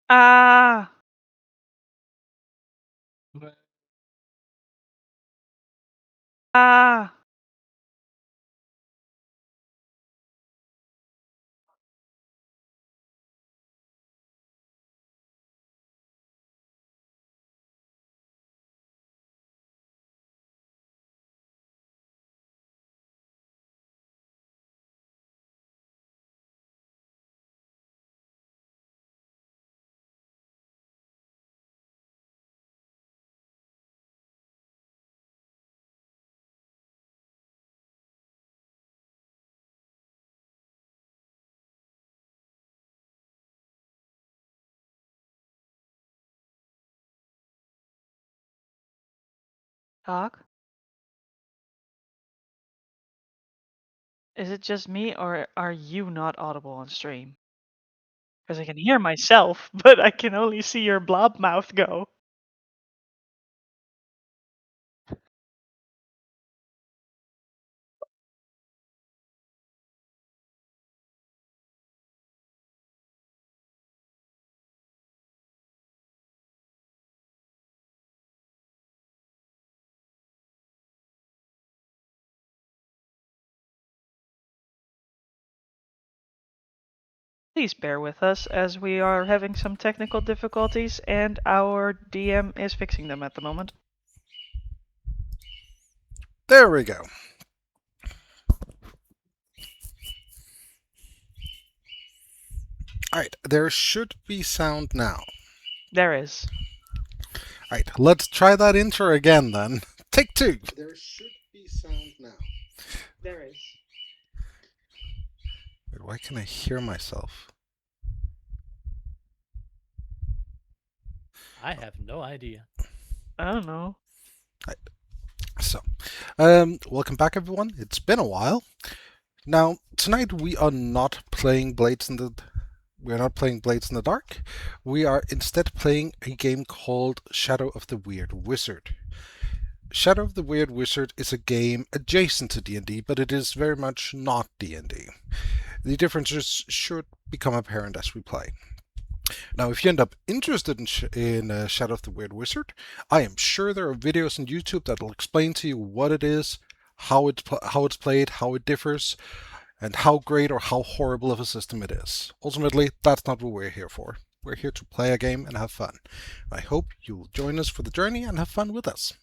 Ah! Ah! Talk? Is it just me, or are you not audible on stream? Because I can hear myself, but I can only see your blob mouth go. Please bear with us as we are having some technical difficulties and our DM is fixing them at the moment. There we go. Alright, there should be sound now. There is. Alright, let's try that intro again then. Take two. There should be sound now. There is. Wait, why can I hear myself? I have no idea. I don't know. So, welcome back everyone. It's been a while. Now, tonight we are not playing Blades in the Dark. We are instead playing a game called Shadow of the Weird Wizard. Shadow of the Weird Wizard is a game adjacent to D&D, but it is very much not D&D. The differences should become apparent as we play. Now, if you end up interested in Shadow of the Weird Wizard, I am sure there are videos on YouTube that will explain to you what it is, how it's played, how it differs, and how great or how horrible of a system it is. Ultimately, that's not what we're here for. We're here to play a game and have fun. I hope you'll join us for the journey and have fun with us.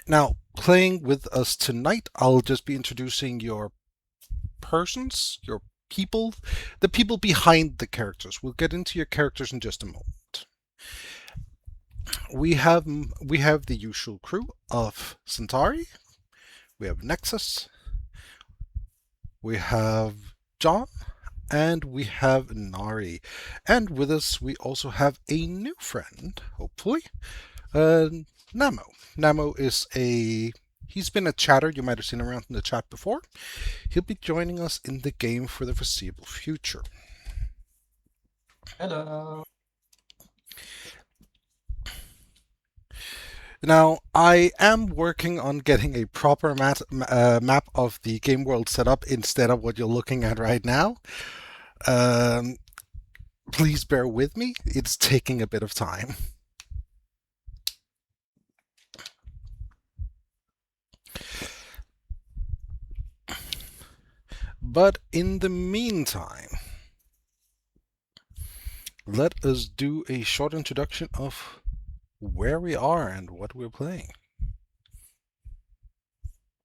Now, playing with us tonight, I'll just be introducing your persons, your people, the people behind the characters. We'll get into your characters in just a moment. We have the usual crew of Centauri. We have Nexus. We have John. And we have Nari. And with us, we also have a new friend, hopefully, Namo. Namo is he's been a chatter. You might have seen him around in the chat before. He'll be joining us in the game for the foreseeable future. Hello. Now, I am working on getting a proper map of the game world set up instead of what you're looking at right now. Please bear with me. It's taking a bit of time. But in the meantime, let us do a short introduction of where we are and what we're playing.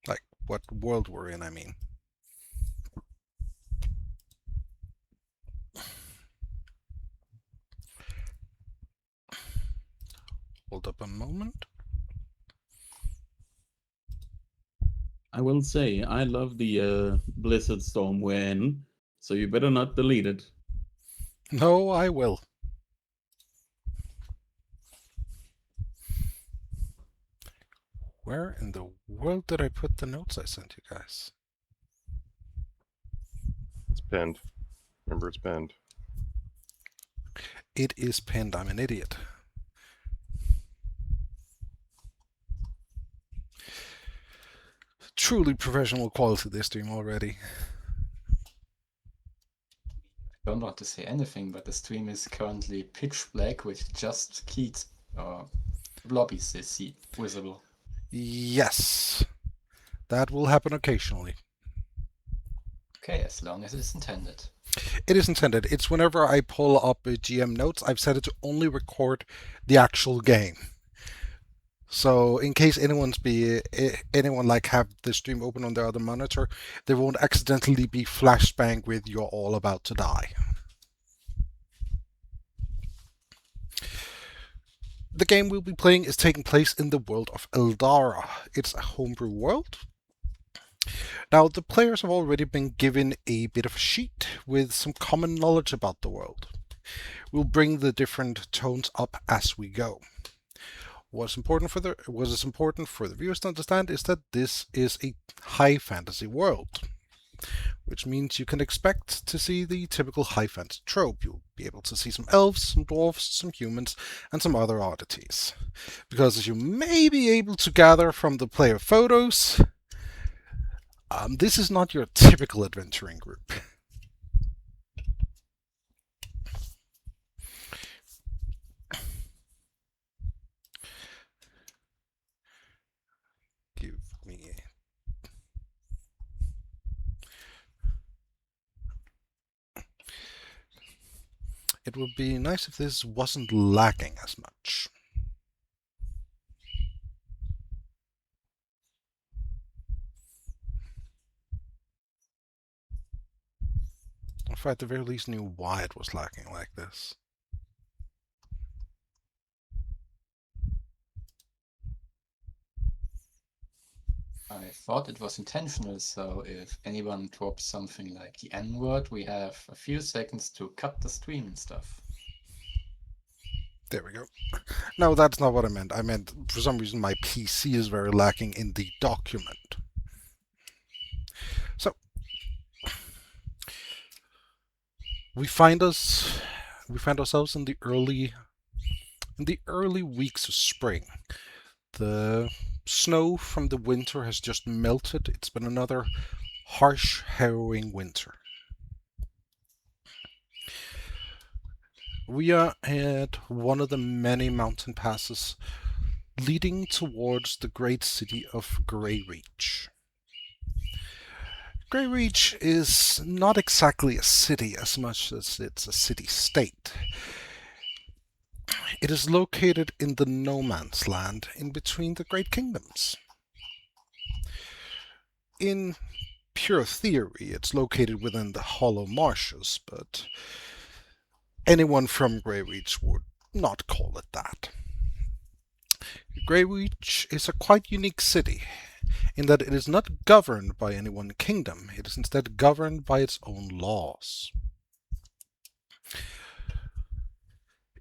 Like, what world we're in, I mean. Hold up a moment. I will say, I love the Blizzard Storm we're in, so you better not delete it. No, I will. Where in the world did I put the notes I sent you guys? It's pinned. Remember, it's pinned. It is pinned. I'm an idiot. Truly professional quality this stream already. don't want to say anything, but the stream is currently pitch black with just Keats blobbies visible. Yes, that will happen occasionally. Okay, as long as it's intended. It is intended. It's whenever I pull up GM notes, I've set it to only record the actual game. So in case anyone like have the stream open on their other monitor, they won't accidentally be flashbang with "you're all about to die." The game we'll be playing is taking place in the world of Eldara. It's a homebrew world. Now, the players have already been given a bit of a sheet with some common knowledge about the world. We'll bring the different tones up as we go. What is important for the viewers to understand is that this is a high fantasy world, which means you can expect to see the typical high fantasy trope. You'll be able to see some elves, some dwarves, some humans, and some other oddities. Because as you may be able to gather from the player photos, this is not your typical adventuring group. Give me It would be nice if this wasn't lagging as much. If I at the very least knew why it was lagging like this. I thought it was intentional, so if anyone drops something like the N-word, we have a few seconds to cut the stream and stuff. There we go. No, that's not what I meant. I meant, for some reason, my PC is very lacking in the document. So, we find ourselves in the early weeks of spring. The snow from the winter has just melted. It's been another harsh, harrowing winter. We are at one of the many mountain passes leading towards the great city of Greyreach. Greyreach is not exactly a city as much as it's a city-state. It is located in the no man's land in between the great kingdoms. In pure theory, it's located within the hollow marshes, but anyone from Greyreach would not call it that. Greyreach is a quite unique city in that it is not governed by any one kingdom. It is instead governed by its own laws.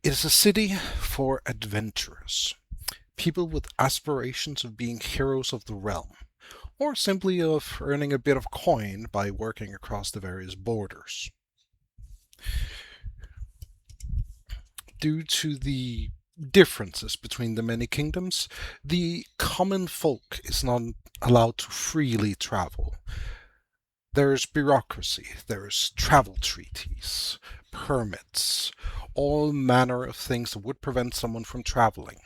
It is a city for adventurers, people with aspirations of being heroes of the realm, or simply of earning a bit of coin by working across the various borders. Due to the differences between the many kingdoms, the common folk is not allowed to freely travel. There's bureaucracy, there's travel treaties, permits, all manner of things that would prevent someone from traveling.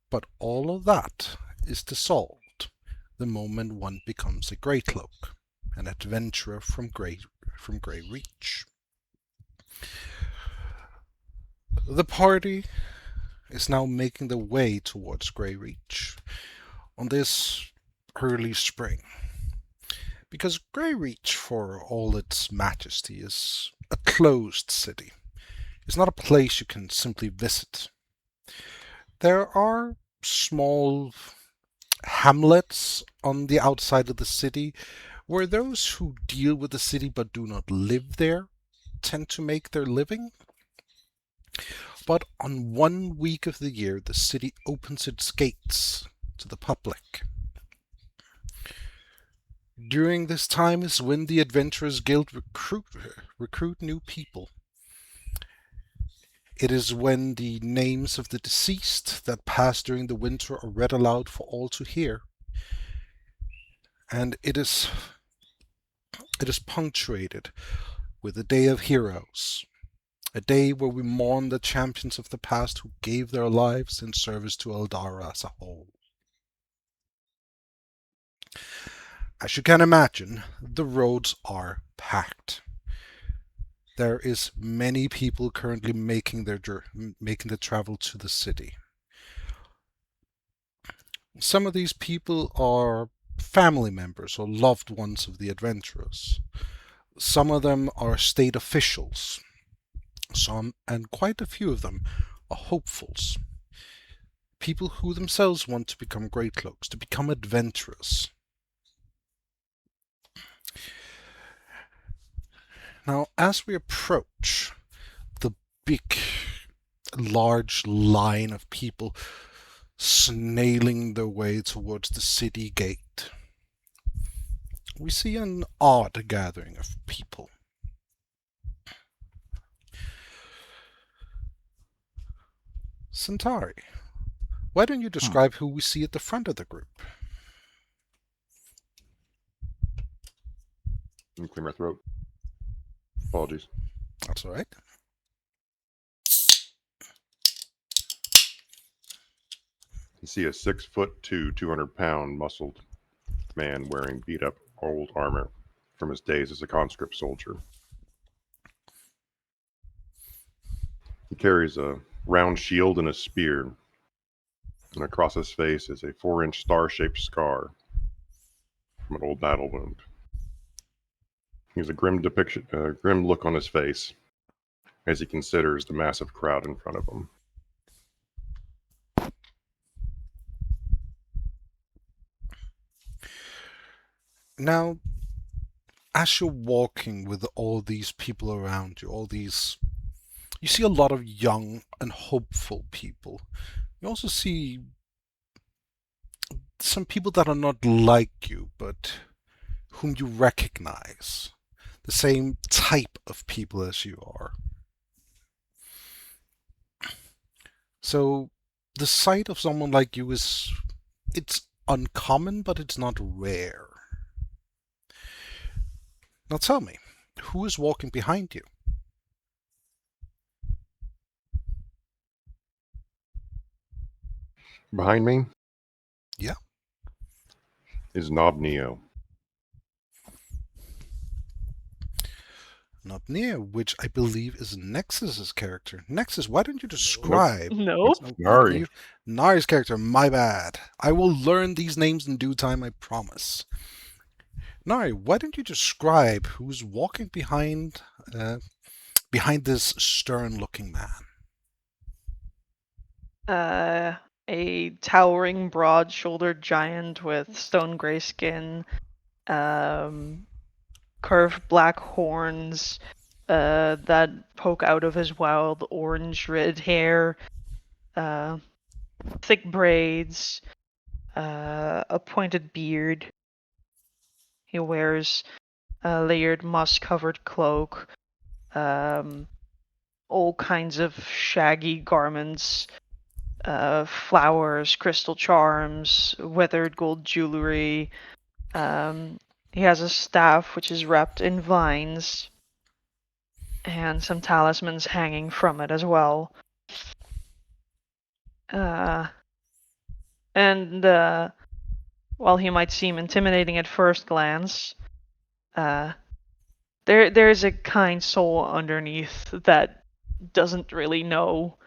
But all of that is dissolved the moment one becomes a Greycloak, an adventurer from Greyreach. The party is now making their way towards Greyreach on this early spring. Because Greyreach, for all its majesty, is a closed city. It's not a place you can simply visit. There are small hamlets on the outside of the city where those who deal with the city but do not live there tend to make their living. But on 1 week of the year, the city opens its gates to the public. During this time is when the Adventurers Guild recruit new people. It is when the names of the deceased that passed during the winter are read aloud for all to hear. And it is punctuated with a day of heroes. A day where we mourn the champions of the past who gave their lives in service to Eldara as a whole. As you can imagine, the roads are packed. There is many people currently making the travel to the city. Some of these people are family members or loved ones of the adventurers. Some of them are state officials. Some, and quite a few of them, are hopefuls. People who themselves want to become great cloaks, to become adventurers. Now, as we approach the big, large line of people snailing their way towards the city gate, we see an odd gathering of people. Centauri, why don't you describe who we see at the front of the group? Let me clear my throat. Apologies. That's all right. You see a 6'2", 200-pound muscled man wearing beat-up old armor from his days as a conscript soldier. He carries a round shield and a spear, and across his face is a 4-inch star-shaped scar from an old battle wound. He has a grim look on his face as he considers the massive crowd in front of him. Now, as you're walking with all these people around you, you see a lot of young and hopeful people. You also see some people that are not like you, but whom you recognize. The same type of people as you are. So, the sight of someone like you it's uncommon, but it's not rare. Now tell me, who is walking behind you? Behind me? Yeah. Is Nob Neo. Not near, which I believe is Nexus's character. Nexus, why don't you describe Nope. It's Nari. Nari's character? My bad. I will learn these names in due time, I promise. Nari, why don't you describe who's walking behind this stern-looking man? A towering, broad-shouldered giant with stone gray skin, curved black horns that poke out of his wild orange red hair, thick braids, a pointed beard. He wears a layered moss-covered cloak, all kinds of shaggy garments, flowers, crystal charms, weathered gold jewelry. He has a staff which is wrapped in vines, and some talismans hanging from it as well. While he might seem intimidating at first glance, there's a kind soul underneath that doesn't really know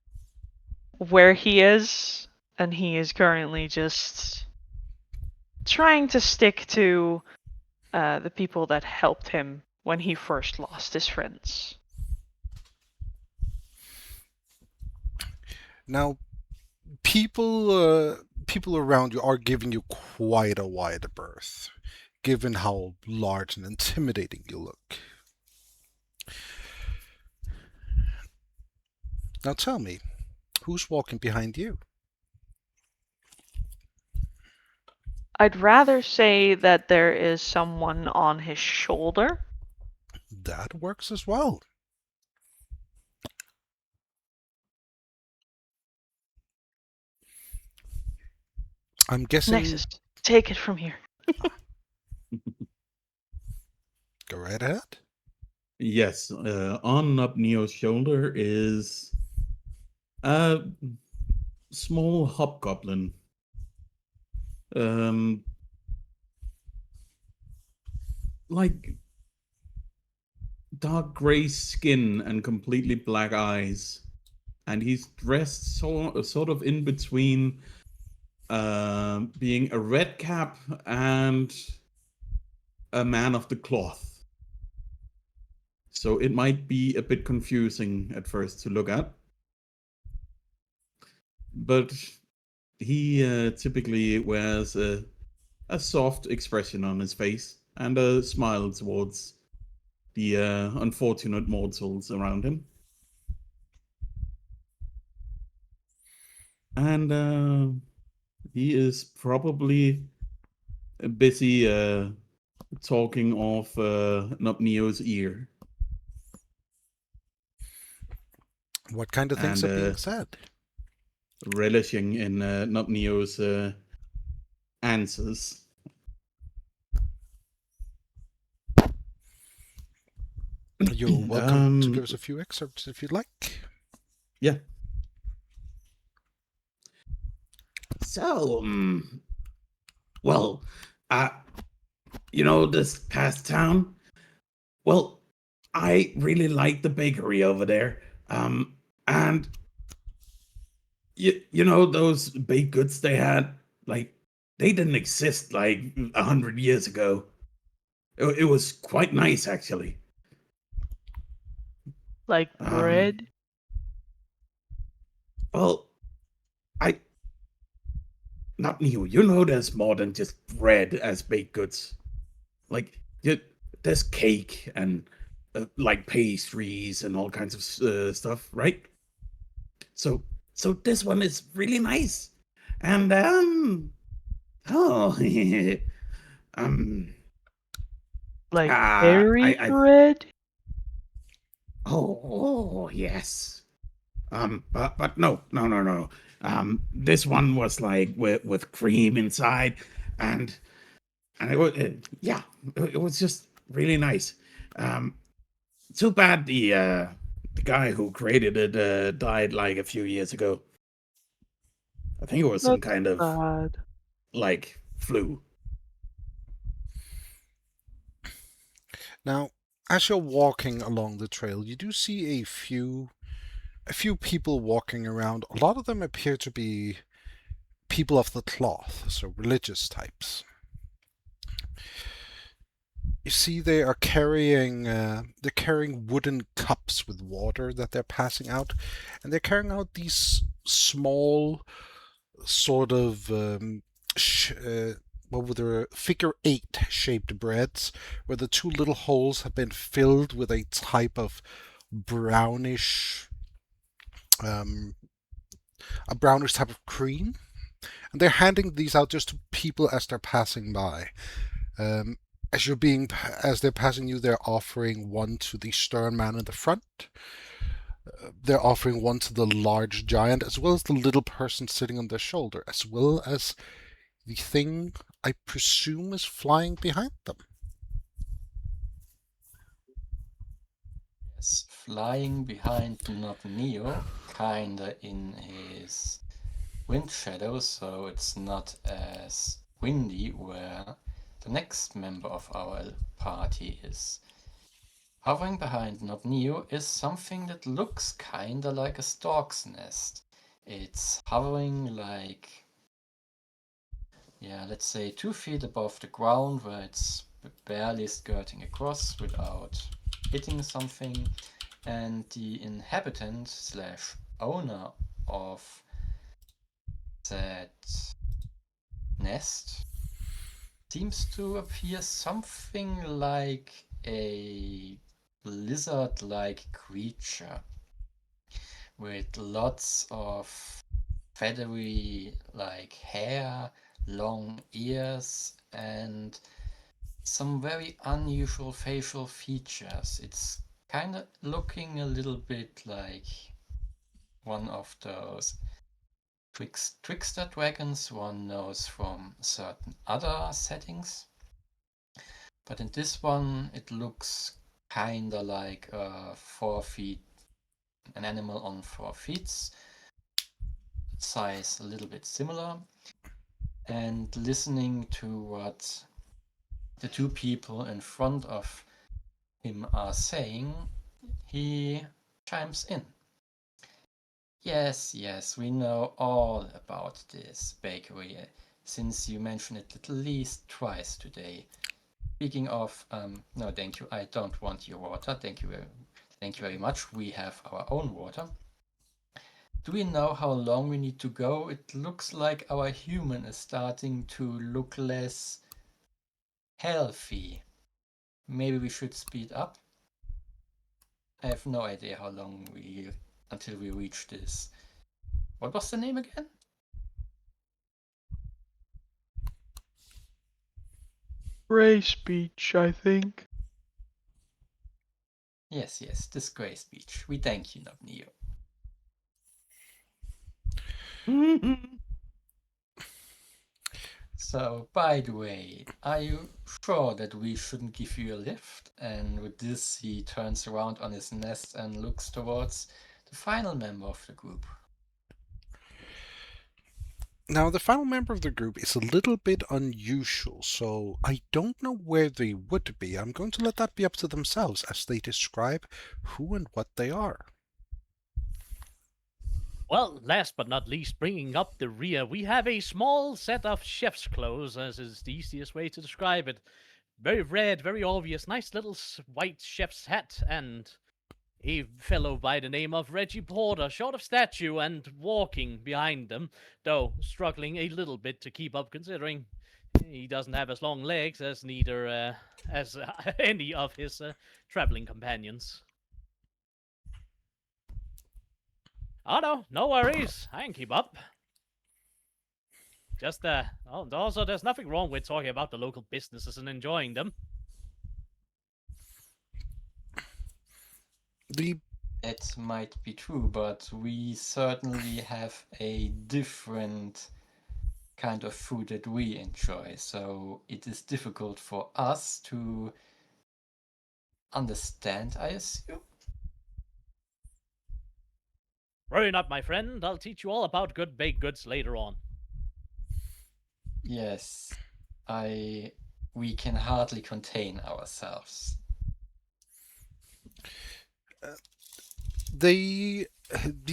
where he is, and he is currently just trying to stick to the people that helped him when he first lost his friends. Now, people around you are giving you quite a wide berth, given how large and intimidating you look. Now tell me, who's walking behind you? I'd rather say that there is someone on his shoulder. That works as well. I'm guessing... Nexus, take it from here. Go right ahead. Yes, on up Neo's shoulder is a small hobgoblin. Like dark gray skin and completely black eyes. And he's dressed sort of in between being a red cap and a man of the cloth. So it might be a bit confusing at first to look at. But he typically wears a soft expression on his face and a smile towards the unfortunate mortals around him. And he is probably busy talking off Nopneo's ear. What kind of things And are being said? relishing in Nopneo's answers. You're welcome to give us a few excerpts if you'd like. Yeah. So, well, this past town, well, I really like the bakery over there. And you know those baked goods they had, like they didn't exist like 100 years ago. It was quite nice, actually. Like bread? Well, I not you. You know, there's more than just bread as baked goods. Like there's cake and like pastries and all kinds of stuff, right? So this one is really nice, and oh, Like I berry bread? oh yes. But no. This one was like with cream inside, and it was yeah, it was just really nice. Too bad the guy who created it died like a few years ago. I think it was some That's kind of sad. like flu. Now, as you're walking along the trail, you do see a few people walking around. A lot of them appear to be people of the cloth, so religious types. You see, they are carrying wooden cups with water that they're passing out, and they're carrying out these small sort of what were the figure 8 shaped breads, where the two little holes have been filled with a type of brownish type of cream, and they're handing these out just to people as they're passing by. As they're passing you, they're offering one to the stern man in the front. They're offering one to the large giant, as well as the little person sitting on their shoulder, as well as the thing I presume is flying behind them. Yes, flying behind not Neo, kinda in his wind shadow, so it's not as windy where the next member of our party is. Hovering behind not Neo is something that looks kinda like a stork's nest. It's hovering like, yeah, let's say 2 feet above the ground, where it's barely skirting across without hitting something. And the inhabitant slash owner of that nest seems to appear something like a lizard-like creature with lots of feathery like hair, long ears, and some very unusual facial features. It's kind of looking a little bit like one of those trickster dragons one knows from certain other settings. But in this one, it looks kinda like 4 feet, an animal on 4 feet, size a little bit similar, and listening to what the two people in front of him are saying, he chimes in. Yes, yes, we know all about this bakery, since you mentioned it at least twice today. Speaking of, no, thank you. I don't want your water. Thank you very much. We have our own water. Do we know how long we need to go? It looks like our human is starting to look less healthy. Maybe we should speed up. I have no idea how long until we reach this. What was the name again? Gray speech, I think. Yes, this gray speech. We thank you, Neo. So, by the way, are you sure that we shouldn't give you a lift? And with this, he turns around on his nest and looks towards the final member of the group. Now, the final member of the group is a little bit unusual, so I don't know where they would be. I'm going to let that be up to themselves as they describe who and what they are. Well, last but not least, bringing up the rear, we have a small set of chef's clothes, as is the easiest way to describe it. Very red, very obvious, nice little white chef's hat, and a fellow by the name of Reggie Porter, short of stature and walking behind them, though struggling a little bit to keep up, considering he doesn't have as long legs as neither as any of his traveling companions. Oh no worries. I can keep up. Just also there's nothing wrong with talking about the local businesses and enjoying them. It might be true, but we certainly have a different kind of food that we enjoy, so it is difficult for us to understand, I assume. Worry not, my friend. I'll teach you all about good baked goods later on. Yes, we can hardly contain ourselves. These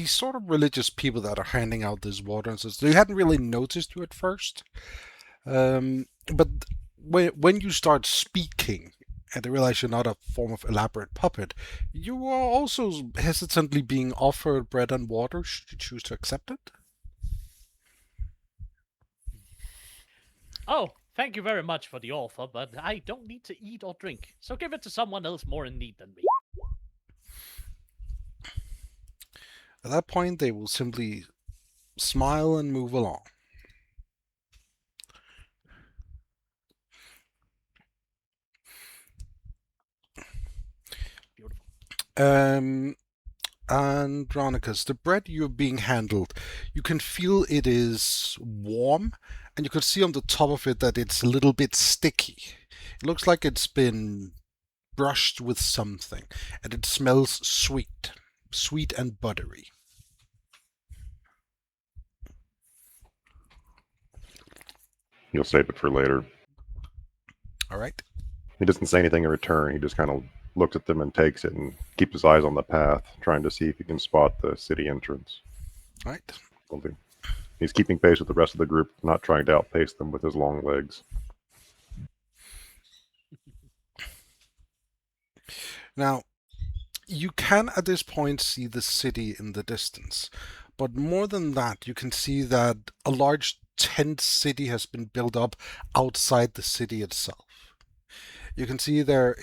sort of religious people that are handing out this water and says they hadn't really noticed you at first, but when you start speaking and they realize you're not a form of elaborate puppet, you are also hesitantly being offered bread and water should you choose to accept it. Oh, thank you very much for the offer, but I don't need to eat or drink, so give it to someone else more in need than me. At that point, they will simply smile and move along. Beautiful. Andronicus, the bread you're being handled, you can feel it is warm, and you can see on the top of it that it's a little bit sticky. It looks like it's been brushed with something, and it smells sweet and buttery. You'll save it for later. All right. He doesn't say anything in return. He just kind of looks at them and takes it and keeps his eyes on the path, trying to see if he can spot the city entrance. All right. He's keeping pace with the rest of the group, not trying to outpace them with his long legs. Now, you can at this point see the city in the distance, but more than that, you can see that a large tent city has been built up outside the city itself. You can see there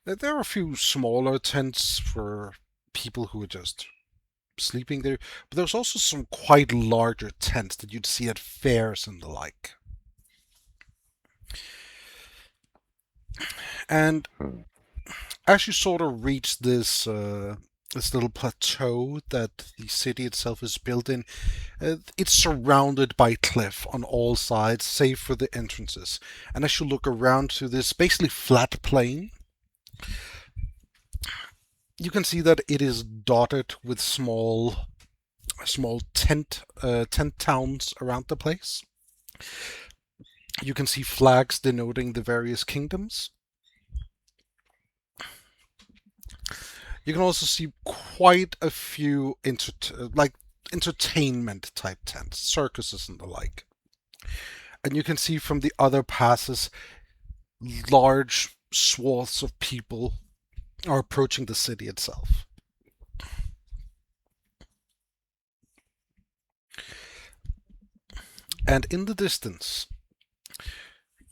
are a few smaller tents for people who are just sleeping there, but there's also some quite larger tents that you'd see at fairs and the like. And as you sort of reach this little plateau that the city itself is built in, it's surrounded by cliff on all sides, save for the entrances. And as you look around to this basically flat plain, You can see that it is dotted with small tent towns around the place. You can see flags denoting the various kingdoms. You can also see quite a few entertainment type tents, circuses and the like. And you can see from the other passes large swaths of people are approaching the city itself. And in the distance,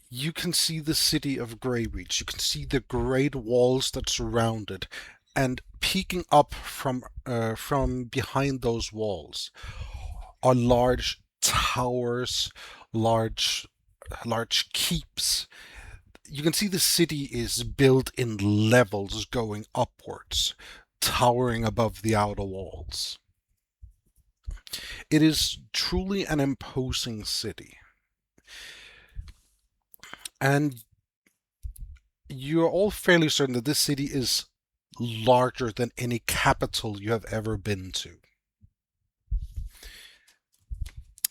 you can see the city of Greyreach. You can see the great walls that surround it, and peeking up from behind those walls are large towers, large keeps. You can see the city is built in levels going upwards, towering above the outer walls. It is truly an imposing city. And you're all fairly certain that this city is larger than any capital you have ever been to.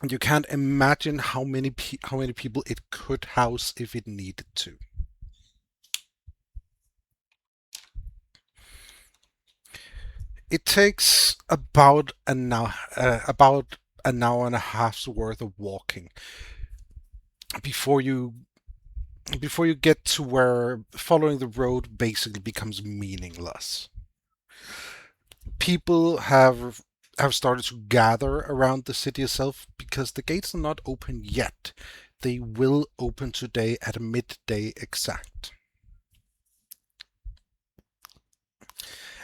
And you can't imagine how many people it could house if it needed to. It takes about an hour and a half's worth of walking before you get to where following the road basically becomes meaningless. People have started to gather around the city itself because the gates are not open yet. They will open today at midday exact.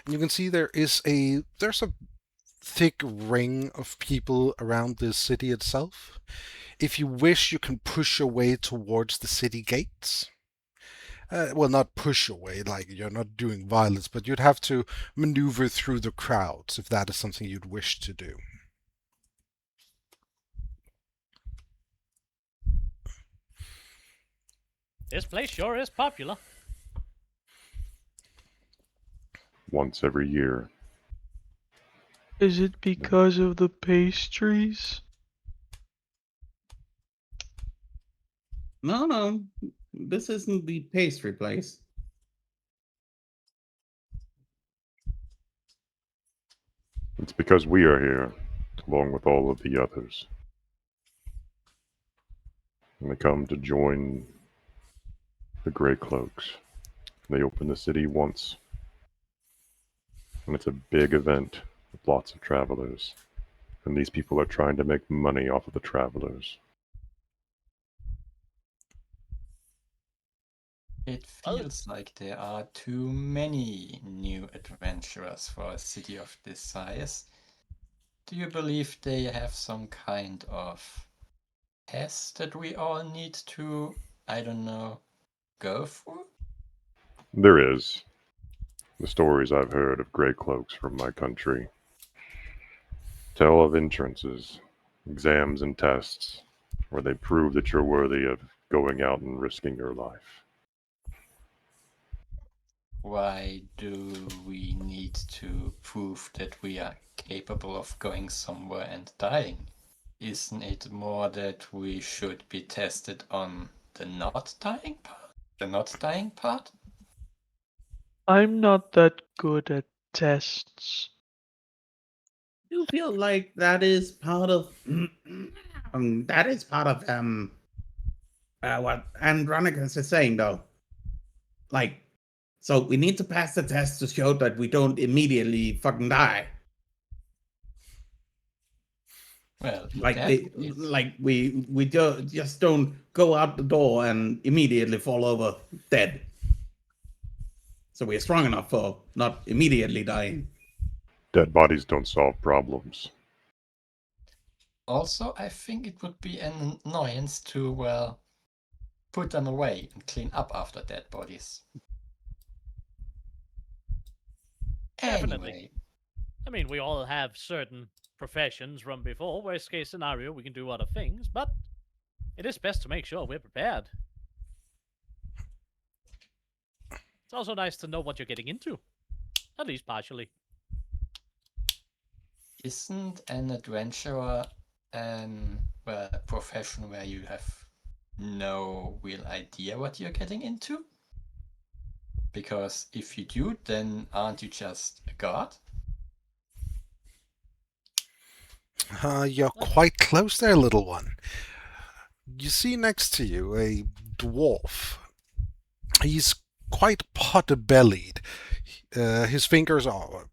And you can see there's a thick ring of people around the city itself. If you wish, you can push your way towards the city gates. Well, not push away, like you're not doing violence, but you'd have to maneuver through the crowds if that is something you'd wish to do. This place sure is popular. Once every year. Is it because of the pastries? No. This isn't the pastry place. It's because we are here, along with all of the others. And they come to join the Grey Cloaks. They open the city once. And it's a big event with lots of travelers. And these people are trying to make money off of the travelers. It feels like there are too many new adventurers for a city of this size. Do you believe they have some kind of test that we all need to, I don't know, go through? There is. The stories I've heard of Grey Cloaks from my country tell of entrances, exams, and tests where they prove that you're worthy of going out and risking your life. Why do we need to prove that we are capable of going somewhere and dying? Isn't it more that we should be tested on the not dying part? The not dying part? I'm not that good at tests. You feel like that is part of what Andronicus is saying though. Like, so we need to pass the test to show that we don't immediately fucking die. Well, Like that we just don't go out the door and immediately fall over dead. So we're strong enough for not immediately dying. Dead bodies don't solve problems. Also, I think it would be an annoyance to, well, put them away and clean up after dead bodies. Definitely. Anyway, I mean, we all have certain professions from before. Worst case scenario, we can do other things, but it is best to make sure we're prepared. It's also nice to know what you're getting into, at least partially. Isn't an adventurer a profession where you have no real idea what you're getting into? Because if you do, then aren't you just a god? You're quite close there, little one. You see next to you a dwarf. He's quite pot-bellied. His fingers are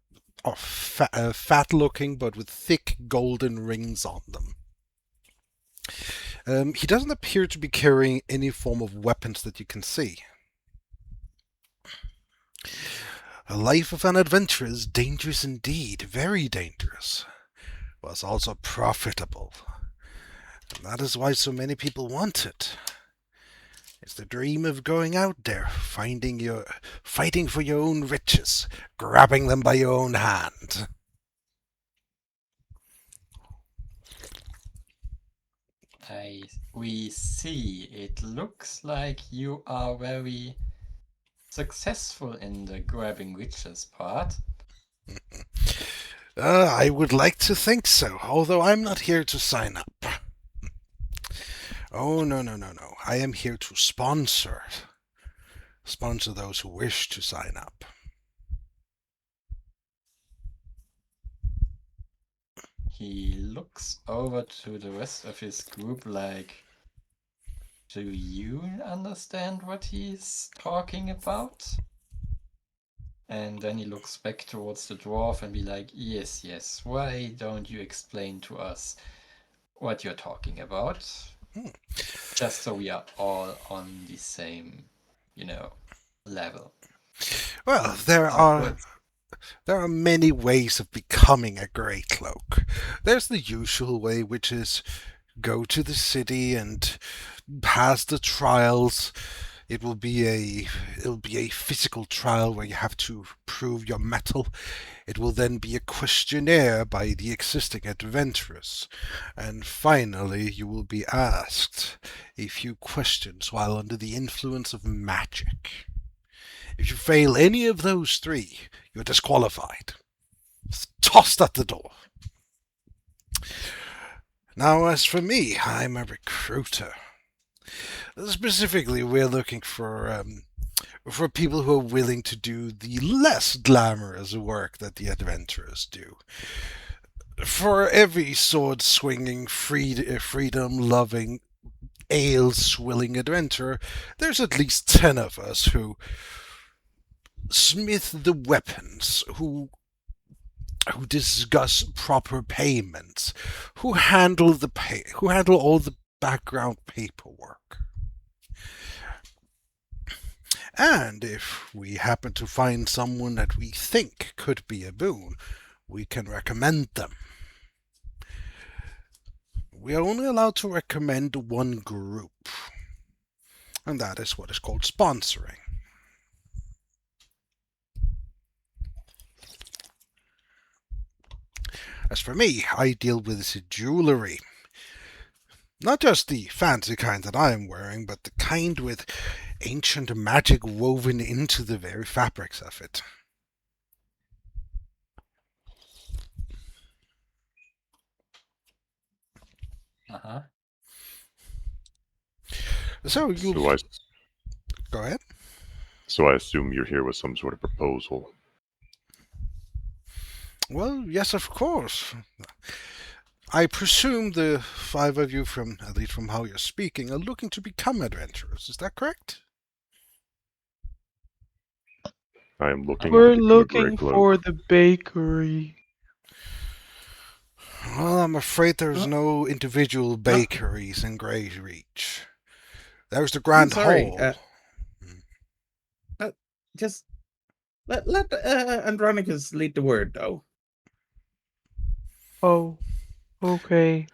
fat-looking, but with thick golden rings on them. He doesn't appear to be carrying any form of weapons that you can see. A life of an adventurer is dangerous indeed, very dangerous, but it's also profitable. And that is why so many people want it. It's the dream of going out there, fighting for your own riches, grabbing them by your own hand. We see. It looks like you are very successful in the grabbing riches part. I would like to think so, although I'm not here to sign up. Oh, no. I am here to sponsor those who wish to sign up. He looks over to the rest of his group like, do you understand what he's talking about? And then he looks back towards the dwarf and be like, yes, why don't you explain to us what you're talking about? Just so we are all on the same, level. Well, there are many ways of becoming a grey cloak. There's the usual way, which is go to the city and pass the trials. It will be a physical trial where you have to prove your mettle. It will then be a questionnaire by the existing adventurers. And finally, you will be asked a few questions while under the influence of magic. If you fail any of those three, you're disqualified. Tossed at the door. Now, as for me, I'm a recruiter. Specifically, we're looking for people who are willing to do the less glamorous work that the adventurers do. For every sword-swinging, freedom-loving, ale-swilling adventurer, there's at least 10 of us who smith the weapons, who discuss proper payments, who handle all the background paperwork. And if we happen to find someone that we think could be a boon, we can recommend them. We are only allowed to recommend one group, and that is what is called sponsoring. As for me, I deal with jewelry. Not just the fancy kind that I am wearing, but the kind with ancient magic woven into the very fabrics of it. Uh-huh. So you go ahead. So I assume you're here with some sort of proposal. Well, yes, of course. I presume the 5 of you, at least from how you're speaking, are looking to become adventurers. Is that correct? I am looking. We're to become a looking Grey Cloak. for the bakery. Well, I'm afraid there's no individual bakeries in Grey Reach. There's the Grand sorry, Hall. Just let Andronicus lead the word, though. Oh, okay.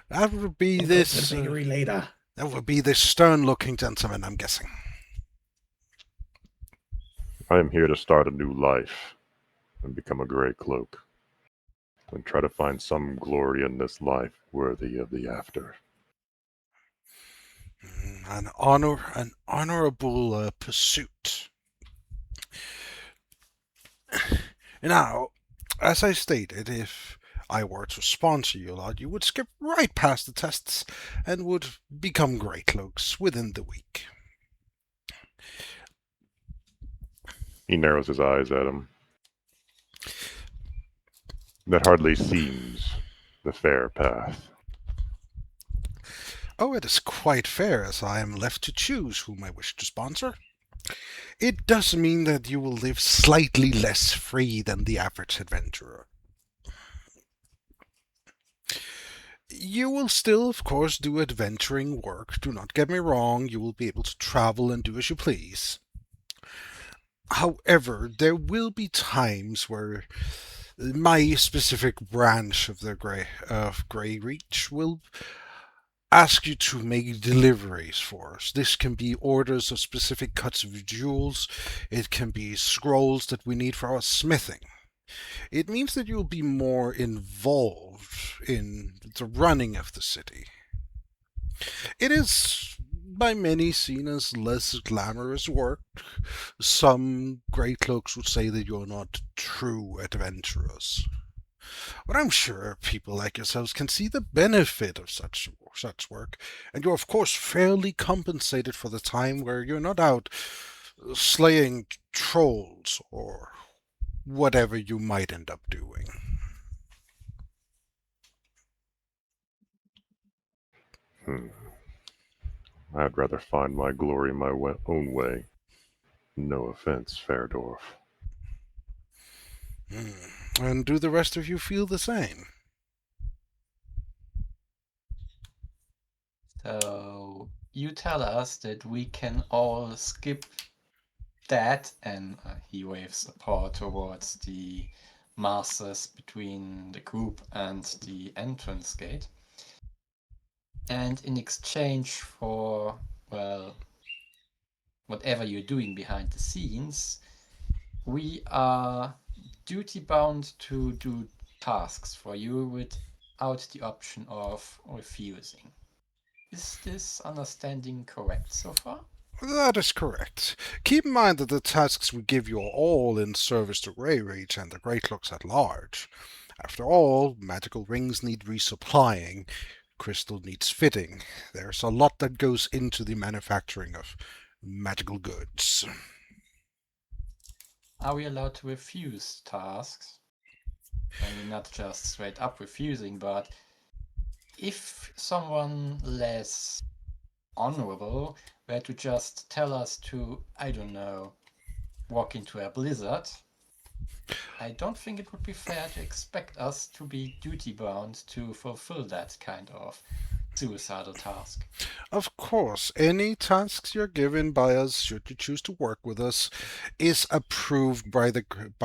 That would be We'll this. go to the bakery later. That would be this stern-looking gentleman, I'm guessing. I am here to start a new life and become a Grey Cloak, and try to find some glory in this life worthy of the after. An honorable pursuit. Now, as I stated, if I were to sponsor you lot, you would skip right past the tests and would become Grey Cloaks within the week. He narrows his eyes at him. That hardly seems the fair path. Oh, it is quite fair, as I am left to choose whom I wish to sponsor. It does mean that you will live slightly less free than the average adventurer. You will still, of course, do adventuring work. Do not get me wrong, you will be able to travel and do as you please. However, there will be times where my specific branch of the Grey Reach will ask you to make deliveries for us. This can be orders of specific cuts of jewels. It can be scrolls that we need for our smithing. It means that you'll be more involved in the running of the city. It is by many seen as less glamorous work. Some Grey Cloaks would say that you're not true adventurers. But I'm sure people like yourselves can see the benefit of such work, and you're of course fairly compensated for the time where you're not out slaying trolls or whatever you might end up doing. Hmm. I'd rather find my glory my own way. No offense, Fairdorf. And do the rest of you feel the same? So you tell us that we can all skip that, and he waves a paw towards the masters between the group and the entrance gate. And in exchange for, well, whatever you're doing behind the scenes, we are duty bound to do tasks for you without the option of refusing. Is this understanding correct so far? That is correct. Keep in mind that the tasks we give you are all in service to Grey Reach and the Grey Cloaks at large. After all, magical rings need resupplying, crystal needs fitting. There's a lot that goes into the manufacturing of magical goods. Are we allowed to refuse tasks? I mean, not just straight up refusing, but if someone less honorable were to just tell us to, I don't know, walk into a blizzard, I don't think it would be fair to expect us to be duty bound to fulfill that kind of suicidal task. Of course, any tasks you're given by us, should you choose to work with us, is approved by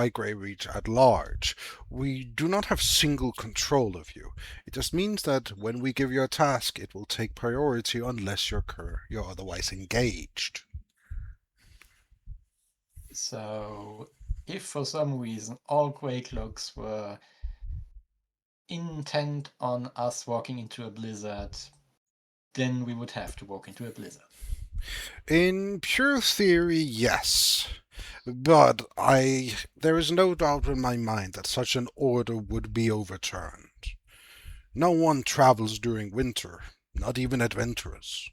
Grey Reach at large. We do not have single control of you. It just means that when we give you a task, it will take priority unless you're otherwise engaged. So, if for some reason all Grey Cloaks were intent on us walking into a blizzard, then we would have to walk into a blizzard. In pure theory, yes. But there is no doubt in my mind that such an order would be overturned. No one travels during winter, not even adventurers.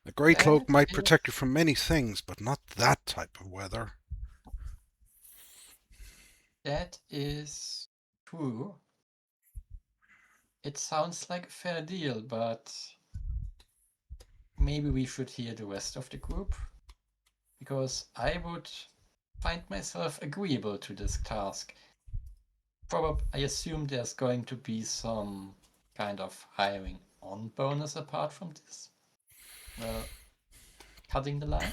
The Grey Cloak That might is, protect you from many things, but not that type of weather. that is true. It sounds like a fair deal, but maybe we should hear the rest of the group, because I would find myself agreeable to this task. Probably, I assume there's going to be some kind of hiring on bonus apart from this. Well, cutting the line.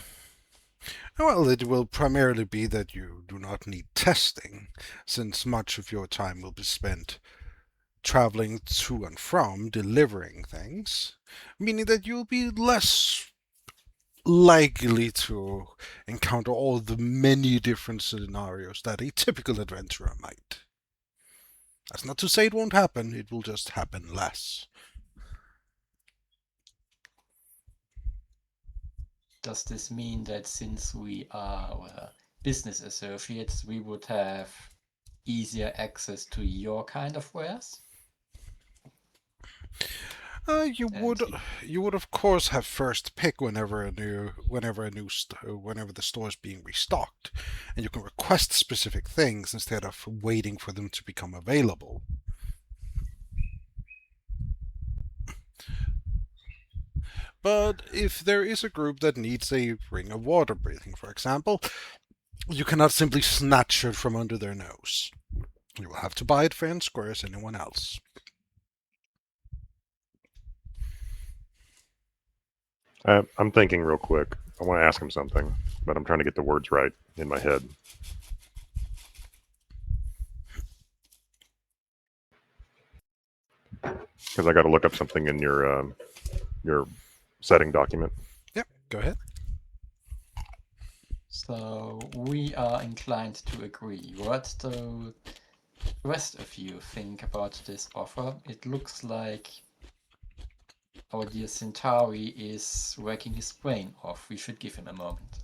Well, it will primarily be that you do not need testing, since much of your time will be spent traveling to and from delivering things, meaning that you'll be less likely to encounter all the many different scenarios that a typical adventurer might. That's not to say it won't happen, it will just happen less. does this mean that since we are business associates, we would have easier access to your kind of wares? You would, you would of course have first pick whenever the store is being restocked, and you can request specific things instead of waiting for them to become available. But if there is a group that needs a ring of water breathing, for example, you cannot simply snatch it from under their nose. You will have to buy it fair and square as anyone else. I'm thinking real quick. I want to ask him something, but I'm trying to get the words right in my head. Because I got to look up something in your setting document. Yep, go ahead. So we are inclined to agree. What do the rest of you think about this offer? It looks like our dear Centauri is working his brain off. We should give him a moment.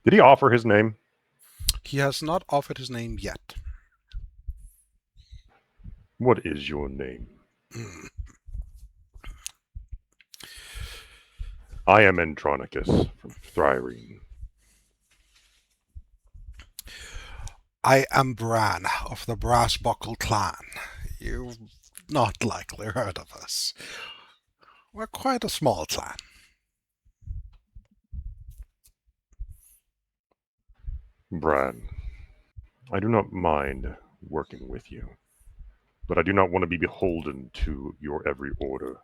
Did he offer his name? He has not offered his name yet. What is your name? I am Andronicus from Thyrene. I am Bran of the Brass Buckle clan. You've not likely heard of us. We're quite a small clan. Bran, I do not mind working with you, but I do not want to be beholden to your every order.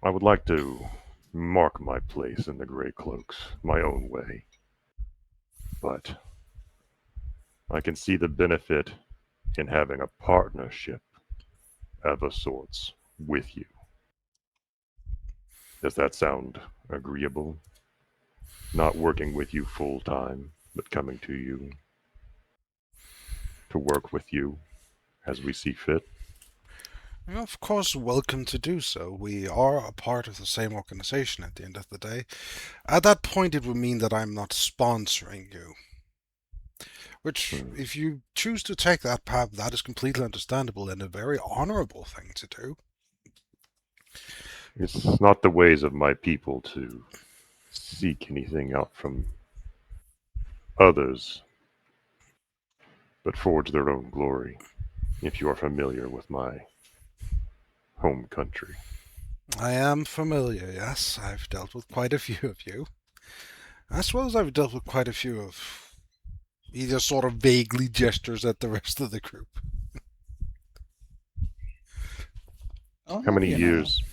I would like to mark my place in the Grey Cloaks my own way. But I can see the benefit in having a partnership of a sorts with you. Does that sound agreeable? Not working with you full time, but coming to you to work with you as we see fit. You're of course welcome to do so. We are a part of the same organization at the end of the day. At that point, it would mean that I'm not sponsoring you. Which, if you choose to take that path, that is completely understandable and a very honorable thing to do. It's not the ways of my people to seek anything out from others, but forge their own glory, if you are familiar with my home country. I am familiar, yes. I've dealt with quite a few of you. As well as I've dealt with quite a few of either sort of vaguely gestures at the rest of the group. Oh, How many you know. years?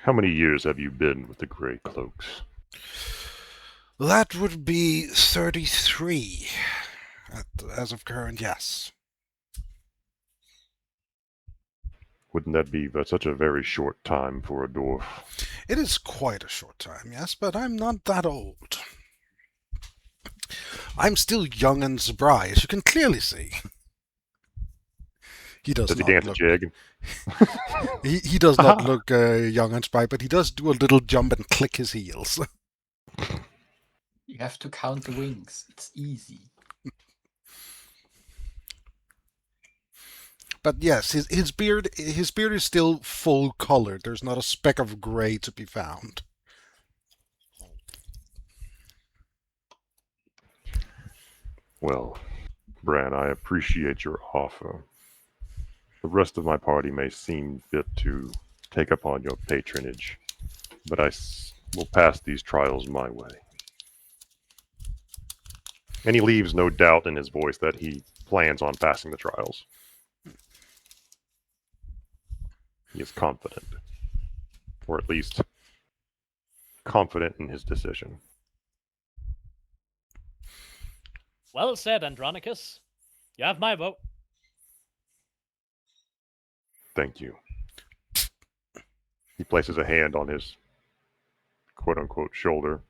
How many years have you been with the Grey Cloaks? That would be 33 as of current, yes. Wouldn't that be such a very short time for a dwarf? It is quite a short time, yes, but I'm not that old. I'm still young and spry, as you can clearly see. He does Does he not dance a look. jig? He does not look young and spry, but he does do a little jump and click his heels. You have to count the wings. It's easy. But yes, his beard is still full colored. There's not a speck of gray to be found. Well, Bran, I appreciate your offer. The rest of my party may seem fit to take upon your patronage, but I will pass these trials my way. And he leaves no doubt in his voice that he plans on passing the trials. He is confident, or at least confident in his decision. Well said, Andronicus. You have my vote. Thank you. He places a hand on his quote-unquote shoulder.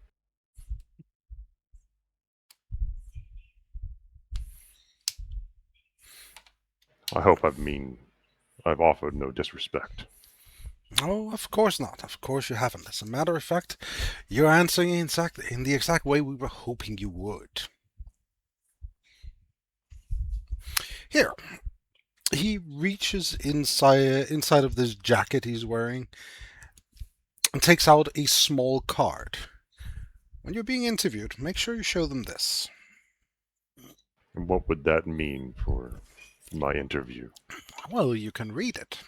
I hope I've I've offered no disrespect. Oh, of course not. Of course you haven't. As a matter of fact, you're answering in the exact way we were hoping you would. Here, he reaches inside of this jacket he's wearing and takes out a small card. When you're being interviewed, make sure you show them this. And what would that mean for my interview? Well, you can read it.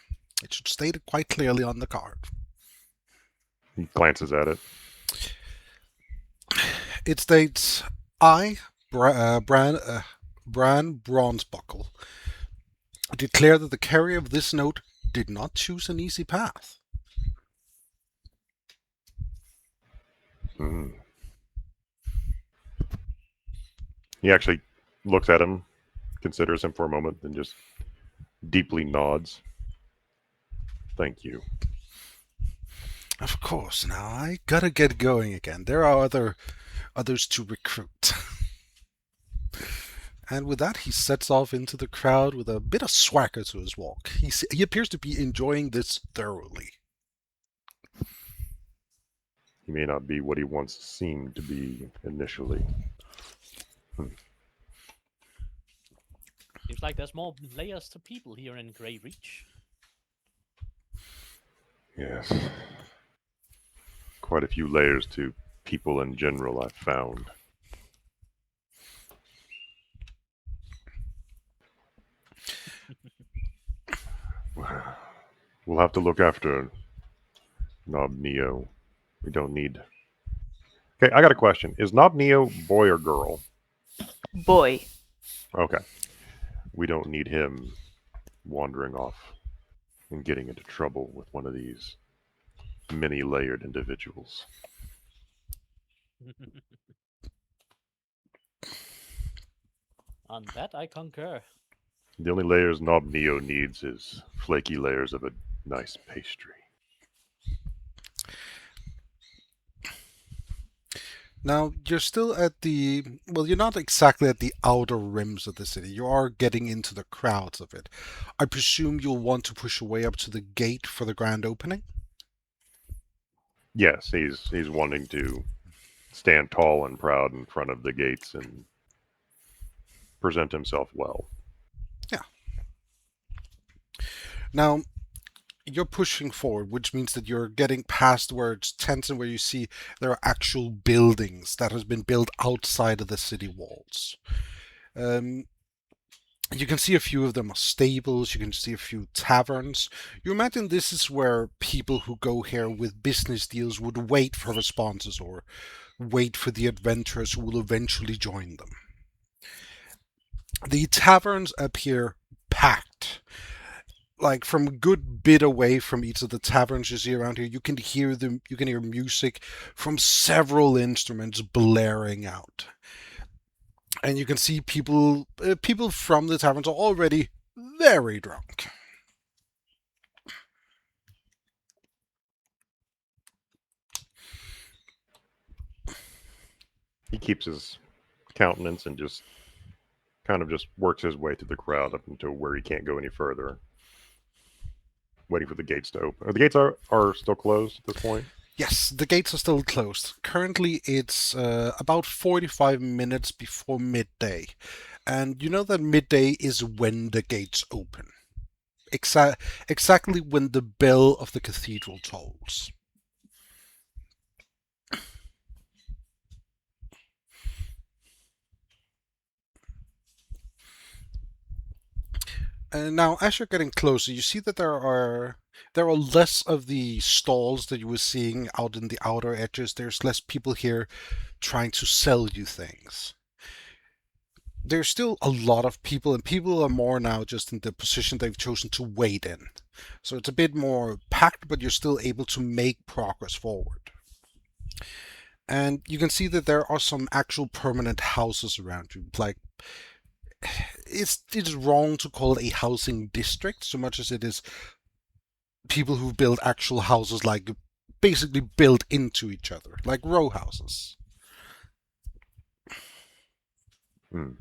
It should state it quite clearly on the card. He glances at it. It states, I, Bran Bronzebuckle, declare that the carrier of this note did not choose an easy path. Hmm. He actually looks at him, considers him for a moment, then just deeply nods. Thank you. Of course, now I gotta get going again. There are others to recruit. And with that, he sets off into the crowd with a bit of swagger to his walk. He appears to be enjoying this thoroughly. He may not be what he once seemed to be initially. Seems like there's more layers to people here in Grey Reach. Yes. Quite a few layers to people in general, I've found. We'll have to look after Nob Neo. We don't need. Okay, I got a question. Is Nob Neo boy or girl? Boy. Okay. We don't need him wandering off and getting into trouble with one of these many layered individuals. On that, I concur. The only layers Nob Neo needs is flaky layers of a nice pastry. Now, you're still at the... Well, you're not exactly at the outer rims of the city. You are getting into the crowds of it. I presume you'll want to push your way up to the gate for the grand opening? Yes, he's wanting to stand tall and proud in front of the gates and present himself well. Yeah. Now, you're pushing forward, which means that you're getting past where it's tense and where you see there are actual buildings that has been built outside of the city walls. You can see a few of them are stables, you can see a few taverns. You imagine this is where people who go here with business deals would wait for responses or wait for the adventurers who will eventually join them. The taverns appear packed. Like from a good bit away from each of the taverns you see around here, you can hear music from several instruments blaring out. And you can see people from the taverns are already very drunk. He keeps his countenance and just kind of just works his way through the crowd up until where he can't go any further, waiting for the gates to open. The gates are still closed at this point? Yes, the gates are still closed. Currently, it's about 45 minutes before midday. And you know that midday is when the gates open. Exactly when the bell of the cathedral tolls. And now, as you're getting closer, you see that there are less of the stalls that you were seeing out in the outer edges. There's less people here trying to sell you things. There's still a lot of people, and people are more now just in the position they've chosen to wait in. So it's a bit more packed, but you're still able to make progress forward. And you can see that there are some actual permanent houses around you. Like, it's wrong to call it a housing district so much as it is people who build actual houses, like basically built into each other, like row houses. Right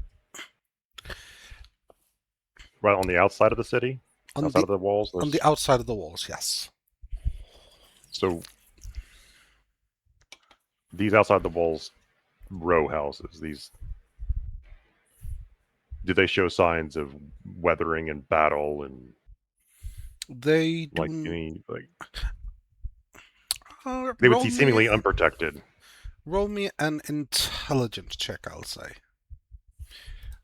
on the outside of the city? On outside the of the walls. on the outside of the walls, yes. So these outside the walls row houses. These do they show signs of weathering and battle and They like do. any like they would Roll see me, seemingly unprotected? roll me an intelligence check, I'll say.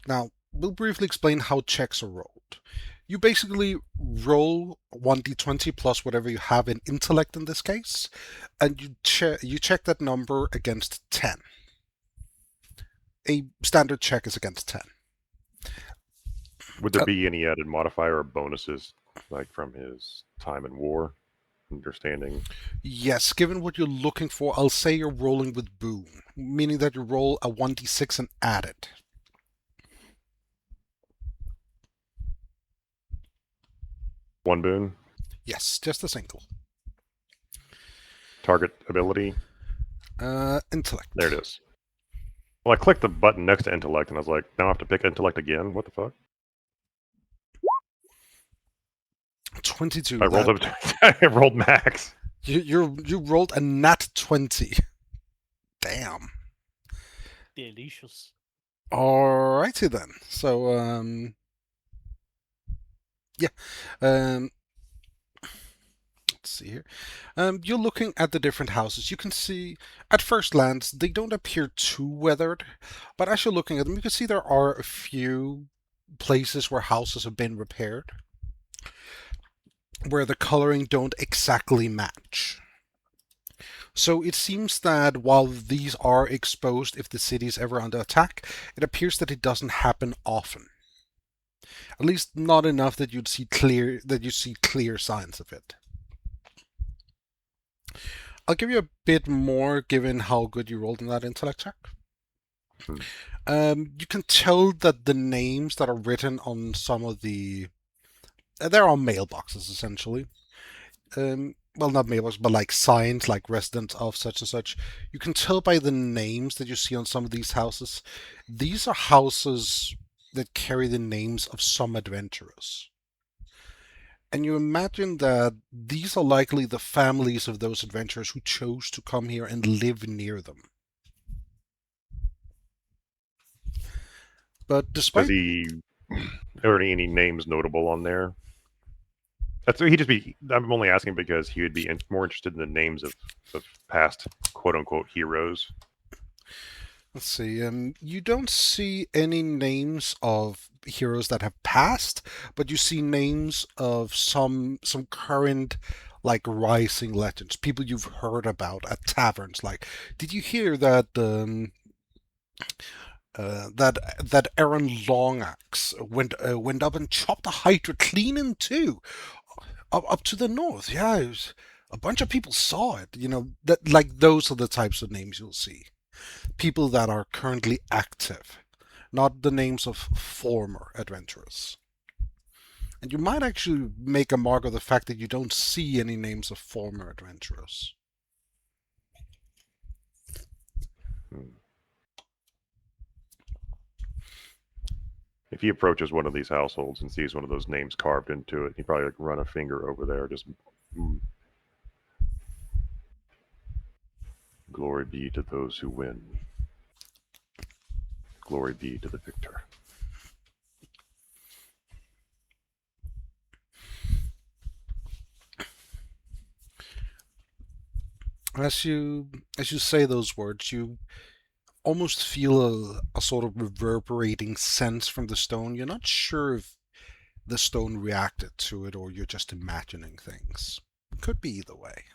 Now, we'll briefly explain how checks are rolled. You basically roll 1d20 plus whatever you have in intellect in this case, and you check that number against 10. A standard check is against 10. Would there be any added modifier or bonuses like from his time in war? Understanding. Yes, given what you're looking for, I'll say you're rolling with boon, meaning that you roll a 1d6 and add it. One boon. Yes, just a single. Target ability. Intellect. There it is. Well, I clicked the button next to intellect, and I was like, now I have to pick intellect again. What the fuck? 22. I rolled I rolled max. You rolled a nat 20. Damn. Delicious. Alrighty then. So yeah. Let's see here. You're looking at the different houses. You can see, at first glance, they don't appear too weathered, but as you're looking at them, you can see there are a few places where houses have been repaired, where the coloring don't exactly match. So it seems that while these are exposed if the city is ever under attack, it appears that it doesn't happen often. At least not enough that you see clear signs of it. I'll give you a bit more given how good you rolled in that intellect check. You can tell that the names that are written on some of the... they're on mailboxes, essentially. Well, not mailboxes, but like signs, like residents of such and such. You can tell by the names that you see on some of these houses. These are houses that carry the names of some adventurers. And you imagine that these are likely the families of those adventurers who chose to come here and live near them. But despite... Does he are any names notable on there? I'm only asking because he would be more interested in the names of past quote unquote heroes. Let's see. You don't see any names of heroes that have passed, but you see names of some current, like, rising legends, people you've heard about at taverns. Like, did you hear that that Aaron Longaxe went up and chopped a Hydra clean in two, up to the north? Yeah, a bunch of people saw it. You know, that, like, those are the types of names you'll see. People that are currently active, not the names of former adventurers. And you might actually make a mark of the fact that you don't see any names of former adventurers. If he approaches one of these households and sees one of those names carved into it, he'd probably like run a finger over there. Just glory be to those who win. Glory be to the victor. As you say those words, you almost feel a sort of reverberating sense from the stone. You're not sure if the stone reacted to it or you're just imagining things. It could be either way.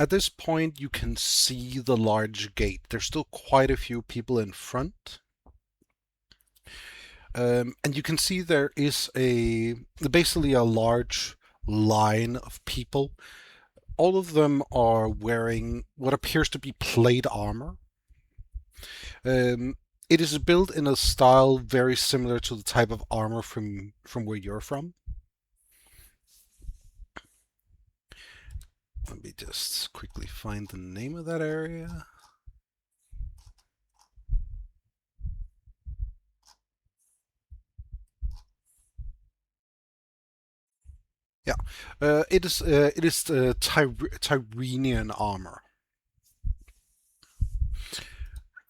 At this point, you can see the large gate. There's still quite a few people in front. And you can see there is basically a large line of people. All of them are wearing what appears to be plate armor. It is built in a style very similar to the type of armor from where you're from. Let me just quickly find the name of that area. It is Tyrenian armor.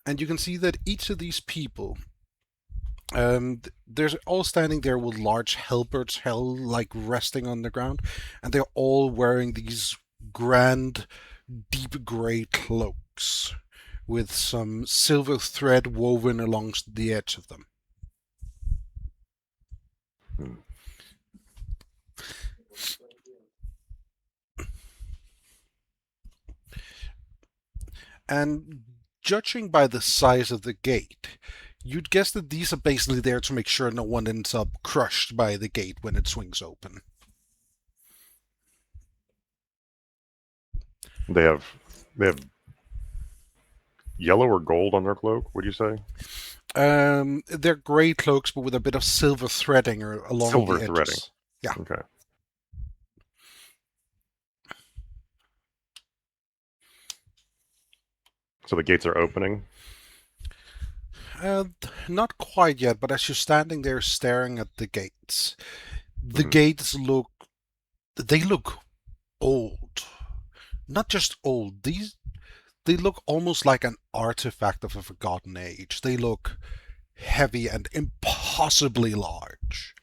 And you can see that each of these people, they're all standing there with large halberds held like resting on the ground, and they're all wearing these grand, deep grey cloaks with some silver thread woven along the edge of them. And judging by the size of the gate, you'd guess that these are basically there to make sure no one ends up crushed by the gate when it swings open. They have yellow or gold on their cloak. Would you say? They're grey cloaks, but with a bit of silver threading along Silver the edges. threading. Yeah. Okay. So the gates are opening. Not quite yet, but as you're standing there staring at the gates, the Mhm. gates look old. Not just old, they look almost like an artifact of a forgotten age. They look heavy and impossibly large.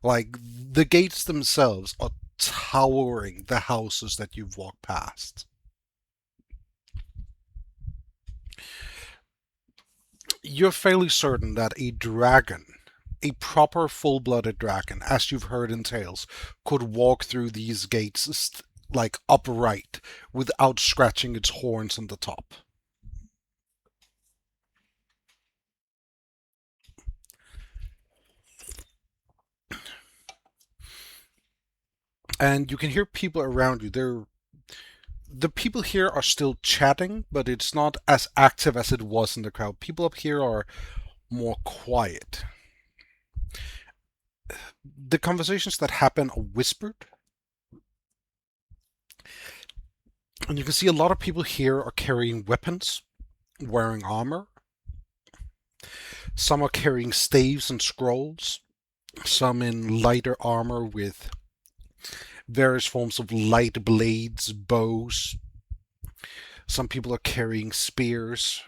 Like, the gates themselves are towering the houses that you've walked past. You're fairly certain that a dragon, a proper full-blooded dragon, as you've heard in tales, could walk through these gates like upright without scratching its horns on the top. And you can hear people around you. The people here are still chatting, but it's not as active as it was in the crowd. People up here are more quiet. The conversations that happen are whispered. And you can see a lot of people here are carrying weapons, wearing armor. Some are carrying staves and scrolls. Some in lighter armor with various forms of light blades, bows. Some people are carrying spears.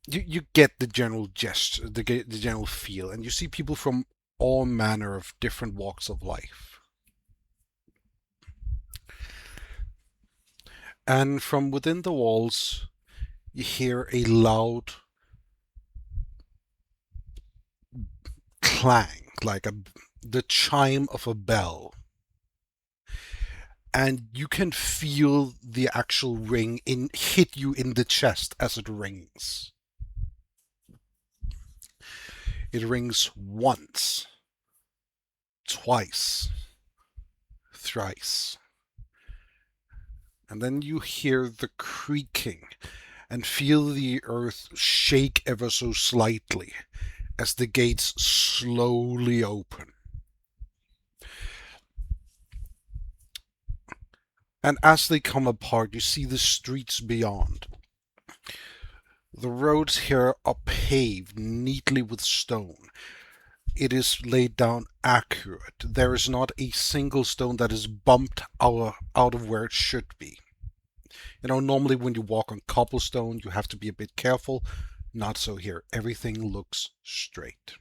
You get the general gesture, the general feel, and you see people from all manner of different walks of life. And from within the walls, you hear a loud clang, like the chime of a bell. And you can feel the actual ring hit you in the chest as it rings. It rings once, twice, thrice. And then you hear the creaking and feel the earth shake ever so slightly as the gates slowly open. And as they come apart, you see the streets beyond. The roads here are paved neatly with stone. It is laid down accurate. There is not a single stone that is bumped out of where it should be. You know, normally when you walk on cobblestone, you have to be a bit careful. Not so here. Everything looks straight.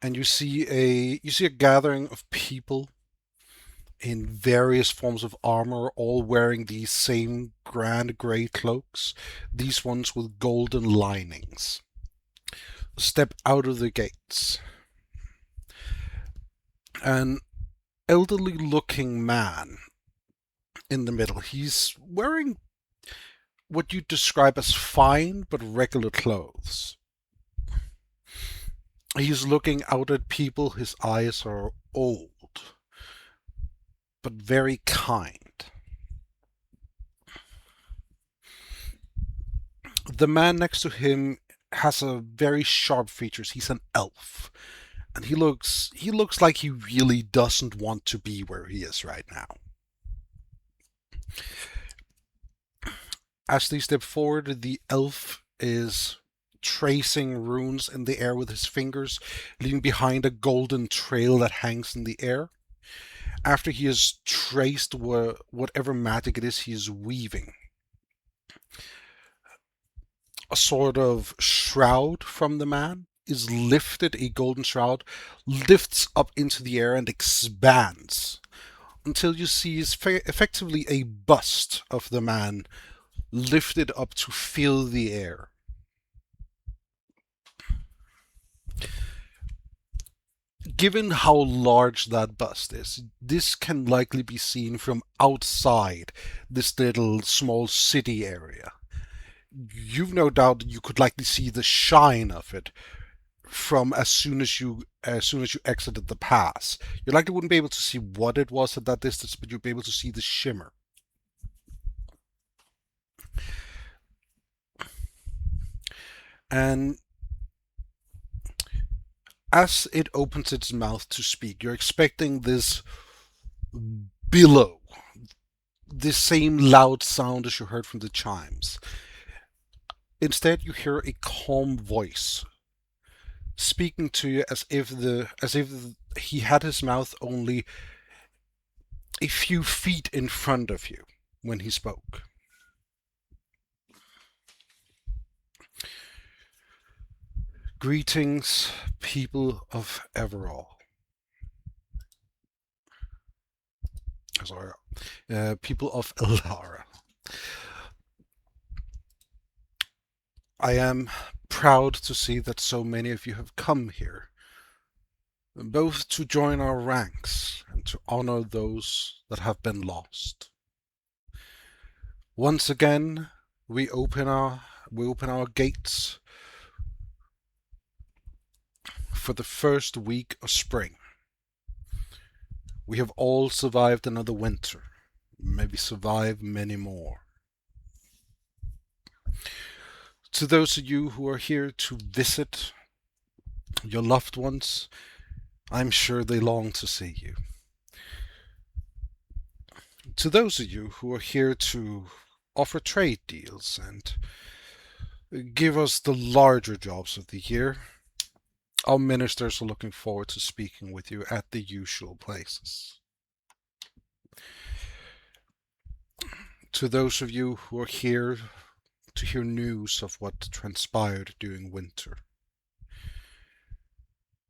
And you see a gathering of people in various forms of armor, all wearing these same grand grey cloaks, these ones with golden linings. Step out of the gates. An elderly looking man in the middle. He's wearing what you'd describe as fine but regular clothes. He's looking out at people. His eyes are old, but very kind. The man next to him has a very sharp features. He's an elf. And he looks like he really doesn't want to be where he is right now. As they step forward, the elf is tracing runes in the air with his fingers, leaving behind a golden trail that hangs in the air. After he has traced whatever magic it is he is weaving, a sort of shroud from the man is lifted, a golden shroud lifts up into the air and expands until you see is effectively a bust of the man lifted up to fill the air. Given how large that bust is, this can likely be seen from outside this little small city area. You've no doubt that you could likely see the shine of it from as soon as you exited the pass. You likely wouldn't be able to see what it was at that distance, but you'd be able to see the shimmer. And as it opens its mouth to speak, you're expecting this billow, this same loud sound as you heard from the chimes. Instead, you hear a calm voice speaking to you as if he had his mouth only a few feet in front of you when he spoke. Greetings, people of Everall. Sorry, people of Eldara. I am proud to see that so many of you have come here, both to join our ranks and to honor those that have been lost. Once again, we open our gates for the first week of spring. We have all survived another winter, maybe survive many more. To those of you who are here to visit your loved ones, I'm sure they long to see you. To those of you who are here to offer trade deals and give us the larger jobs of the year, our ministers are looking forward to speaking with you at the usual places. To those of you who are here to hear news of what transpired during winter,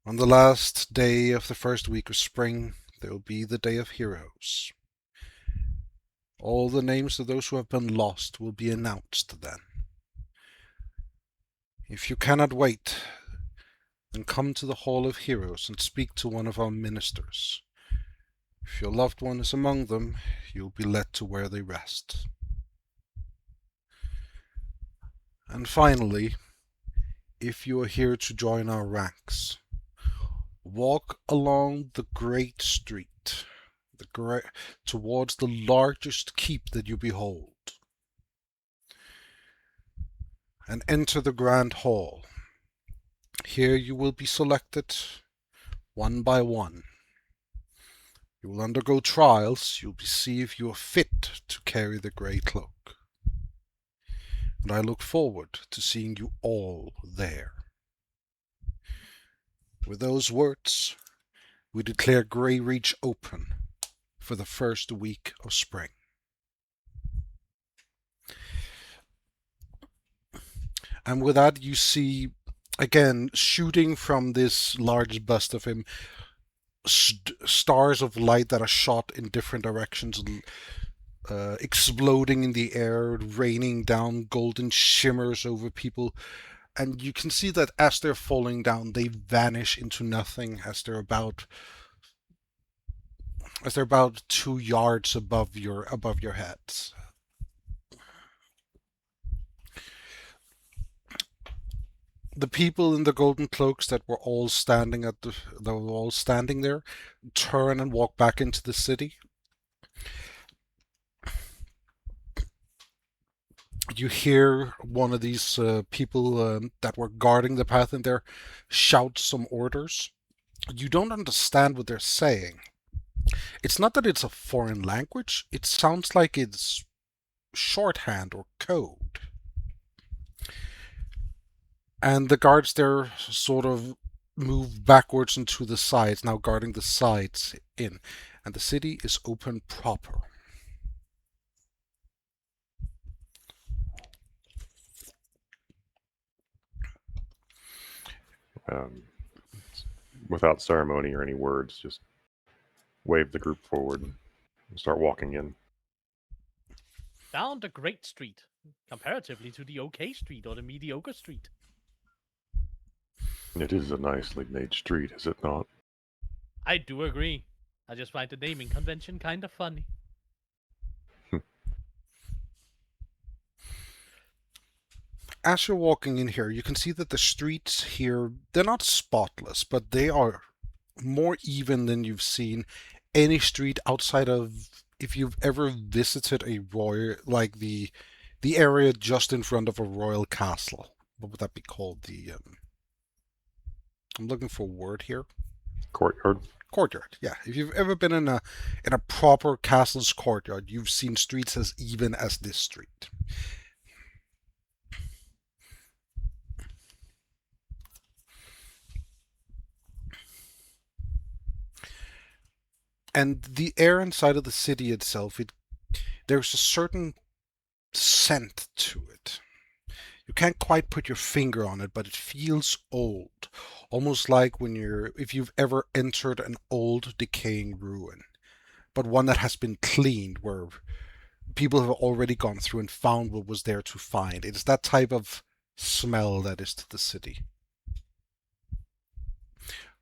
on the last day of the first week of spring, there will be the Day of Heroes. All the names of those who have been lost will be announced then. If you cannot wait, then come to the Hall of Heroes and speak to one of our ministers. If your loved one is among them, you'll be led to where they rest. And finally, if you are here to join our ranks, walk along the great street, towards the largest keep that you behold, and enter the grand hall. Here you will be selected one by one. You will undergo trials. You'll see if you are fit to carry the grey cloak. And I look forward to seeing you all there. With those words, we declare Grey Reach open for the first week of spring. And with that, you see, again, shooting from this large bust of him, stars of light that are shot in different directions, exploding in the air, raining down golden shimmers over people. And you can see that as they're falling down, they vanish into nothing as they're about 2 yards above your heads. The people in the golden cloaks that were all standing there turn and walk back into the city. You hear one of these people that were guarding the path in there shout some orders. You don't understand what they're saying. It's not that it's a foreign language. It sounds like it's shorthand or code. And the guards there sort of move backwards and to the sides, now guarding the sides in. And the city is open proper. Um, without ceremony or any words, just wave the group forward and start walking in. Down the Great Street, comparatively to the OK Street or the Mediocre Street. It is a nicely made street, is it not? I do agree. I just find the naming convention kind of funny. As you're walking in here, you can see that the streets here, they're not spotless, but they are more even than you've seen any street outside of if you've ever visited a royal, like the area just in front of a royal castle. What would that be called? I'm looking for a word here. Courtyard. Courtyard. Yeah, if you've ever been in a proper castle's courtyard, you've seen streets as even as this street. And the air inside of the city itself, there's a certain scent to it. You can't quite put your finger on it, but it feels old. Almost like if you've ever entered an old decaying ruin, but one that has been cleaned, where people have already gone through and found what was there to find. It's that type of smell that is to the city.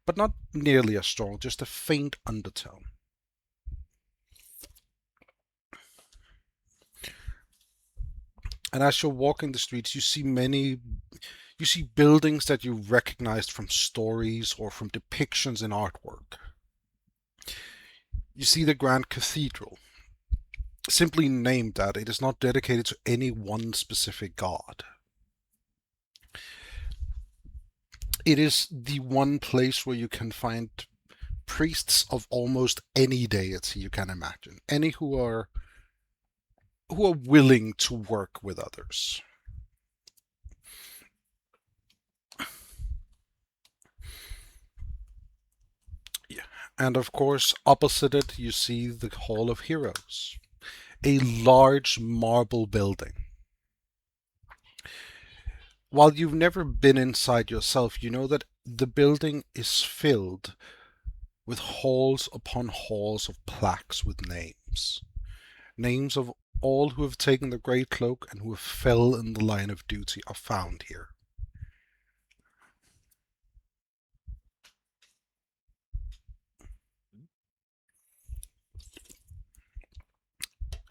But not nearly as strong, just a faint undertone. And as you're walking the streets, you see buildings that you recognized from stories or from depictions in artwork. You see the Grand Cathedral, simply named that. It is not dedicated to any one specific god. It is the one place where you can find priests of almost any deity you can imagine. Any who are willing to work with others. Yeah. And of course, opposite it, you see the Hall of Heroes, a large marble building. While you've never been inside yourself, you know that the building is filled with halls upon halls of plaques with names. Names of all who have taken the Great Cloak and who have fell in the line of duty are found here.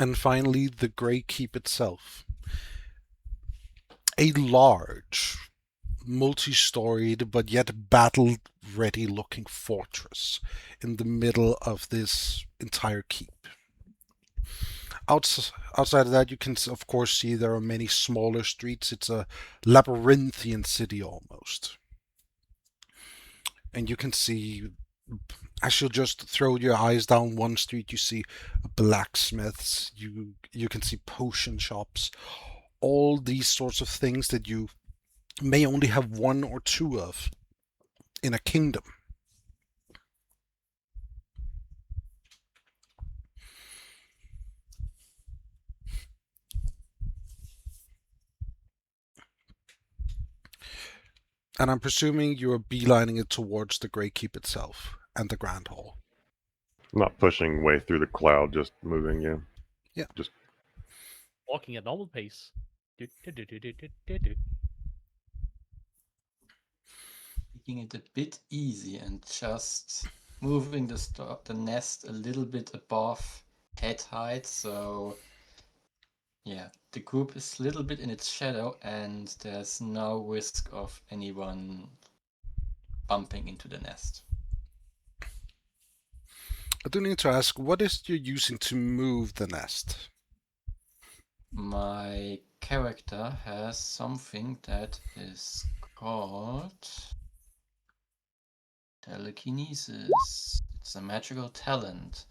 And finally, the Grey Keep itself. A large, multi-storied but yet battle-ready looking fortress in the middle of this entire keep. Outside of that, you can of course see there are many smaller streets. It's a labyrinthian city almost. And you can see, as you'll just throw your eyes down one street, you see blacksmiths, you can see potion shops, all these sorts of things that you may only have one or two of in a kingdom. And I'm presuming you're beelining it towards the Grey Keep itself and the Grand Hall. Not pushing way through the cloud, just moving, yeah. Yeah. Just Walking at normal pace. Taking it a bit easy and just moving the nest a little bit above head height, so yeah, the group is a little bit in its shadow and there's no risk of anyone bumping into the nest. I do need to ask, what is you using to move the nest? My character has something that is called telekinesis. It's a magical talent.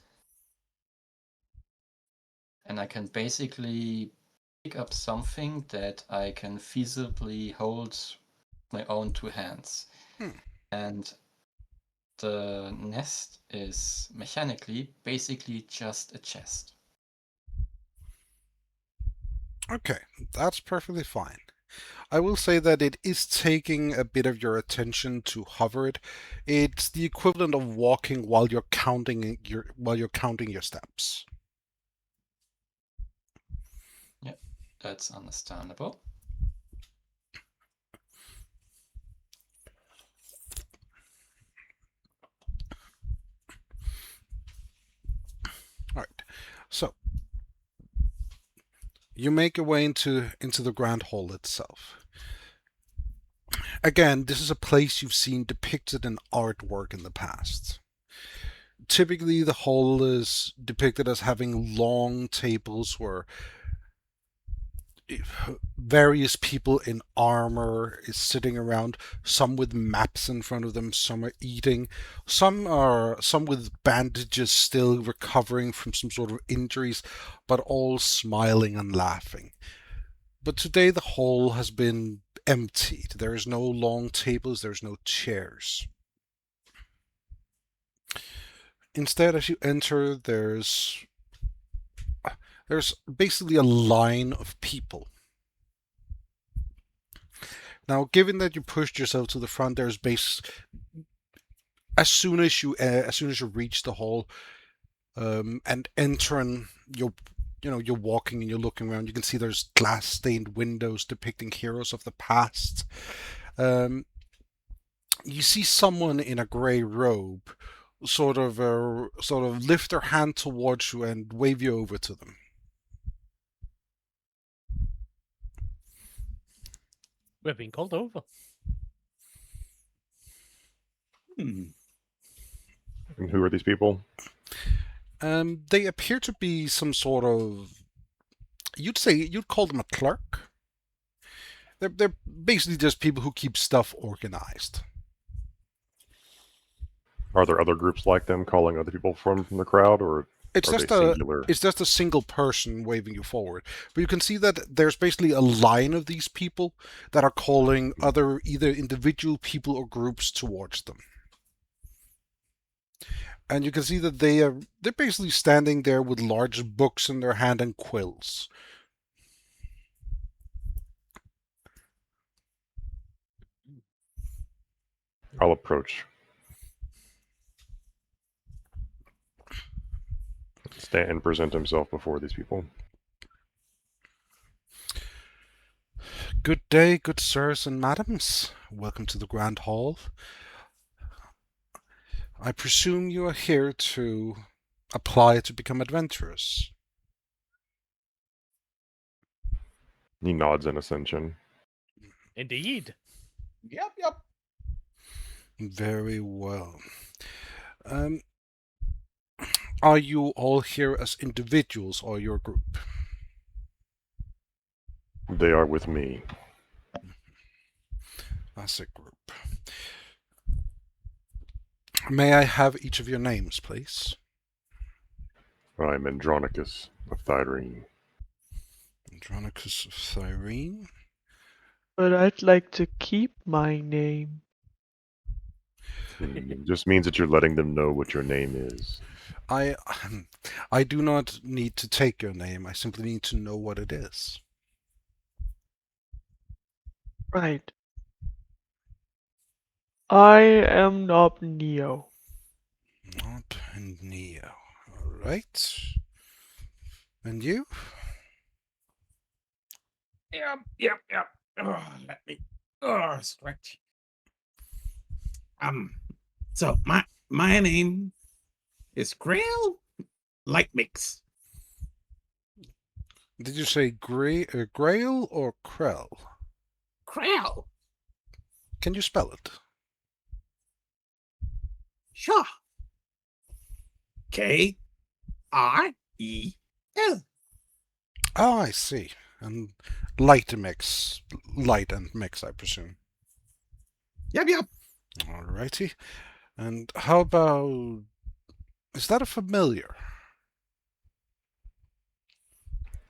And I can basically pick up something that I can feasibly hold my own 2 hands. Hmm. And the nest is mechanically basically just a chest. Okay, that's perfectly fine. I will say that it is taking a bit of your attention to hover it. It's the equivalent of walking while you're counting your steps. Yep, that's understandable. All right. So you make your way into the grand hall itself. Again, this is a place you've seen depicted in artwork in the past. Typically, the hall is depicted as having long tables where various people in armor is sitting around, some with maps in front of them, some are eating, some with bandages still recovering from some sort of injuries, but all smiling and laughing. But today the hall has been emptied. There is no long tables, there's no chairs. Instead, as you enter, there's basically a line of people. Now, given that you pushed yourself to the front, there's as soon as you reach the hall and entering, you're walking and you're looking around. You can see there's glass-stained windows depicting heroes of the past. You see someone in a grey robe sort of lift their hand towards you and wave you over to them. We're being called over. Hmm. And who are these people? They appear to be some sort of, you'd call them a clerk. They're basically just people who keep stuff organized. Are there other groups like them calling other people from the crowd, or It's are they just singular? it's just a single person waving you forward. But you can see that there's basically a line of these people that are calling other either individual people or groups towards them. And you can see that they're basically standing there with large books in their hand and quills. I'll approach. Stand and present himself before these people. Good day, good sirs and madams. Welcome to the Grand Hall. I presume you are here to apply to become adventurers. He nods in ascension. Indeed. Yep. Very well. Are you all here as individuals or your group? They are with me. As a group. May I have each of your names, please? I'm Andronicus of Thyrene. Andronicus of Thyrene. But I'd like to keep my name. It just means that you're letting them know what your name is. I do not need to take your name. I simply need to know what it is. Right. I am not Neo. Not Neo. All right. And you? Yep. Oh, let me stretch. So my name is Grail Light Mix. Did you say Grail or Krell? Grail. Can you spell it? Sure. Krel. Oh, I see. And light and mix, I presume. Yep. Alrighty. And how about... Is that a familiar?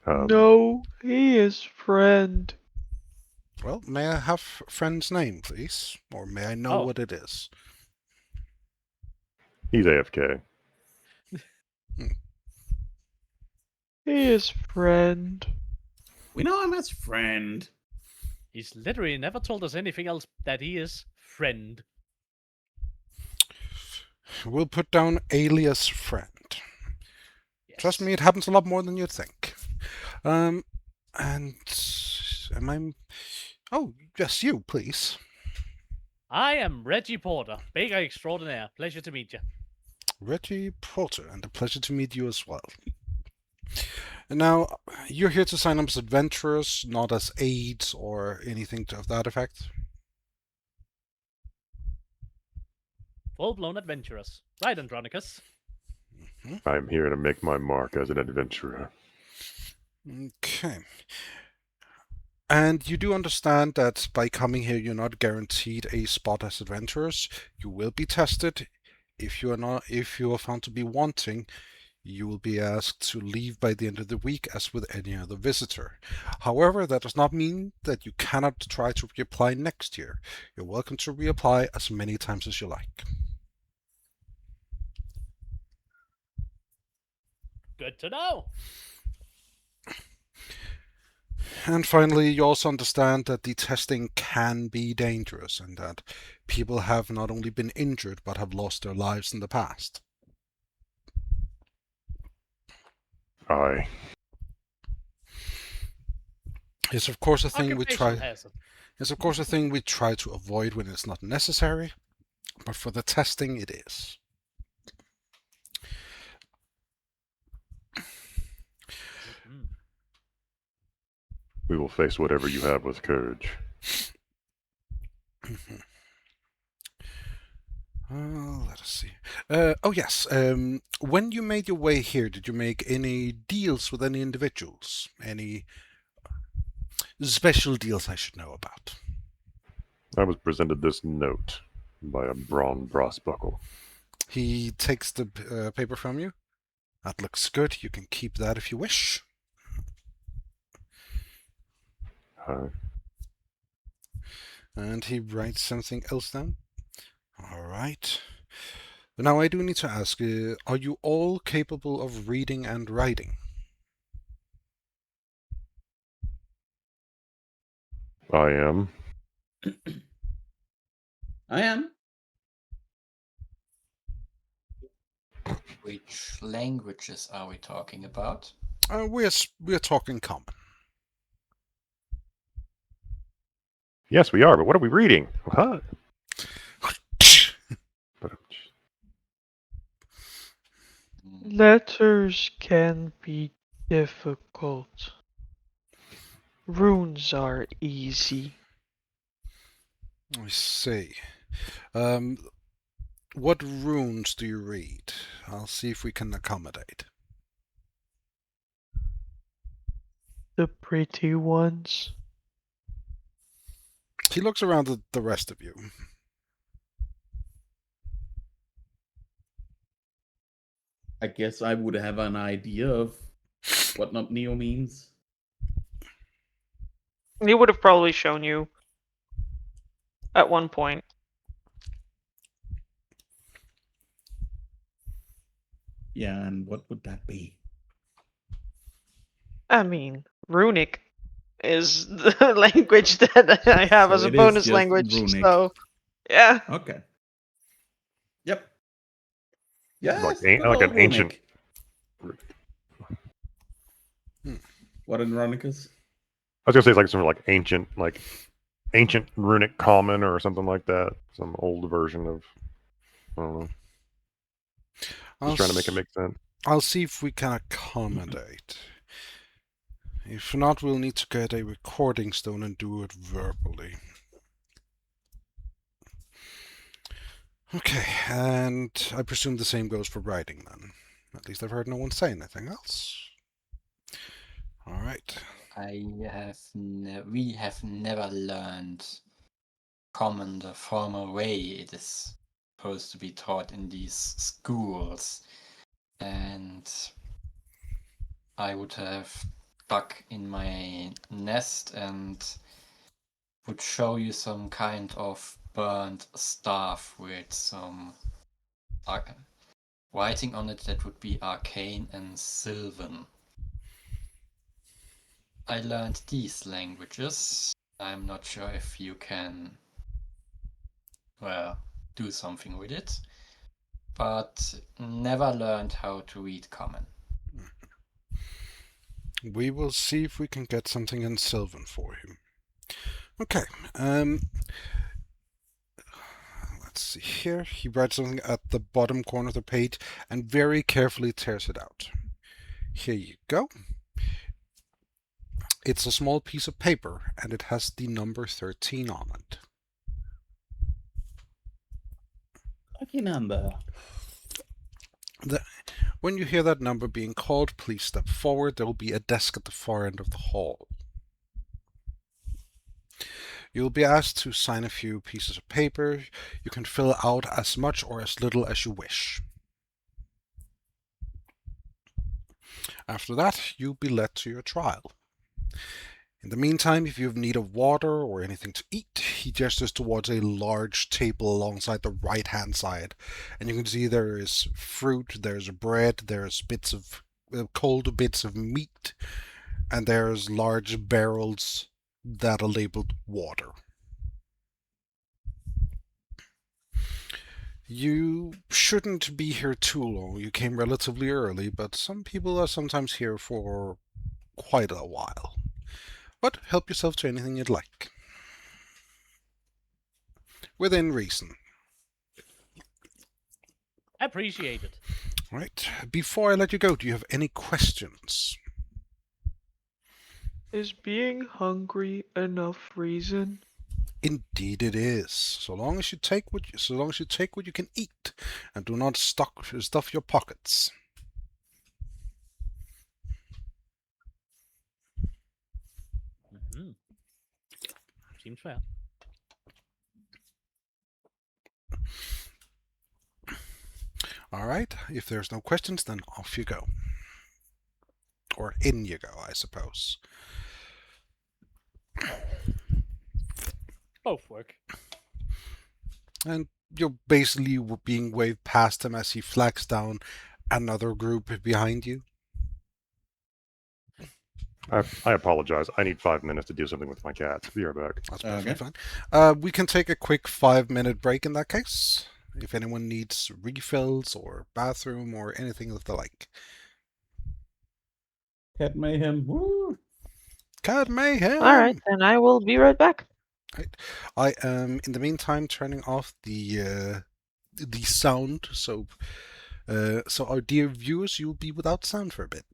No, he is friend. Well, may I have friend's name, please? Or may I know Oh. what it is? He's AFK. He is friend. We know him as friend. He's literally never told us anything else that he is friend. We'll put down alias friend. Yes. Trust me, it happens a lot more than you'd think. And am I? Oh, yes, you, please. I am Reggie Porter, baker extraordinaire. Pleasure to meet you. Reggie Porter, and a pleasure to meet you as well. And now, you're here to sign up as adventurers, not as aides or anything of that effect. Full-blown adventurous. Right, Andronicus? I'm here to make my mark as an adventurer. Okay. And you do understand that by coming here, you're not guaranteed a spot as adventurers. You will be tested. If you are found to be wanting, you will be asked to leave by the end of the week as with any other visitor. However, that does not mean that you cannot try to reapply next year. You're welcome to reapply as many times as you like. Good to know. And finally, you also understand that the testing can be dangerous and that people have not only been injured but have lost their lives in the past. Aye. It's of course a thing we Occupational try. hazard. It's of course a thing we try to avoid when it's not necessary, but for the testing, it is. Mhm. We will face whatever you have with courage. Let us see. Oh yes. When you made your way here, did you make any deals with any individuals? Any special deals I should know about? I was presented this note by a brawn brassbuckle. He takes the paper from you. That looks good. You can keep that if you wish. Aye. And he writes something else down. All right. Now I do need to ask, are you all capable of reading and writing? I am. I am. Which languages are we talking about? We're talking common. Yes, we are, but what are we reading? What? Letters can be difficult. Runes are easy. I see. What runes do you read? I'll see if we can accommodate. The pretty ones. He looks around at the rest of you. I guess I would have an idea of what not Neo means. He would have probably shown you at one point. Yeah, and what would that be? I mean, runic is the language that I have So as a it is bonus just language. runic. So, yeah. Okay. Yep. Like Yes, an- good like old an ancient- runic. What in Ronicus? I was gonna say it's like some ancient runic common or something like that. Some old version of. I don't know. Just trying to make it make sense. I'll see if we can accommodate. If not, we'll need to get a recording stone and do it verbally. Okay, and I presume the same goes for writing then. At least I've heard no one say anything else. All right. We have never learned common the formal way it is supposed to be taught in these schools, and I would have stuck in my nest and would show you some kind of burnt staff with some writing on it that would be arcane and sylvan. I learned these languages. I'm not sure if you can, well, do something with it, but never learned how to read common. We will see if we can get something in Sylvan for you. Okay, let's see here. He writes something at the bottom corner of the page and very carefully tears it out. Here you go. It's a small piece of paper and it has the number 13 on it. Lucky number. When you hear that number being called, please step forward. There will be a desk at the far end of the hall. You'll be asked to sign a few pieces of paper. You can fill out as much or as little as you wish. After that, you'll be led to your trial. In the meantime, if you have need of water or anything to eat, he gestures towards a large table alongside the right-hand side. And you can see there is fruit, there's bread, there's bits of cold bits of meat, and there's large barrels that are labeled water. You shouldn't be here too long. You came relatively early, but some people are sometimes here for quite a while. But help yourself to anything you'd like. Within reason. Appreciate it. Right. Before I let you go, do you have any questions? Is being hungry enough reason? Indeed it is. So long as you take what you can eat, and do not stuff your pockets. Mm-hmm. Seems fair. All right. If there's no questions, then off you go. Or in you go, I suppose. Both work. And you're basically being waved past him as he flags down another group behind you. I apologize. I need 5 minutes to do something with my cats. Be right back. That's perfectly Okay. fine. We can take a quick 5-minute break in that case. If anyone needs refills or bathroom or anything of the like. Cat mayhem. Woo! Cat mayhem! Alright, then I will be right back. Right. I am, in the meantime, turning off the sound, so our dear viewers, you'll be without sound for a bit.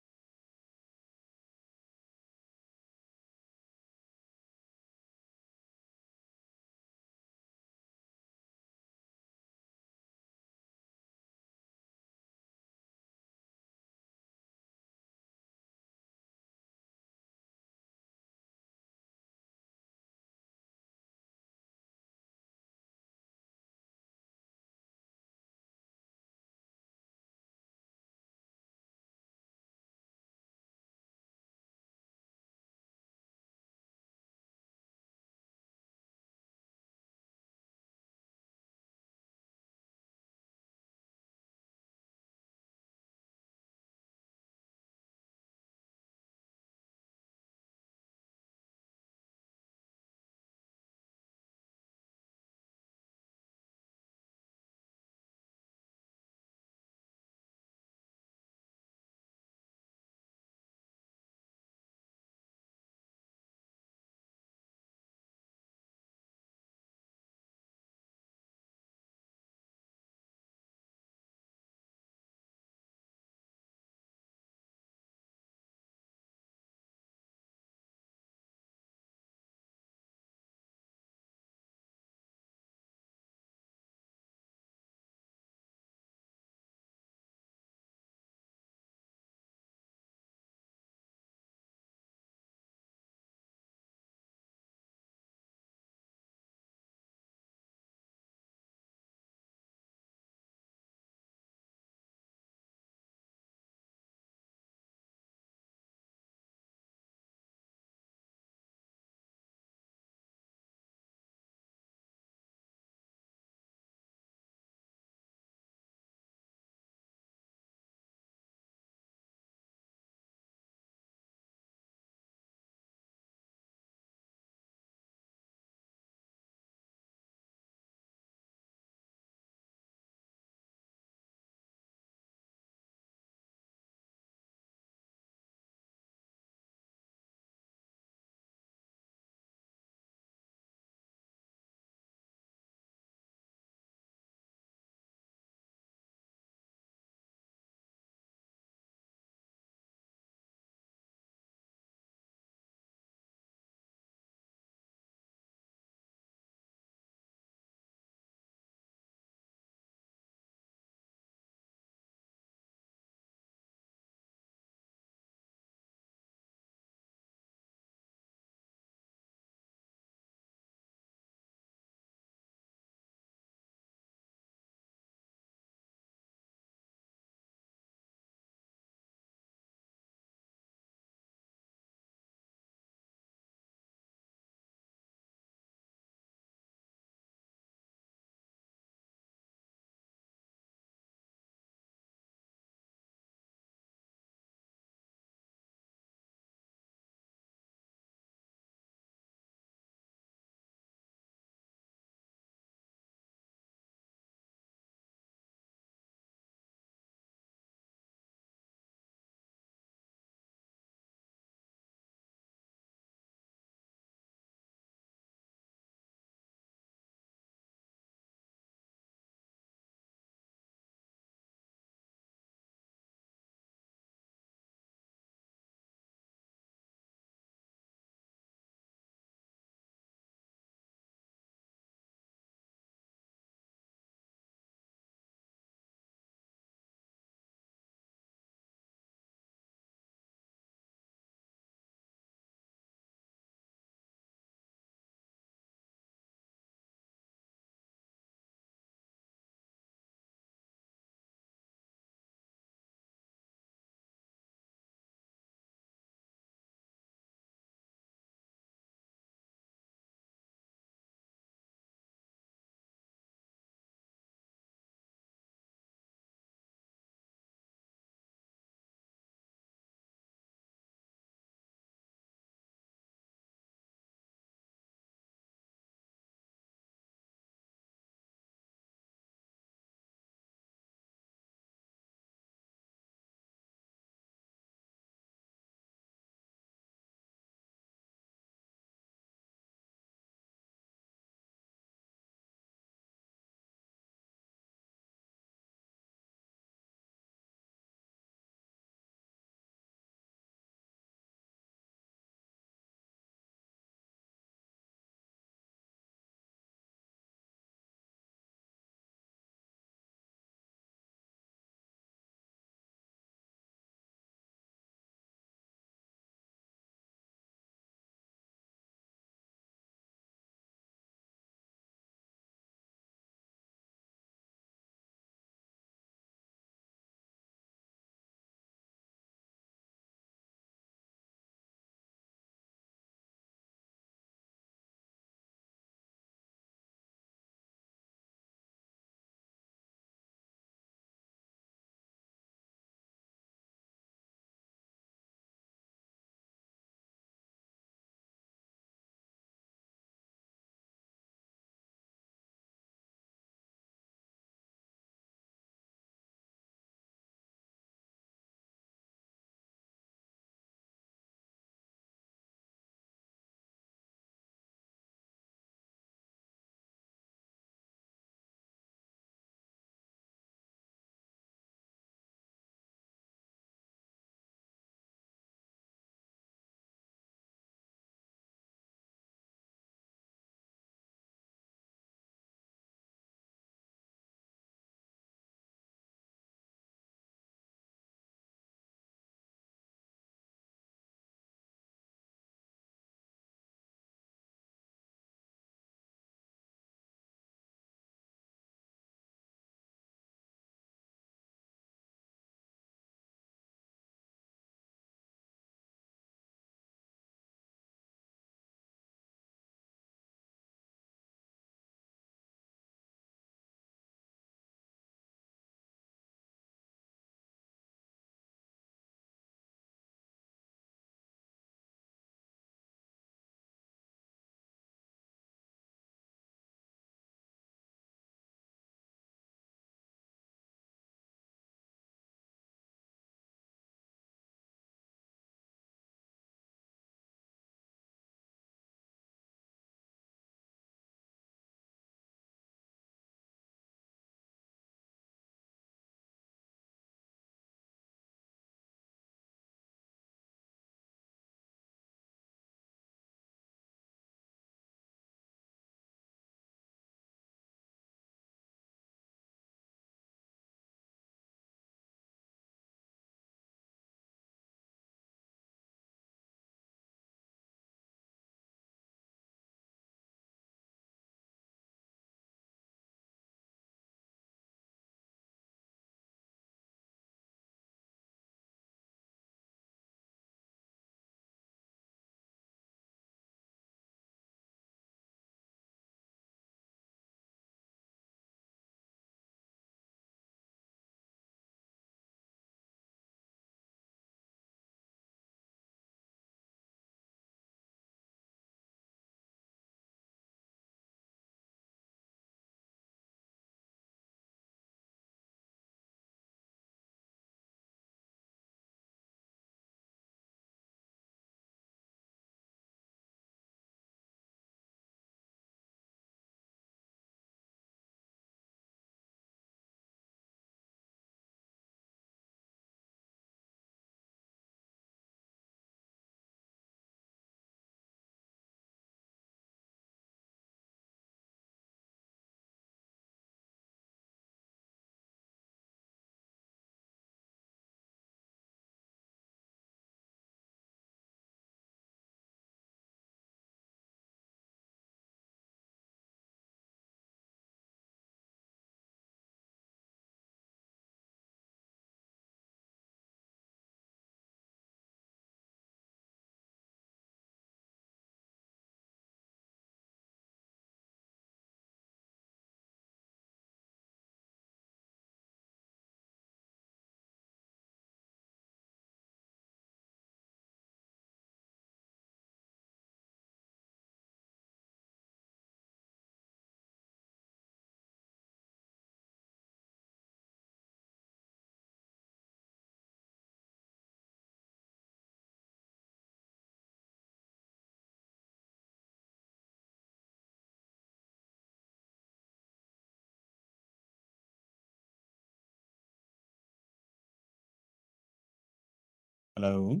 Hello?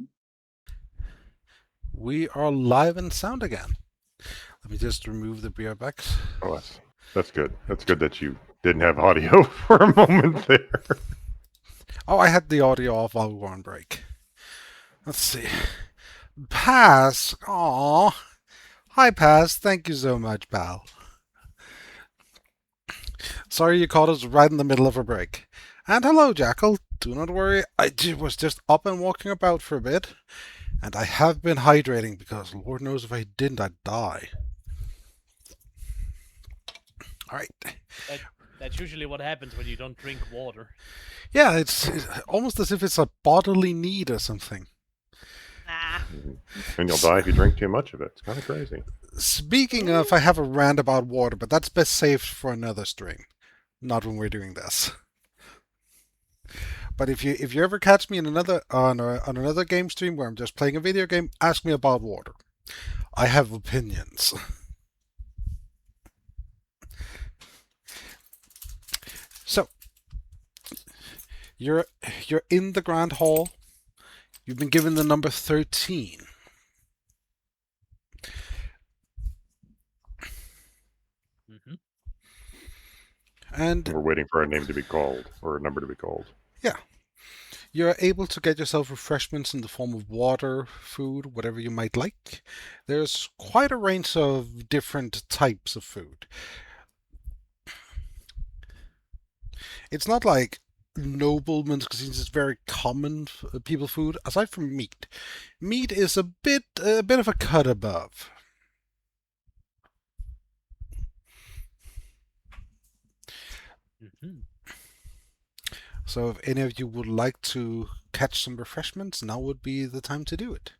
We are live and sound again. Let me just remove the beer backs. Oh, that's good. That's good that you didn't have audio for a moment there. Oh, I had the audio off while we were on break. Let's see. Pass. Aw. Hi, Pass. Thank you so much, pal. Sorry you caught us right in the middle of a break. And hello, Jackal. Do not worry, was just up and walking about for a bit. And I have been hydrating because Lord knows if I didn't, I'd die. Alright. That's usually what happens when you don't drink water. Yeah, it's almost as if it's a bodily need or something. Nah. And you'll die if you drink too much of it. It's kind of crazy. Speaking of, I have a rant about water, but that's best saved for another stream. Not when we're doing this. But if you ever catch me in on another game stream where I'm just playing a video game, ask me about water. I have opinions. So you're in the Grand Hall. You've been given the number 13. Mm-hmm. And We're waiting for a name to be called or a number to be called. yeah. You're able to get yourself refreshments in the form of water, food, whatever you might like. There's quite a range of different types of food. It's not like noblemen's cuisine is very common people food, aside from meat. Meat is a bit of a cut above. Mm-hmm. So if any of you would like to catch some refreshments, now would be the time to do it.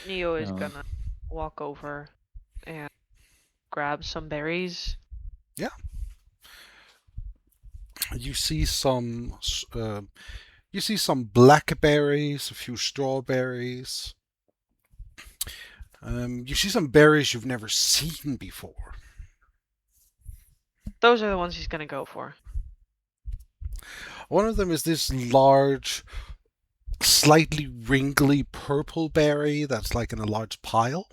Neo is No. gonna walk over and grab some berries. Yeah. You see some blackberries, a few strawberries. You see some berries you've never seen before. Those are the ones he's gonna go for. One of them is this large, slightly wrinkly purple berry that's like in a large pile.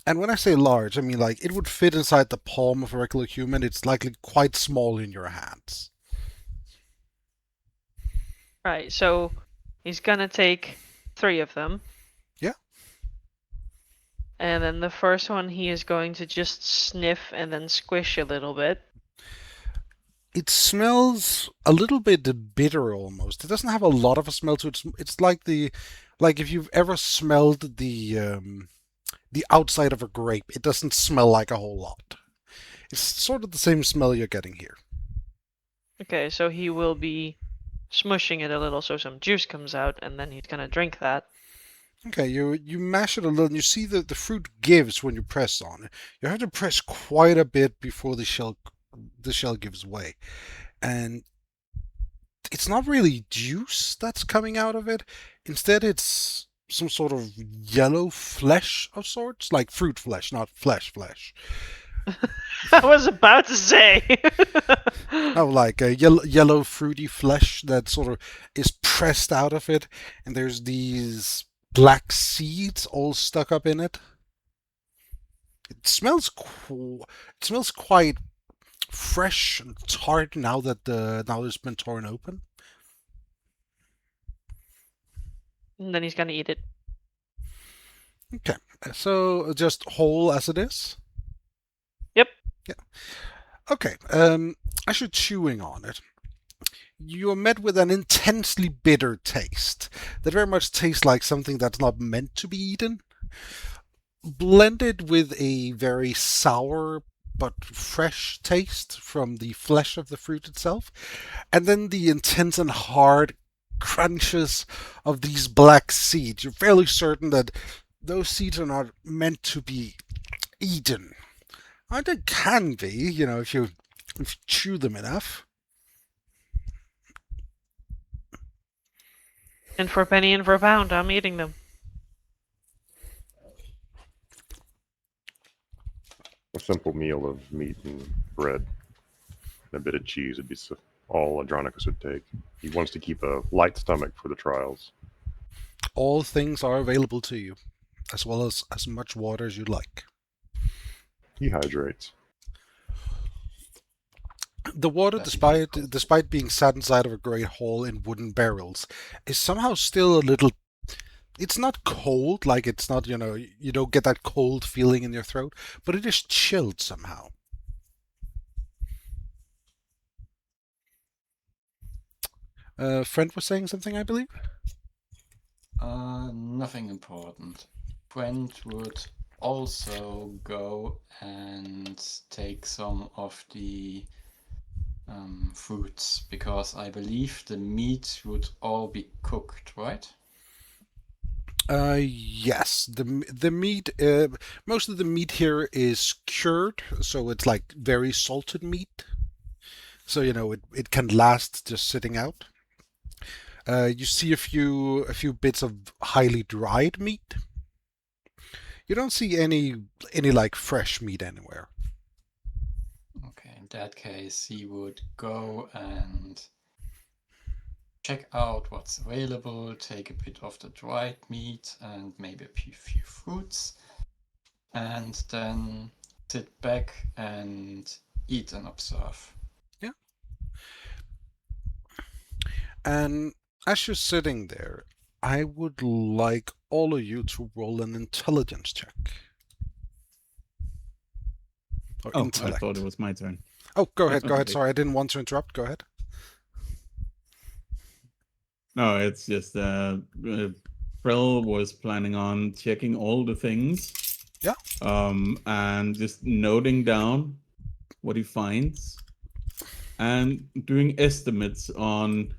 And when I say large, I mean like it would fit inside the palm of a regular human. It's likely quite small in your hands. Right, so he's gonna take 3 of them. Yeah. And then the first one he is going to just sniff and then squish a little bit. It smells a little bit bitter almost. It doesn't have a lot of a smell to it. It's like if you've ever smelled the outside of a grape, it doesn't smell like a whole lot. It's sort of the same smell you're getting here. Okay, so he will be smushing it a little so some juice comes out, and then he's gonna drink that. Okay, you mash it a little, and you see that the fruit gives when you press on it. You have to press quite a bit before the shell gives way, and it's not really juice that's coming out of it. Instead, it's some sort of yellow flesh of sorts, like fruit flesh, not flesh. I was about to say. Oh, like a yellow fruity flesh that sort of is pressed out of it, and there's these black seeds all stuck up in it. It smells it smells quite fresh and tart now that now it's been torn open. And then he's gonna eat it. Okay, so just whole as it is. Yep. Yeah. Okay. As you're chewing on it, you're met with an intensely bitter taste that very much tastes like something that's not meant to be eaten, blended with a very sour but fresh taste from the flesh of the fruit itself, and then the intense and hard crunches of these black seeds. You're fairly certain that those seeds are not meant to be eaten. And it can be, if you chew them enough. And for a penny and for a pound, I'm eating them. simple meal of meat and bread and a bit of cheese would be all Andronicus would take. He wants to keep a light stomach for the trials. All things are available to you, as well as much water as you'd like. He hydrates. The water, Does he feel comfortable? despite being sat inside of a great hall in wooden barrels, is somehow still a little. It's not cold, like it's not, you don't get that cold feeling in your throat, but it is chilled somehow. Friend was saying something, I believe? Nothing important. Brent would also go and take some of the fruits, because I believe the meat would all be cooked, right? Yes. The meat, most of the meat here is cured, so it's like very salted meat. So, it can last just sitting out. You see a few bits of highly dried meat. You don't see any like fresh meat anywhere. Okay, in that case, he would go and check out what's available, take a bit of the dried meat and maybe a few fruits, and then sit back and eat and observe. Yeah. And as you're sitting there, I would like all of you to roll an intelligence check. Or Oh, intellect. I thought it was my turn. Oh, go ahead. Okay. Sorry, I didn't want to interrupt. Go ahead. No, it's just Frill was planning on checking all the things. Yeah. And just noting down what he finds and doing estimates on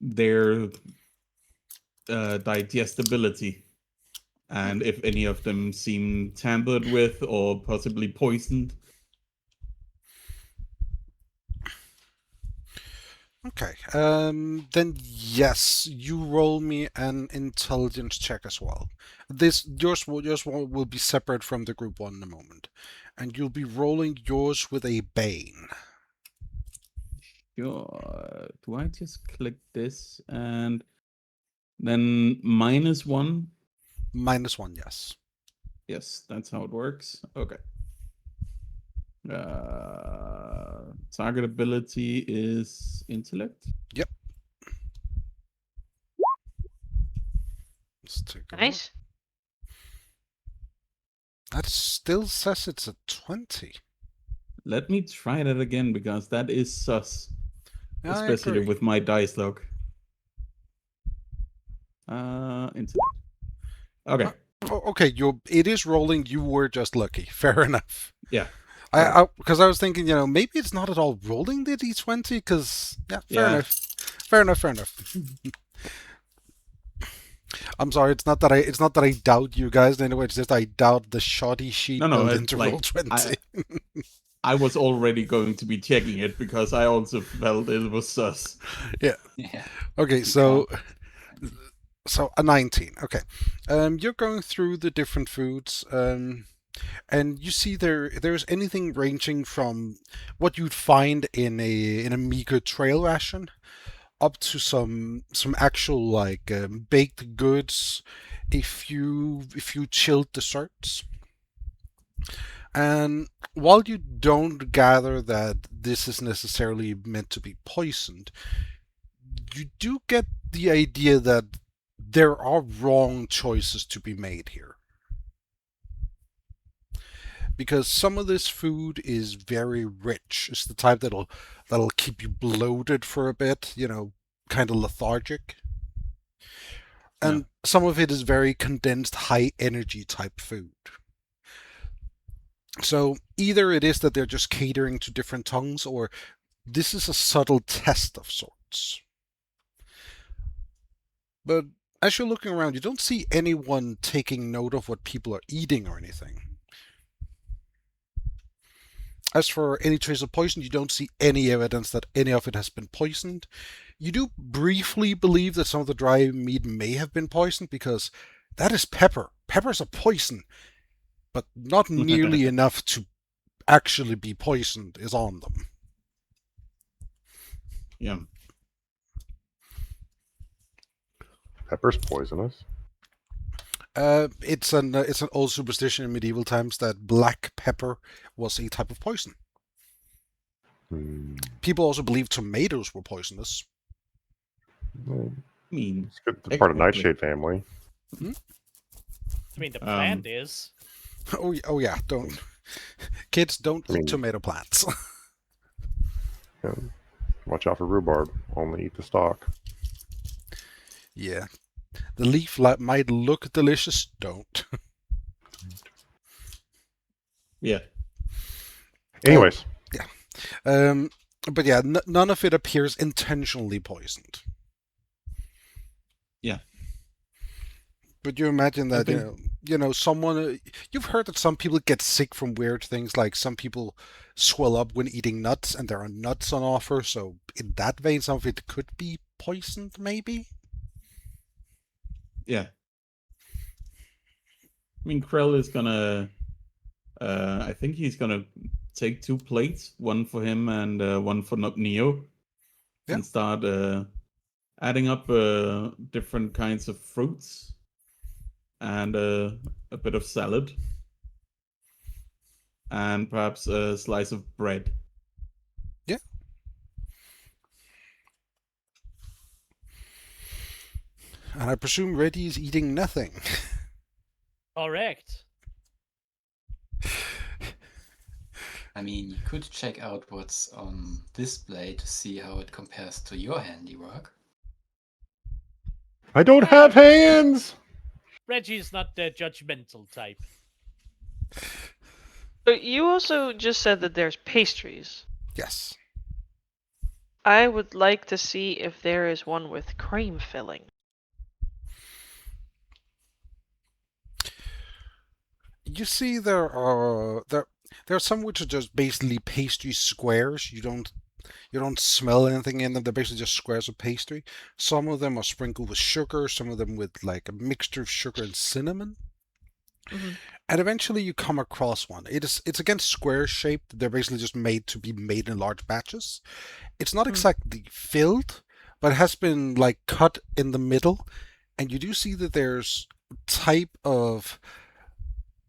their digestibility and if any of them seem tampered with or possibly poisoned. Okay. Then yes, you roll me an intelligence check as well. Yours will be separate from the group one in a moment, and you'll be rolling yours with a bane. Sure. Do I just click this and then -1? -1, yes. Yes, that's how it works. Okay. Target ability is intellect. Yep. Let's take a look. Nice. That still says it's a 20. Let me try that again because that is sus. Yeah, I Especially agree. with my dice log. Intellect. Okay. Oh, okay, it is rolling. You were just lucky. Fair enough. Yeah. Because I was thinking, maybe it's not at all rolling the d20. Because fair enough. I'm sorry. It's not that I doubt you guys. Anyway, it's just I doubt the shoddy sheet No, built it's into like, roll 20. I was already going to be checking it because I also felt it was sus. Yeah. Okay, so a 19. Okay, you're going through the different foods, and you see there's anything ranging from what you'd find in a meager trail ration, up to some actual like baked goods, a few chilled desserts. And while you don't gather that this is necessarily meant to be poisoned, you do get the idea that there are wrong choices to be made here. Because some of this food is very rich. It's the type that'll keep you bloated for a bit, kind of lethargic. And some of it is very condensed, high energy type food. So either it is that they're just catering to different tongues, or this is a subtle test of sorts. But as you're looking around, you don't see anyone taking note of what people are eating or anything. As for any trace of poison, you don't see any evidence that any of it has been poisoned. You do briefly believe that some of the dry meat may have been poisoned because that is pepper. Pepper's a poison. but not nearly enough to actually be poisoned is on them. Yeah. Pepper's poisonous. It's an old superstition in medieval times that black pepper was a type of poison. Hmm. People also believed tomatoes were poisonous. Well, I mean, it's good. It's part of exactly. Nightshade family. I mean, the plant Um, is. Oh yeah, don't kids don't I mean- eat tomato plants. Yeah. Watch out for rhubarb. Only eat the stalk. Yeah, the leaf might look delicious. Don't. yeah. Anyways, But yeah, none of it appears intentionally poisoned. Yeah. But you imagine I that think- someone you've heard that some people get sick from weird things, like some people swell up when eating nuts, and there are nuts on offer. So in that vein, some of it could be poisoned, maybe. Yeah. I mean, Krell is gonna. I think he's gonna take 2 plates, one for him and one for Neo, Yeah. and start adding up different kinds of fruits and a bit of salad and perhaps a slice of bread. Yeah. And I presume Reddy is eating nothing. Correct. I mean, you could check out what's on display to see how it compares to your handiwork. I don't have hands. Reggie's not the judgmental type. But you also just said that there's pastries. Yes. I would like to see if there is one with cream filling. You see, there are some which are just basically pastry squares. You don't smell anything in them. They're basically just squares of pastry. Some of them are sprinkled with sugar. Some of them with like a mixture of sugar and cinnamon. Mhm. And eventually you come across one. It's again square shaped. They're basically just made to be made in large batches. It's not exactly filled, but it has been like cut in the middle, and you do see that there's type of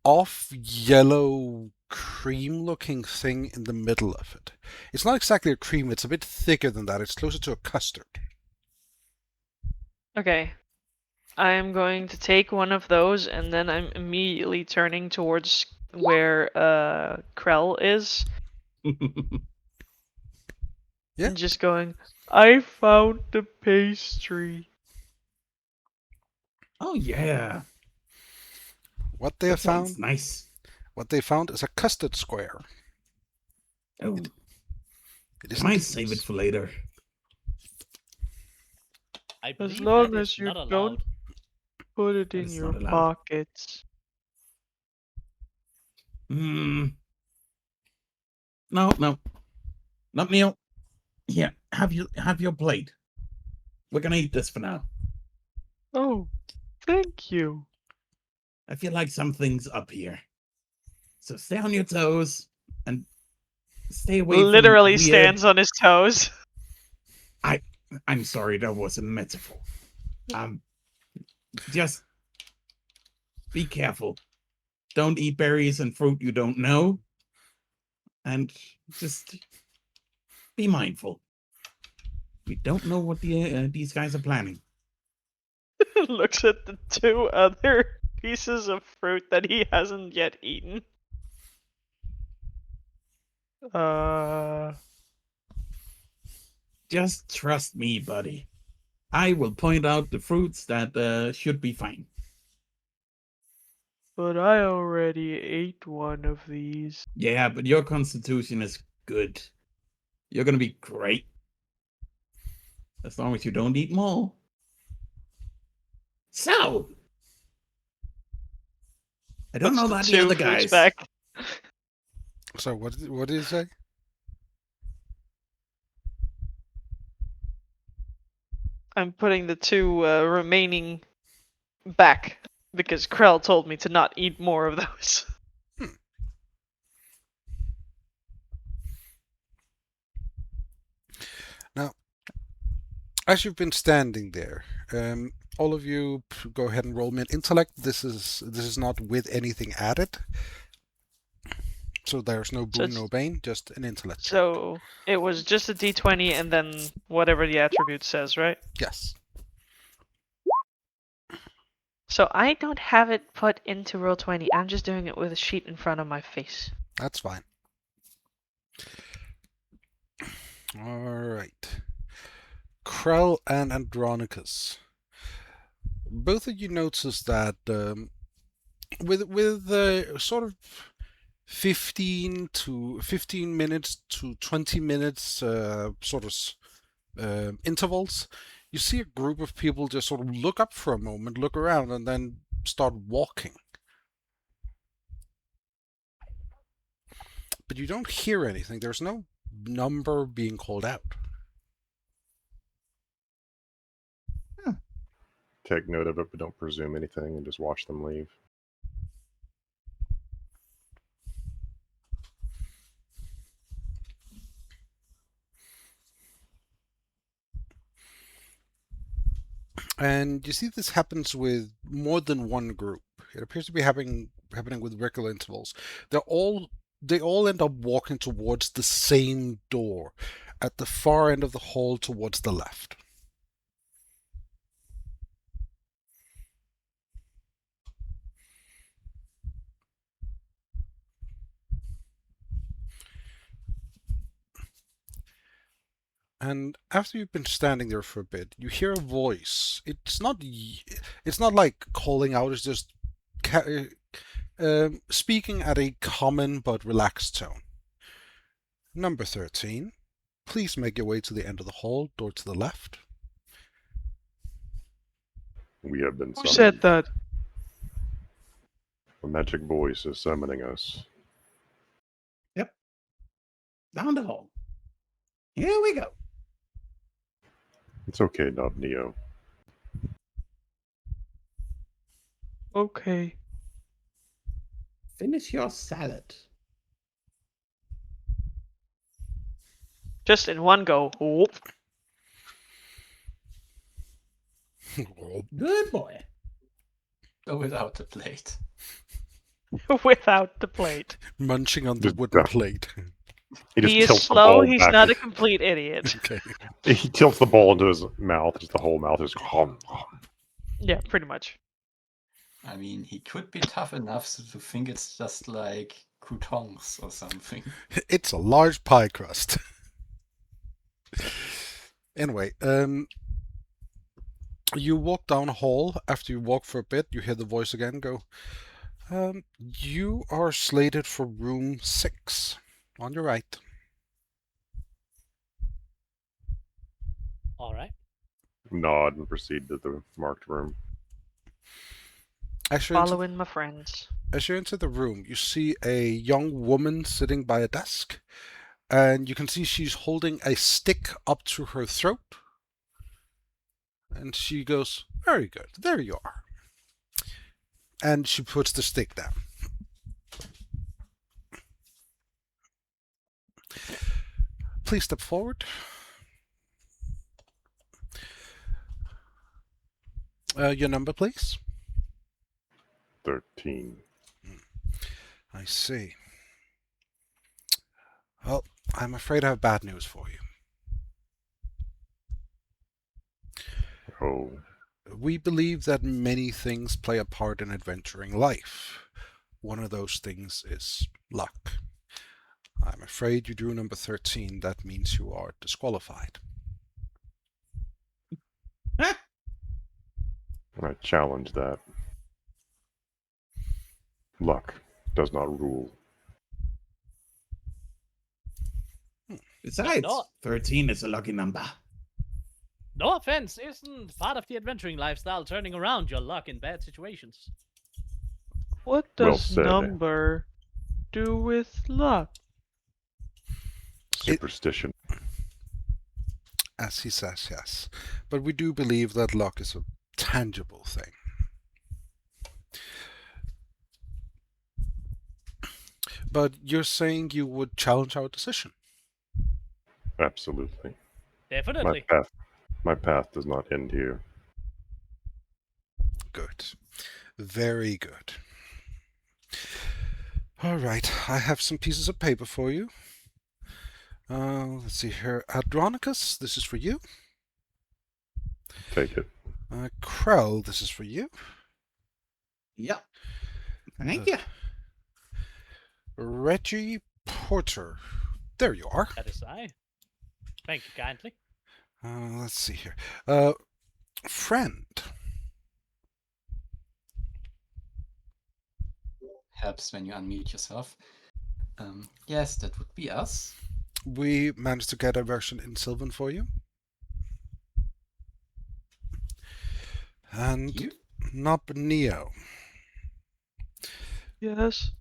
off yellow cream looking thing in the middle of it. It's not exactly a cream, it's a bit thicker than that. It's closer to a custard. Okay. I am going to take one of those, and then I'm immediately turning towards where Krell is, Yeah. and just going, I found the pastry. Oh yeah, What they that have sounds found nice. what they found is a custard square. Oh, It is I might indeed. save it for later. I As believe long that as is you not don't allowed. put it That in is your not allowed. pockets. Hmm. No, not Neil. Here, have your plate. We're gonna eat this for now. Oh, thank you. I feel like something's up here, so stay on your toes and stay away Literally from weird. stands on his toes. I'm sorry, that was a metaphor. Just be careful. Don't eat berries and fruit you don't know, and just be mindful. We don't know what these guys are planning. Looks at the 2 other pieces of fruit that he hasn't yet eaten. Just trust me, buddy. I will point out the fruits that should be fine. But I already ate one of these. Yeah, but your constitution is good. You're gonna be great. As long as you don't eat more. So, I don't Puts know the about the 2 other fruits guys. back. So what did he say? I'm putting the 2 remaining back because Krell told me to not eat more of those. As you've been standing there, all of you go ahead and roll me an intellect. This is not with anything added, so there's no So boon, it's no bane, just an intellect check. so it was just a d20 and then whatever the attribute says, right? Yes. So I don't have it put into Roll20. I'm just doing it with a sheet in front of my face. That's fine. All right. Krell and Andronicus. Both of you notice that with sort of 15 minutes to 20 minutes sort of intervals, you see a group of people just sort of look up for a moment, look around, and then start walking. But you don't hear anything. There's no number being called out. Take note of it, but don't presume anything and just watch them leave. And you see this happens with more than one group. It appears to be happening with regular intervals. They all end up walking towards the same door at the far end of the hall towards the left. And after you've been standing there for a bit, you hear a voice. It's not like calling out. It's just speaking at a common but relaxed tone. Number 13, please make your way to the end of the hall, door to the left. We have been Who summoned. said that? A magic voice is summoning us. Down the hall. Here we go. It's okay, Nob Neo. Okay. Finish your salad. Just in one go. Whoop. Good boy. Go without the plate. Without the plate. Munching on the Just wooden duck. plate. He is tilts the slow, ball he's back. not a complete idiot. Okay. He tilts the ball into his mouth. Just the whole mouth is hum, hum. Yeah, pretty much. I mean, he could be tough enough to think it's just like croutons or something. It's a large pie crust. Anyway, you walk down a hall. After you walk for a bit, you hear the voice again go, you are slated for room 6 on your right. All right. Nod and proceed to the marked room. As you enter Following my friends. As you enter the room, you see a young woman sitting by a desk, and you can see she's holding a stick up to her throat. And she goes, very good, there you are. And she puts the stick down. Please step forward. Your number, please. 13. I see. Well, I'm afraid I have bad news for you. Oh, We believe that many things play a part in adventuring life. One of those things is luck. I'm afraid you drew number 13. That means you are disqualified. I challenge that. Luck does not rule. Besides, No. 13 is a lucky number. No offense, isn't part of the adventuring lifestyle turning around your luck in bad situations? What Well does said. number do with luck? Superstition. As he says, yes. But we do believe that luck is a tangible thing. But you're saying you would challenge our decision? Absolutely. My Definitely. path. My path does not end here. Good. Very good. All right, I have some pieces of paper for you. Let's see here. Adronicus, this is for you. Take it. Krell, this is for you. Yeah. Thank you. Reggie Porter. There you are. That is I. Thank you kindly. Let's see here. Friend. Helps when you unmute yourself. Yes, that would be us. We managed to get a version in Sylvan for you. And You? Nob Neo. Yes.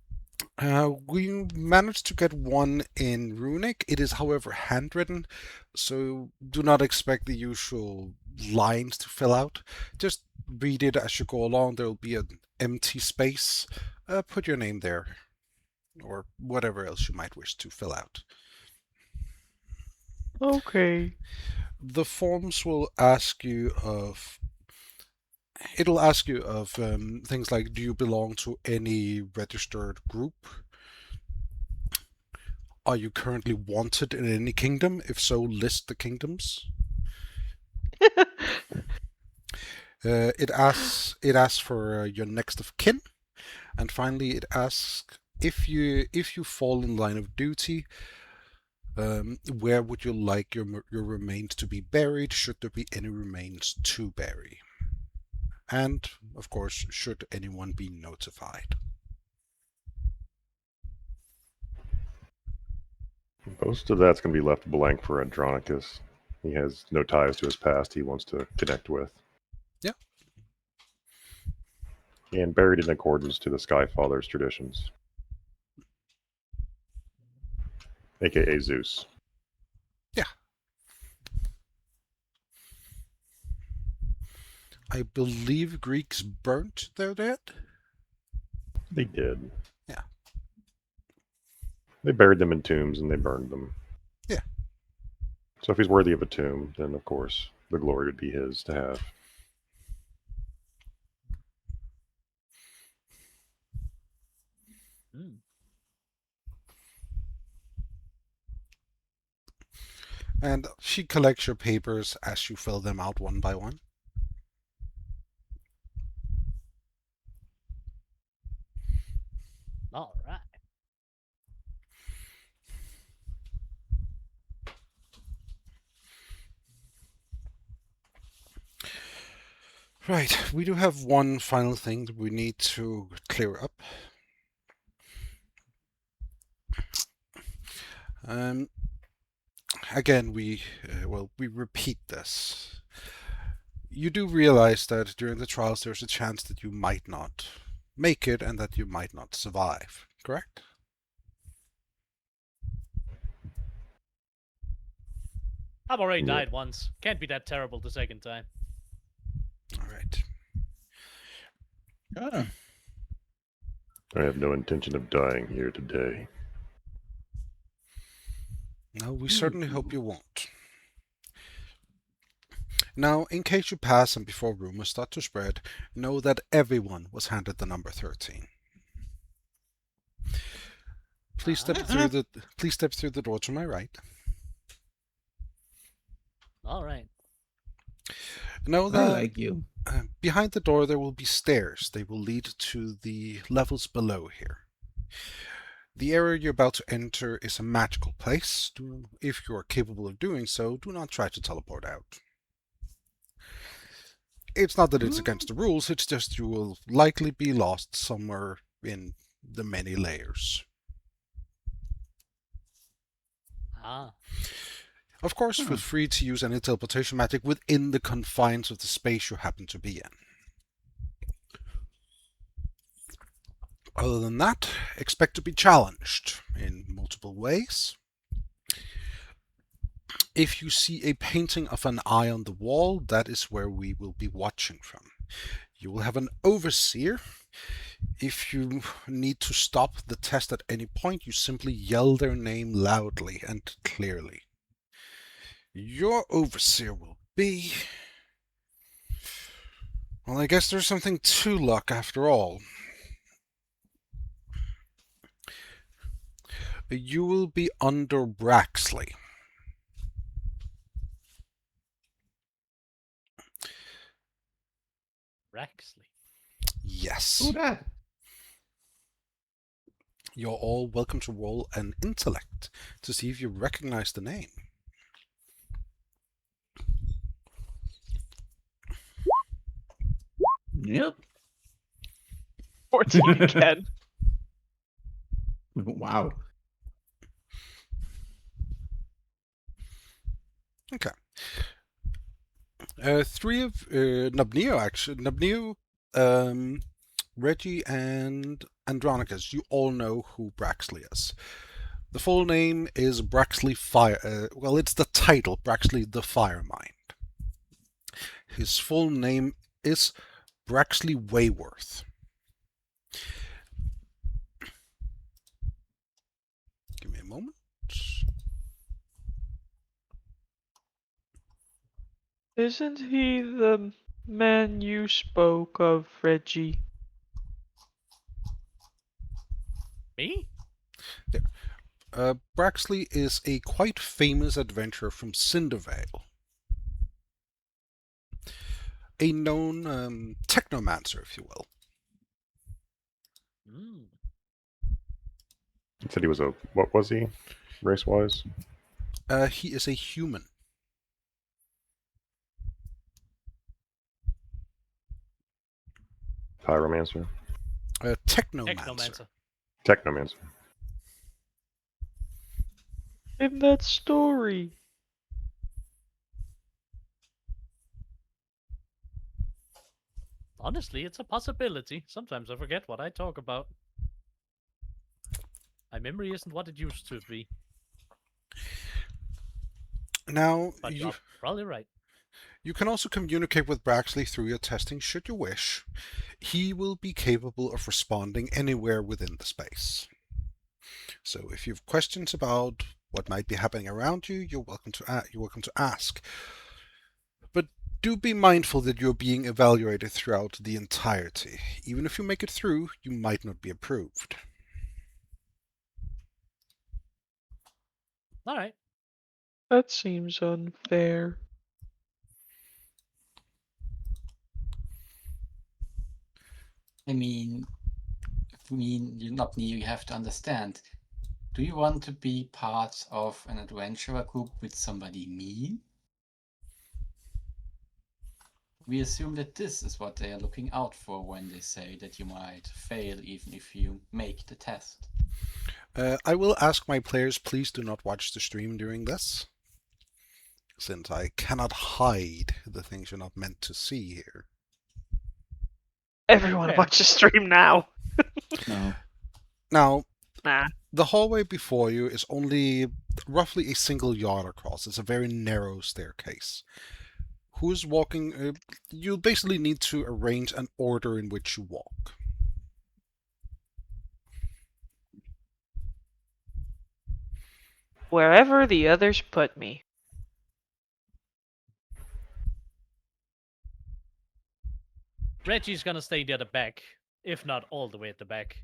We managed to get one in Runic. It is, however, handwritten, so do not expect the usual lines to fill out. Just read it as you go along. There will be an empty space. Put your name there, or whatever else you might wish to fill out. Okay. The forms will ask you of... It'll ask you of things like, do you belong to any registered group? Are you currently wanted in any kingdom? If so, list the kingdoms. It asks for your next of kin, and finally it asks if you fall in line of duty, where would you like your remains to be buried? Should there be any remains to bury? And of course, should anyone be notified? Most of that's going to be left blank for Andronicus. He has no ties to his past he wants to connect with. Yeah. And buried in accordance to the Skyfather's traditions. AKA Zeus. Yeah. I believe Greeks burnt their dead? They did. Yeah. They buried them in tombs and they burned them. Yeah. So if he's worthy of a tomb, then of course the glory would be his to have. Hmm. And she collects your papers as you fill them out one by one. All right. Right, we do have one final thing that we need to clear up. Again, we repeat this. You do realize that during the trials there's a chance that you might not make it and that you might not survive, correct? I've already Yeah. died once. Can't be that terrible the second time. All right. I have no intention of dying here today. No, we certainly hope you won't. Now, in case you pass and before rumors start to spread, know that everyone was handed the number 13. Please step through the door to my right. All right. Know I that like you. behind the door there will be stairs. They will lead to the levels below here. The area you're about to enter is a magical place. If you are capable of doing so, do not try to teleport out. It's not that it's against the rules, it's just you will likely be lost somewhere in the many layers. Ah. Of course, feel free to use any teleportation magic within the confines of the space you happen to be in. Other than that, expect to be challenged in multiple ways. If you see a painting of an eye on the wall, that is where we will be watching from. You will have an overseer. If you need to stop the test at any point, you simply yell their name loudly and clearly. Your overseer will be. Well, I guess there's something to luck after all. You will be under Braxley. Braxley. Yes. Who that? You're all welcome to roll an intellect to see if you recognize the name. Yep. 14 again. Wow. Okay. Three of Nubneo, actually. Nubneo, Reggie, and Andronicus, you all know who Braxley is. The full name is Braxley Fire. Well, it's the title, Braxley the Firemind. His full name is Braxley Wayworth. Give me a moment. Isn't he the man you spoke of, Reggie? Me? Braxley is a quite famous adventurer from Cindervale. A known technomancer, if you will. Mm. He said he was a. What was he, race wise? He is a human. Pyromancer? Technomancer. Technomancer. Technomancer. In that story. Honestly, it's a possibility. Sometimes I forget what I talk about. My memory isn't what it used to be, Now, but you, you're probably right. you can also communicate with Braxley through your testing should you wish. He will be capable of responding anywhere within the space. So if you have questions about what might be happening around you, you're welcome to ask. But do be mindful that you're being evaluated throughout the entirety. Even if you make it through, you might not be approved. All right. That seems unfair. You have to understand. Do you want to be part of an adventurer group with somebody mean? We assume that this is what they are looking out for when they say that you might fail even if you make the test. I will ask my players, please do not watch the stream during this, since I cannot hide the things you're not meant to see here. Everyone Fair. watch the stream now. No. Now, Nah. the hallway before you is only roughly a single yard across. It's a very narrow staircase. Who's walking? You basically need to arrange an order in which you walk. Wherever the others put me. Reggie's gonna stay near the back, if not all the way at the back.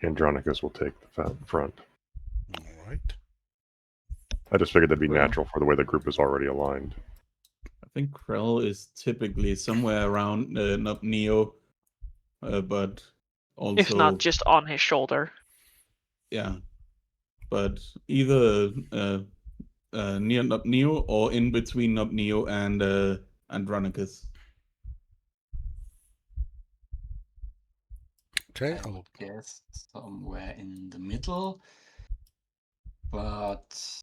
Andronicus will take the front. All right. I just figured that'd be Well. natural for the way the group is already aligned. I think Krell is typically somewhere around Neo, but also If not just on his shoulder. yeah, but either near Neo or in between Neo and Andronicus. Okay. I would guess somewhere in the middle. But,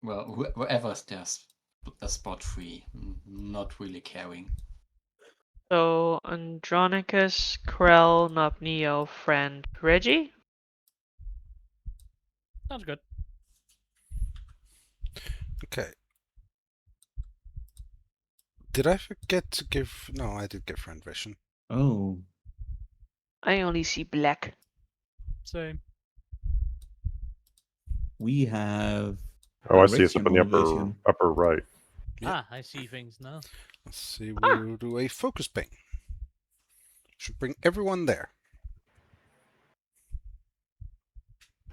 well, wherever's there's a spot free, not really caring. So Andronicus, Krell, Nobneo, friend Reggie? Sounds good. Okay. Did I forget to give? No, I did give friend vision. Oh, I only see black. Same. we have. Oh, I see. It's up in the directional vision. upper right. Ah, I see things now. Let's see, we'll do a focus ping. Should bring everyone there.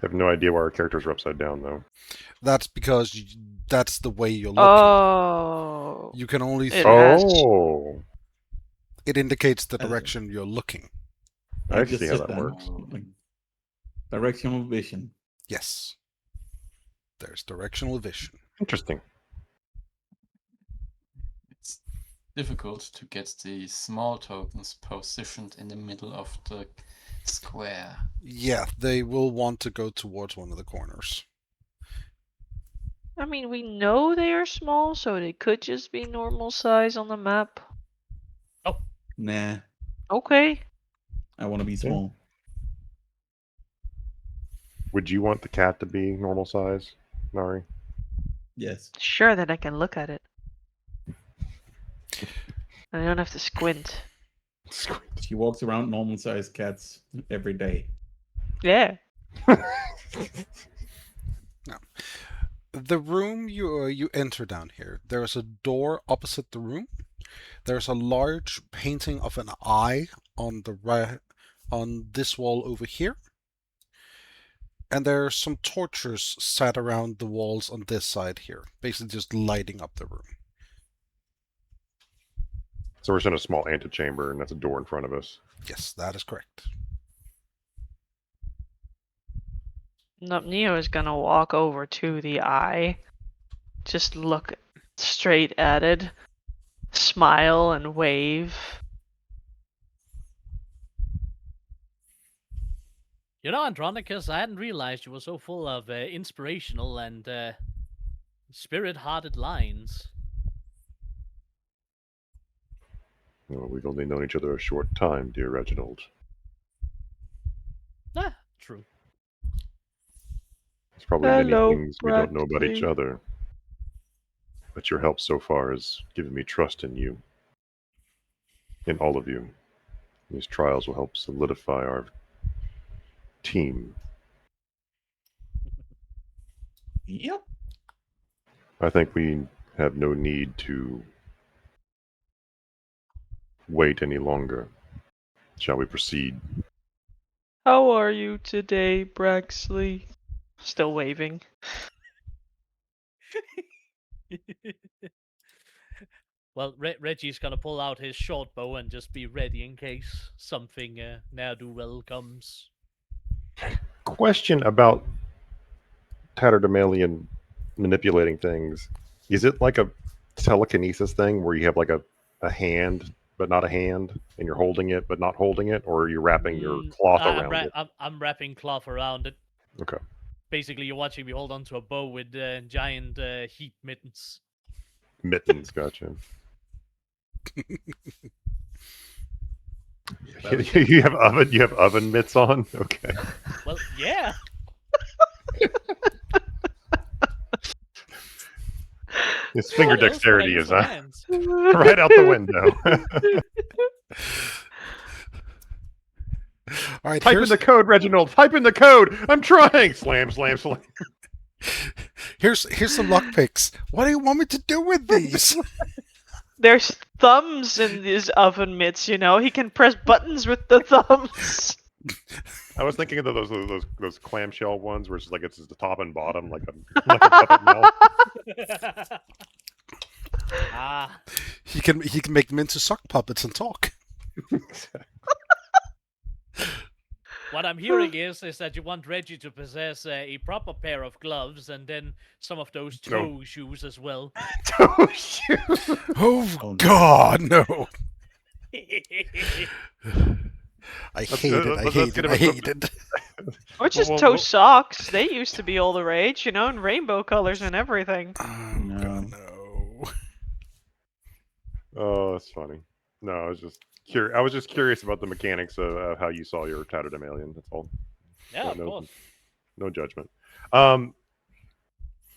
I have no idea why our characters are upside down, though. That's because that's the way you're looking. Oh. You can only It see. has- Oh, It indicates the Uh, direction you're looking. I just see how sit that down. works. Like, directional vision. Yes. There's directional vision. Interesting. It's difficult to get the small tokens positioned in the middle of the square. Yeah, they will want to go towards one of the corners. I mean, we know they are small, so they could just be normal size on the map. Nah, Okay. I want to be small. Would you want the cat to be normal size, Nari? Yes. Sure that I can look at it. I don't have to squint. She walks around normal sized cats every day. Yeah. The room you enter down here, there is a door opposite the room. There's a large painting of an eye on the on this wall over here. And there are some torches set around the walls on this side here, basically just lighting up the room. So we're in a small antechamber, and that's a door in front of us. Yes, that is correct. No, Neo is gonna walk over to the eye, just look straight at it, smile and wave. You know, Andronicus, I hadn't realized you were so full of inspirational and spirit-hearted lines. Well, we've only known each other a short time, dear Reginald. Ah, true. There's probably Hello, many things we don't know about each Braxley. other. But your help so far has given me trust in you. In all of you. These trials will help solidify our team. Yep. I think we have no need to wait any longer. Shall we proceed? How are you today, Braxley? Still waving. Well, Reggie's gonna pull out his short bow and just be ready in case something ne'er-do-well comes. Question about Tatterdemalion manipulating things. Is it like a telekinesis thing where you have like a hand but not a hand, and you're holding it but not holding it, or are you wrapping your cloth around it? I'm wrapping cloth around it. Okay. Basically, you're watching me hold onto a bow with giant heat mittens. Mittens, gotcha. Well, You have oven mitts on? Okay. Well, yeah. His finger What else would I dexterity use is my hands? right out the window. All right, Type in the code, Reginald. Type in the code. I'm trying. Slam, slam, slam. here's some lockpicks. What do you want me to do with these? There's thumbs in these oven mitts, you know? He can press buttons with the thumbs. I was thinking of those clamshell ones where it's just like it's the top and bottom, like a puppet mouth. Ah, he can make them into sock puppets and talk. what I'm hearing is that you want Reggie to possess a proper pair of gloves and then some of those toe shoes as well. Toe shoes. Oh, no. God, no! I hate it. Or just toe socks. They used to be all the rage, you know, in rainbow colors and everything. Oh, No. God, no. Oh, that's funny. No, I was just curious. I was just curious about the mechanics of how you saw your Tatterdemalion. That's all. Yeah, of course. No judgment.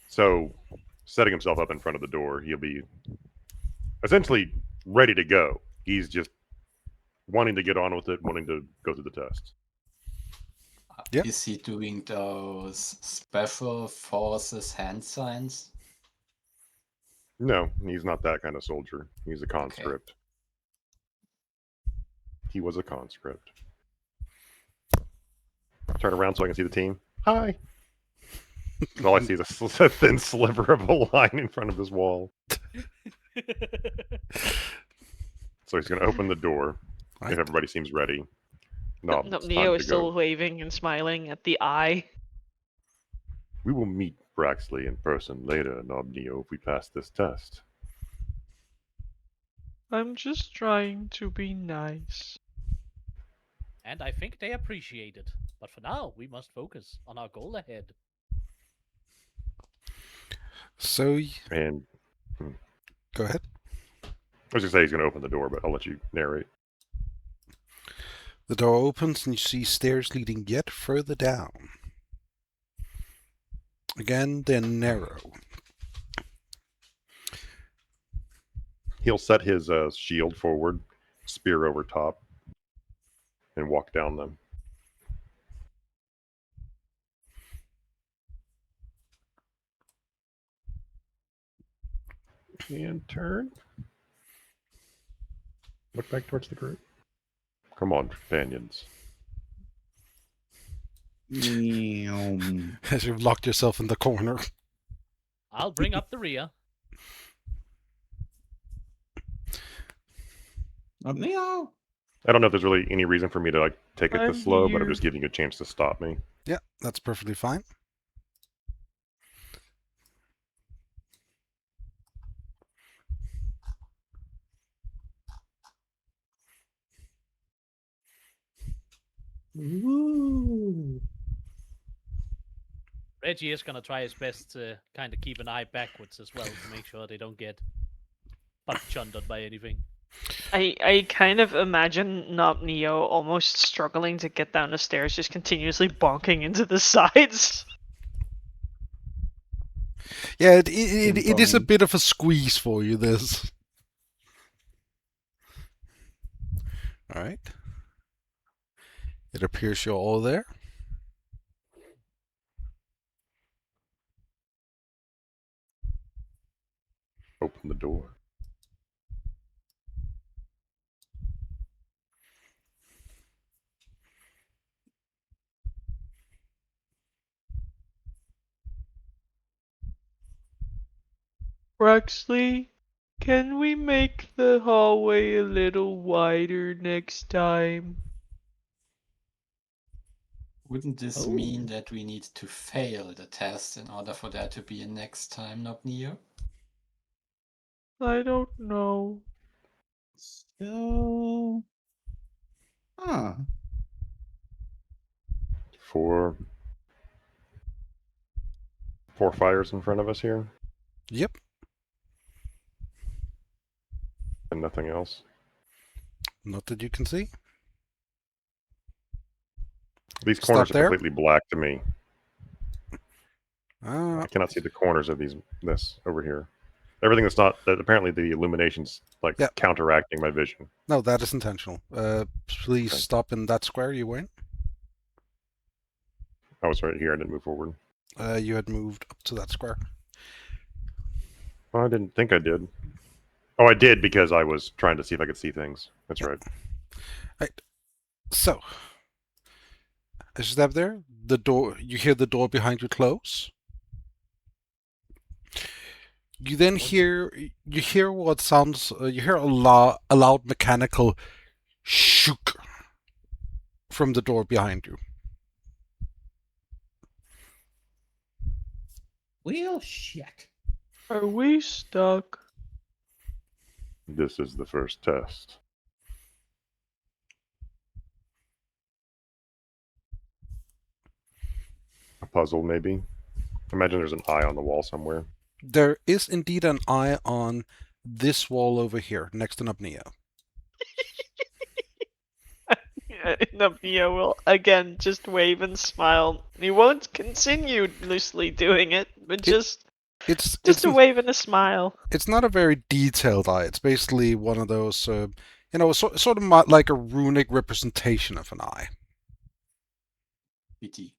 So, setting himself up in front of the door, he'll be essentially ready to go. He's just wanting to get on with it, wanting to go through the test. Yep. Is he doing those special forces hand signs? No, he's not that kind of soldier. He's a conscript. He was a conscript. Turn around so I can see the team. Hi. All I see is a thin sliver of a line in front of his wall. So he's going to open the door Right. if everybody seems ready. No, it's Neo time is to still go. waving and smiling at the eye. We will meet Braxley in person later, Nobneo, if we pass this test. I'm just trying to be nice. And I think they appreciate it. But for now, we must focus on our goal ahead. So, And go ahead. I was going to say he's going to open the door, but I'll let you narrate. The door opens and you see stairs leading yet further down. Again, they're narrow. He'll set his shield forward, spear over top, and walk down them. And turn. Look back towards the group. Come on, companions. As you've locked yourself in the corner. I'll bring up the rear. Neo. I don't know if there's really any reason for me to like take it I'm this slow, but I'm here. just giving you a chance to stop me. Yeah, that's perfectly fine. Woo. Reggie is going to try his best to kind of keep an eye backwards as well to make sure they don't get butt-chundered by anything. I kind of imagine Neo almost struggling to get down the stairs, just continuously bonking into the sides. Yeah, it is a Ping-pong. bit of a squeeze for you, this. Alright. It appears you're all there. Open the door. Braxley, can we make the hallway a little wider next time? Wouldn't this Oh. mean that we need to fail the test in order for there to be a next time, Nobneo? I don't know. So. Huh. Four fires in front of us here, Yep. and nothing else. Not that you can see. These Stop corners are there. completely black to me. Uh, I cannot see the corners of this over here. Everything that's not that apparently the illumination's like Yeah. counteracting my vision. no, that is intentional. Please Okay. stop in that square you were in. I was right here. I didn't move forward. You had moved up to that square. Well, I didn't think I did. Oh, I did because I was trying to see if I could see things. That's Yeah. right. So, as you step there, the door. You hear the door behind you close. You then hear what sounds. You hear a loud mechanical shook from the door behind you. Well, shit. Are we stuck? This is the first test. A puzzle, maybe. Imagine there's an eye on the wall somewhere. There is indeed an eye on this wall over here, next to Nubneo. Neo will again just wave and smile. He won't continue loosely doing it, but just It's a wave and a smile. it's not a very detailed eye. It's basically one of those, sort of like a runic representation of an eye. Pity.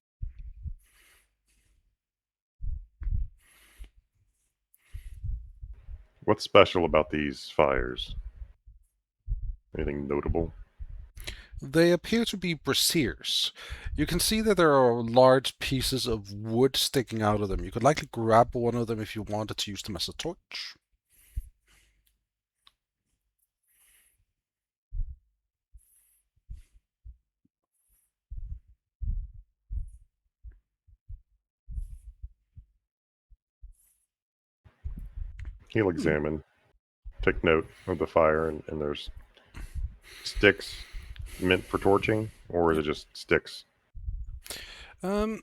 What's special about these fires? Anything notable? They appear to be braziers. You can see that there are large pieces of wood sticking out of them. You could likely grab one of them if you wanted to use them as a torch. He'll examine, take note of the fire, and there's sticks meant for torching, or is it just sticks? You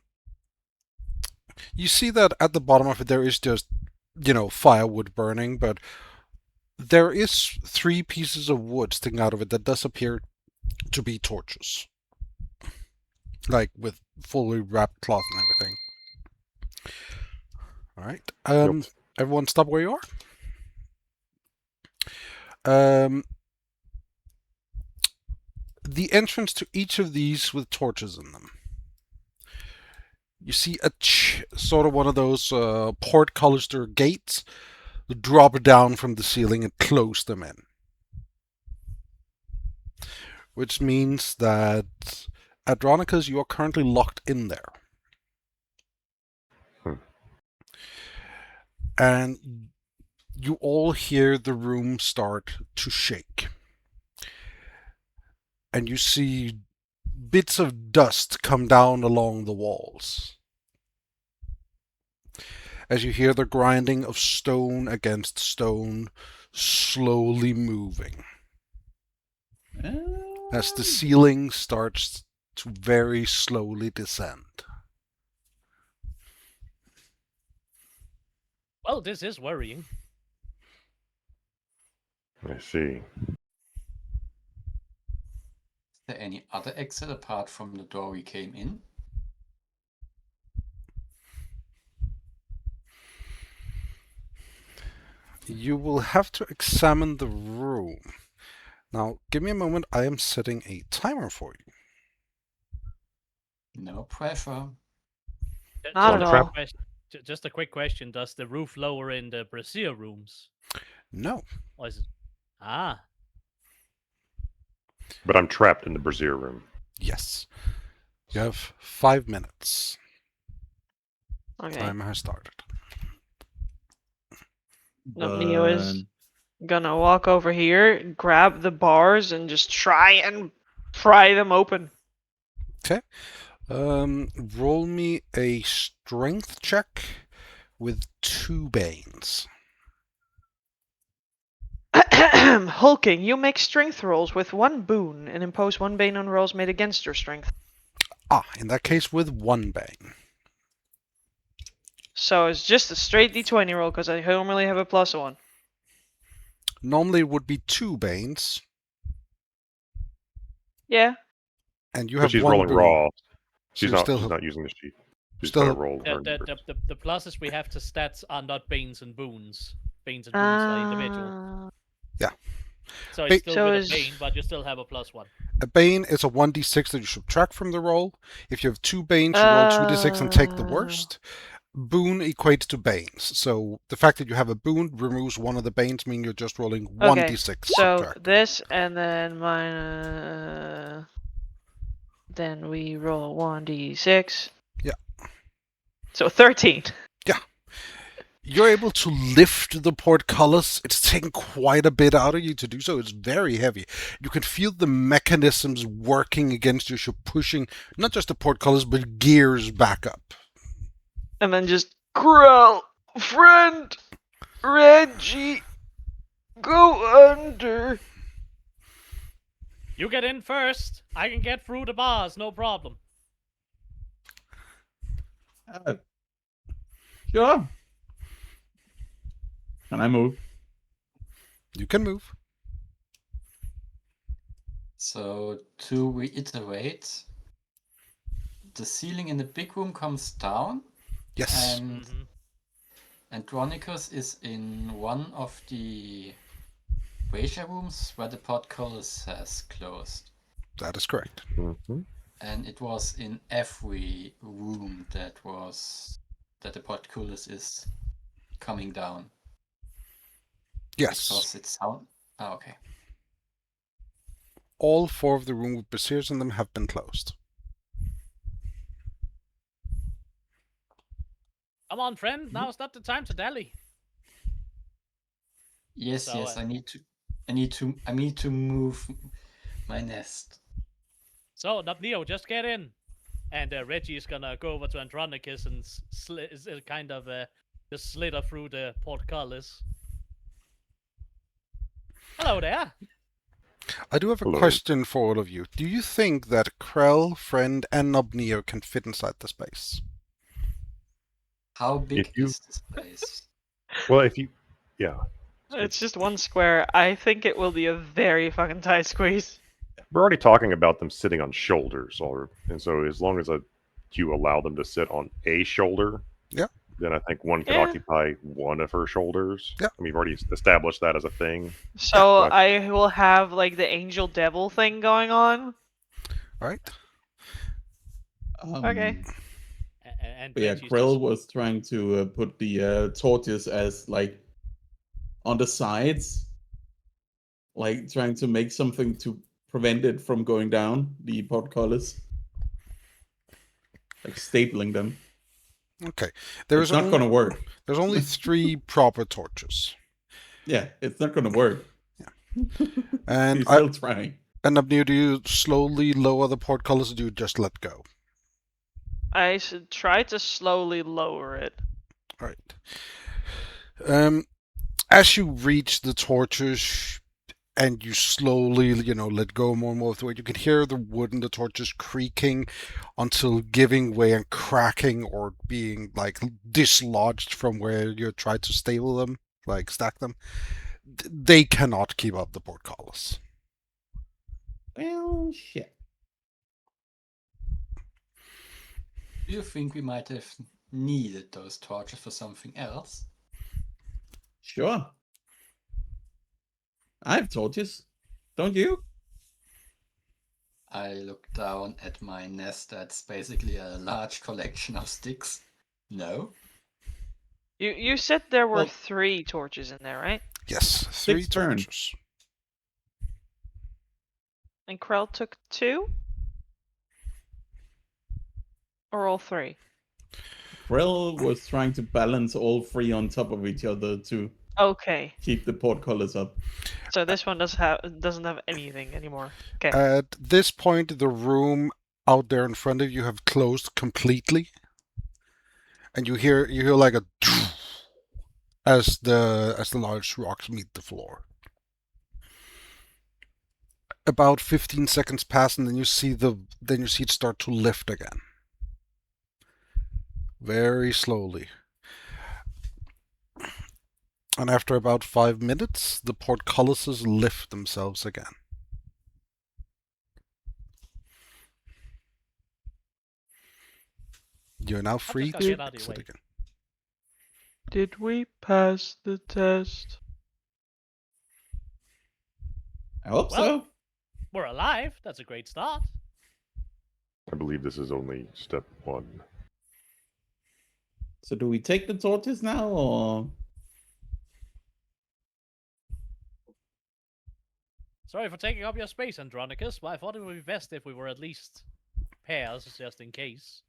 see that at the bottom of it there is just, firewood burning, but there is 3 pieces of wood sticking out of it that does appear to be torches. Like with fully wrapped cloth and everything. Alright. Yep. Everyone stop where you are. The entrance to each of these with torches in them. You see sort of one of those portcullis gates drop down from the ceiling and close them in. Which means that, Adronicus, you are currently locked in there. And you all hear the room start to shake. And you see bits of dust come down along the walls. As you hear the grinding of stone against stone slowly moving. As the ceiling starts to very slowly descend. Well, this is worrying. I see. Is there any other exit apart from the door we came in? You will have to examine the room. Now, give me a moment. I am setting a timer for you. No pressure. Not Just at a quick all. Just a quick question. Does the roof lower in the brazier rooms? No. Or is it... Ah. But I'm trapped in the brazier room. Yes. You have 5 minutes. Okay. Timer has started. No, Neo is gonna walk over here, grab the bars, and just try and pry them open. Roll me a strength check with 2 banes. Hulking, you make strength rolls with 1 boon and impose 1 bane on rolls made against your strength. In that case with 1 bane. So it's just a straight d20 roll because I normally have a +1. Normally it would be 2 banes. Yeah. And you But have she's 1 rolling boon. raw. So She's not using the sheet. She's still- gonna roll her. The pluses we have to stats are not banes and boons. Banes and boons are individual. So it's still with a bane, but you still have a +1. A bane is a 1d6 that you subtract from the roll. If you have 2 banes, you roll 2d6 and take the worst. Boon equates to banes. So the fact that you have a boon removes one of the banes, meaning you're just rolling 1d6. So subtract. this and then minus. Then we roll 1d6. Yeah. So 13. You're able to lift the portcullis. It's taken quite a bit out of you to do so. It's very heavy. You can feel the mechanisms working against you. You're pushing not just the portcullis, but gears back up. And then just growl, friend, Reggie, go under. You get in first. I can get through the bars, no problem. Sure. Can I move? You can move. So to reiterate, the ceiling in the big room comes down, Yes. and Mhm. Andronicus is in one of the brazier rooms where the portcullis has closed. That is correct. Mm-hmm. And it was in every room that the portcullis is coming down. Yes. Because it sound. Oh, okay. All 4 of the rooms with braziers in them have been closed. Come on, friend. Now's not the time to dally. Yes, So, yes. I need to move my nest. So, Neo, just get in. And Reggie is gonna go over to Andronicus and kind of just slither through the portcullis. Hello there. I do have a Hello. question for all of you. Do you think that Krell, Friend, and Nobneo can fit inside the space? How big you- is this place? Well, if you, yeah, It's just one square. I think it will be a very fucking tight squeeze. we're already talking about them sitting on shoulders, and so as long as you allow them to sit on a shoulder, Yeah. then I think one could Yeah. occupy one of her shoulders. Yeah. I mean, we've already established that as a thing. So Yeah. I will have like the angel devil thing going on. Right? Okay. And But yeah, Reggie's Krill just was trying to put the torches as like on the sides, like trying to make something to prevent it from going down the portcullis, like stapling them. Okay. It's not going to work. There's only 3 proper torches. Yeah, it's not going to work. And He's still trying. And Nobneo, do you slowly lower the portcullis or do you just let go? I should try to slowly lower it. Right. As you reach the torches and you slowly, let go more and more of the weight, you can hear the wood in the torches creaking until giving way and cracking or being like dislodged from where you tried to stable them, like stack them. They cannot keep up the portcullis. Well, shit. Do you think we might have needed those torches for something else? Sure. I have torches. Don't you? I look down at my nest that's basically a large collection of sticks. No? You said there were Well- 3 torches in there, right? Yes, 3 Six burn. torches. And Krell took 2? Or all 3? Krill was trying to balance all 3 on top of each other to Okay. keep the portcullis up. So this one doesn't have anything anymore. Okay. At this point, the room out there in front of you have closed completely, and you hear like a as the large rocks meet the floor. About 15 seconds pass, and then you see it start to lift again, very slowly. And after about 5 minutes, the portcullises lift themselves again. You're now free gotta to get out of your exit way. again. Did we pass the test? I hope Well- so. we're alive. That's a great start. I believe this is only step 1. So do we take the torches now, or Sorry for taking up your space, Andronicus, but I thought it would be best if we were at least pairs, just in case.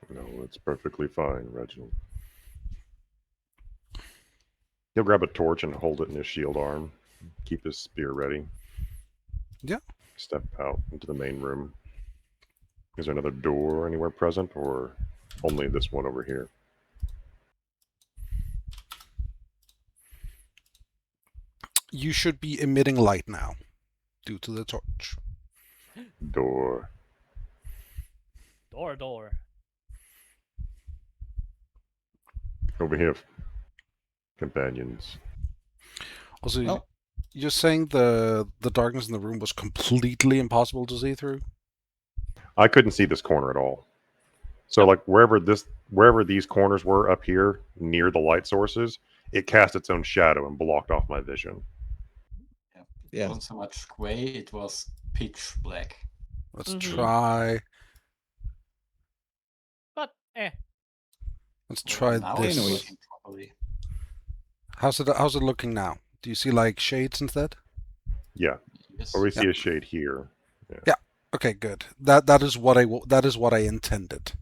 No, it's perfectly fine, Reginald. He'll grab a torch and hold it in his shield arm. Keep his spear ready. Yeah. Step out into the main room. Is there another door anywhere present, or only this one over here? You should be emitting light now, due to the torch. Door. Door. Over here, companions. Also, Well- you're saying the darkness in the room was completely impossible to see through? I couldn't see this corner at all. So, like wherever these corners were up here near the light sources, it cast its own shadow and blocked off my vision. It Yeah. wasn't so much gray, it was pitch black. Let's Mhm. try. But, Let's try Now this. it's working properly. How's it looking now? Do you see like shades instead? Yeah. Yes. Or we see a shade here. Yeah. Okay, good. That is what I intended.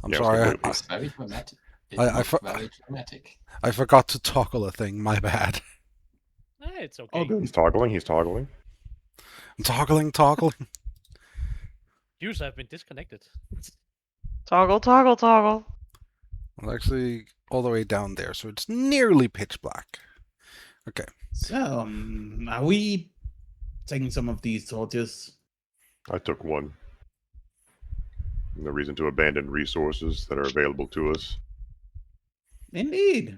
I'm Yeah, sorry. so It looks very dramatic. It I looked very dramatic. I forgot to toggle a thing. My bad. It's okay. Oh, good. he's toggling. He's toggling. I'm toggling. User have been disconnected. Toggle, toggle, toggle. I'm actually all the way down there, so it's nearly pitch black. Okay. So, are we taking some of these torches? I took one. No reason to abandon resources that are available to us. Indeed.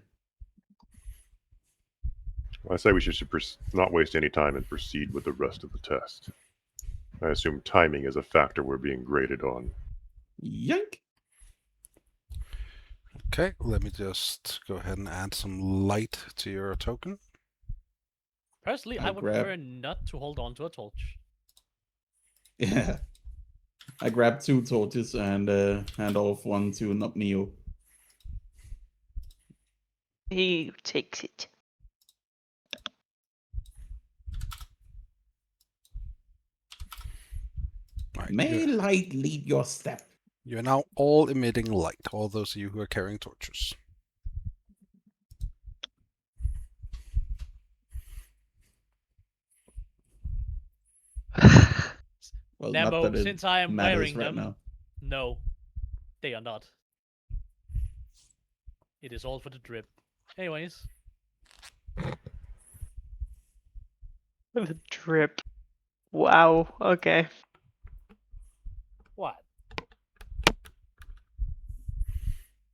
I say we should not waste any time and proceed with the rest of the test. I assume timing is a factor we're being graded on. Yank. Okay, let me just go ahead and add some light to your token. Personally, I would prefer not to hold on to a torch. Yeah. I grabbed 2 torches and hand off one to Neo. He takes it. Right, May light lead your step. you're now all emitting light, all those of you who are carrying torches. Well, Nemo, not that it since I am matters wearing right them, now. no, they are not. It is all for the drip. Anyways, The drip. Wow. Okay. what?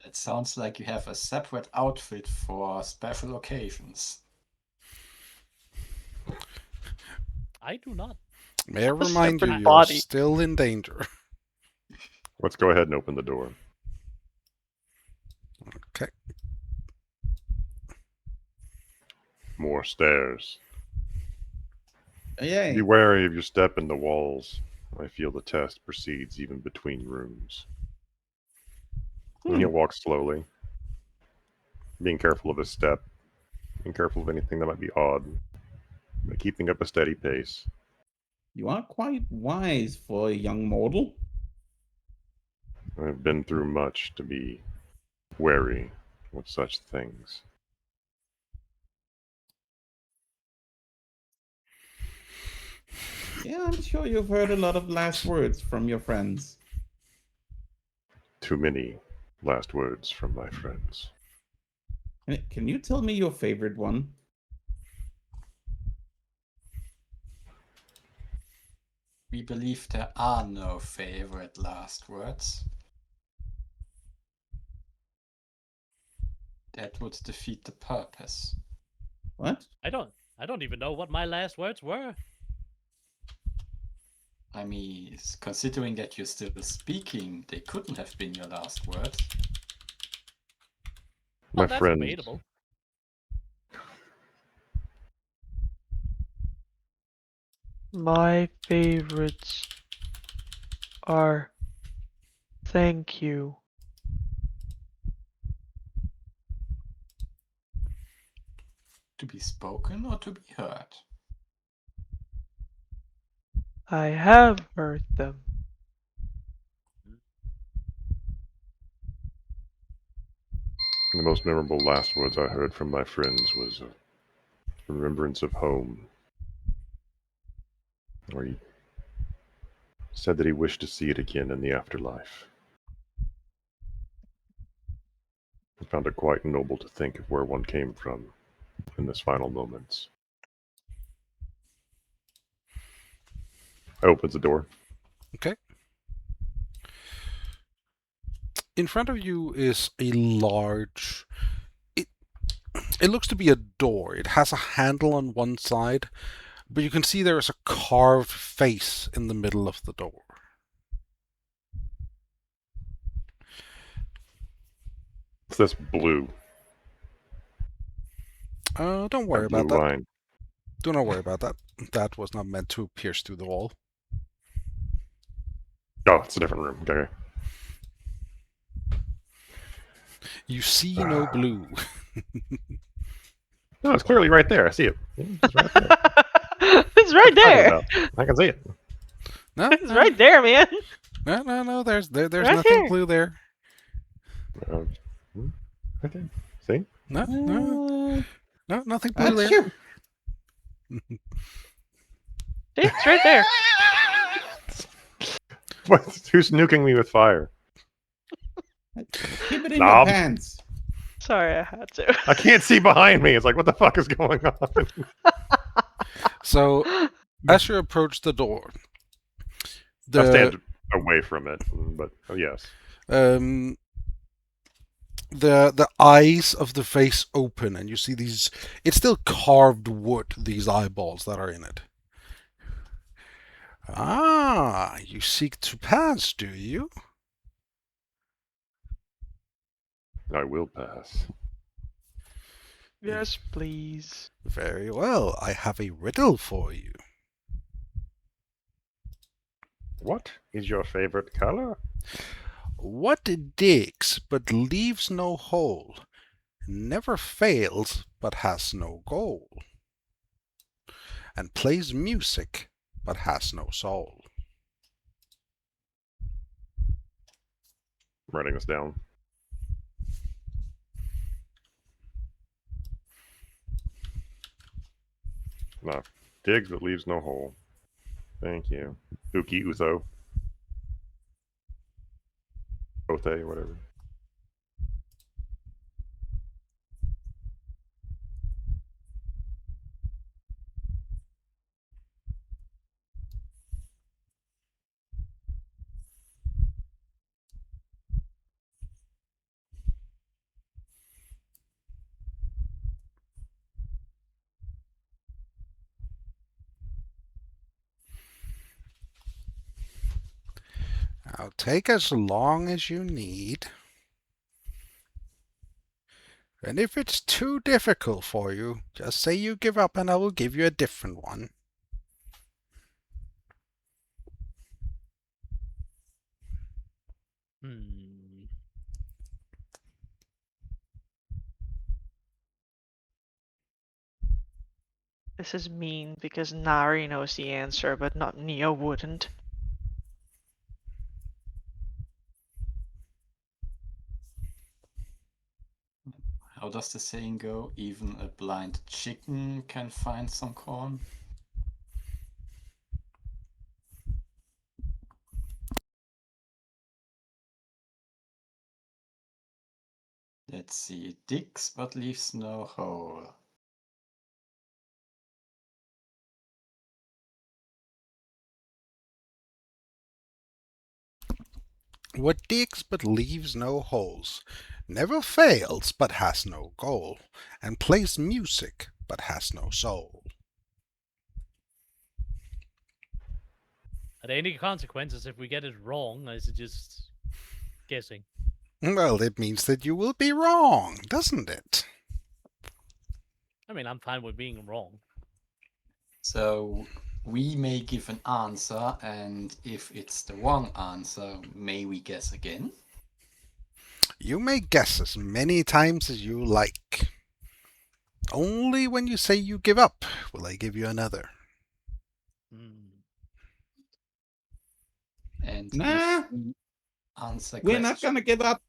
It sounds like you have a separate outfit for special occasions. I do not. May I remind you, separate you're body. still in danger. Let's go ahead and open the door. Okay. More stairs. Yay. Be wary of your step in the walls. I feel the test proceeds even between rooms. And he'll walk slowly, being careful of his step, being careful of anything that might be odd, but keeping up a steady pace. You are quite wise for a young mortal. I've been through much to be wary of such things. Yeah, I'm sure you've heard a lot of last words from your friends. Too many last words from my friends. Can you tell me your favorite one? We believe there are no favorite last words. That would defeat the purpose. What? I don't even know what my last words were. I mean, considering that you're still speaking, they couldn't have been your last words. My That's friends, debatable. My favorites are thank you. To be spoken or to be heard? I have heard them. the most memorable last words I heard from my friends was a remembrance of home. Or he said that he wished to see it again in the afterlife. I found it quite noble to think of where one came from in this final moments. I opens the door. Okay. In front of you is a large... It looks to be a door. It has a handle on one side, but you can see there is a carved face in the middle of the door. It's this blue. Don't worry That blue about that. line. Do not worry about that. That was not meant to pierce through the wall. Oh, it's a different room. Okay. You see no blue. No, it's clearly right there. I see it. Yeah, it's right there. It's right What are you there. talking about? I can see it. No, It's no, right there, man. no. There's Right nothing here. blue there. Uh, right there. See? No, nothing blue That's there. true. See, it's right there. What? Who's nuking me with fire? Keep it in Knob. your pants. Sorry, I had to. I can't see behind me. It's like, what the fuck is going on? So, as you approach the door, I the stand away from it, but yes. the eyes of the face open, and you see these. It's still carved wood. These eyeballs that are in it. Ah, you seek to pass, do you? I will pass. Yes, please. Very well. I have a riddle for you. What is your favorite color? What digs but leaves no hole, never fails but has no goal, and plays music but has no soul? I'm writing this down. No. Digs but leaves no hole. Thank you. Uki Utho. Othe, whatever. I'll take as long as you need. And if it's too difficult for you, just say you give up and I will give you a different one. Hmm. This is mean because Nari knows the answer, but not Neo wouldn't. How does the saying go? Even a blind chicken can find some corn. Let's see. It digs but leaves no hole. What digs but leaves no holes, never fails but has no goal, and plays music but has no soul. Are there any consequences if we get it wrong? Or is it just guessing? Well, it means that you will be wrong, doesn't it? I mean, I'm fine with being wrong. So we may give an answer, and if it's the wrong answer, may we guess again? You may guess as many times as you like. Only when you say you give up will I give you another. Hmm. And Nah, if we answer we're not question, gonna give up.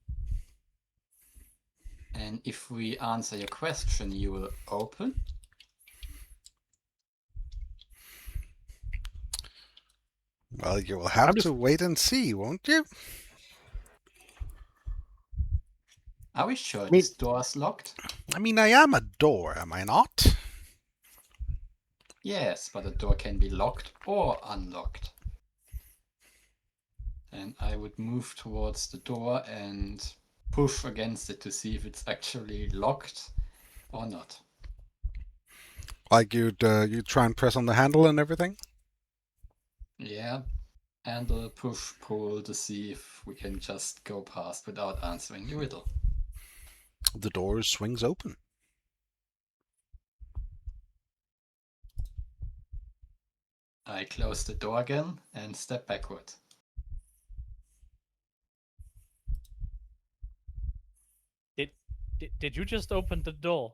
and if we answer your question, you will open. Well, you will have to wait and see, won't you? Are we sure this door is locked? I mean, I am a door, am I not? Yes, but the door can be locked or unlocked. And I would move towards the door and push against it to see if it's actually locked or not. Like you'd try and press on the handle and everything? Yeah, handle, push, pull to see if we can just go past without answering the riddle. The door swings open. I close the door again and step backward. Did you just open the door?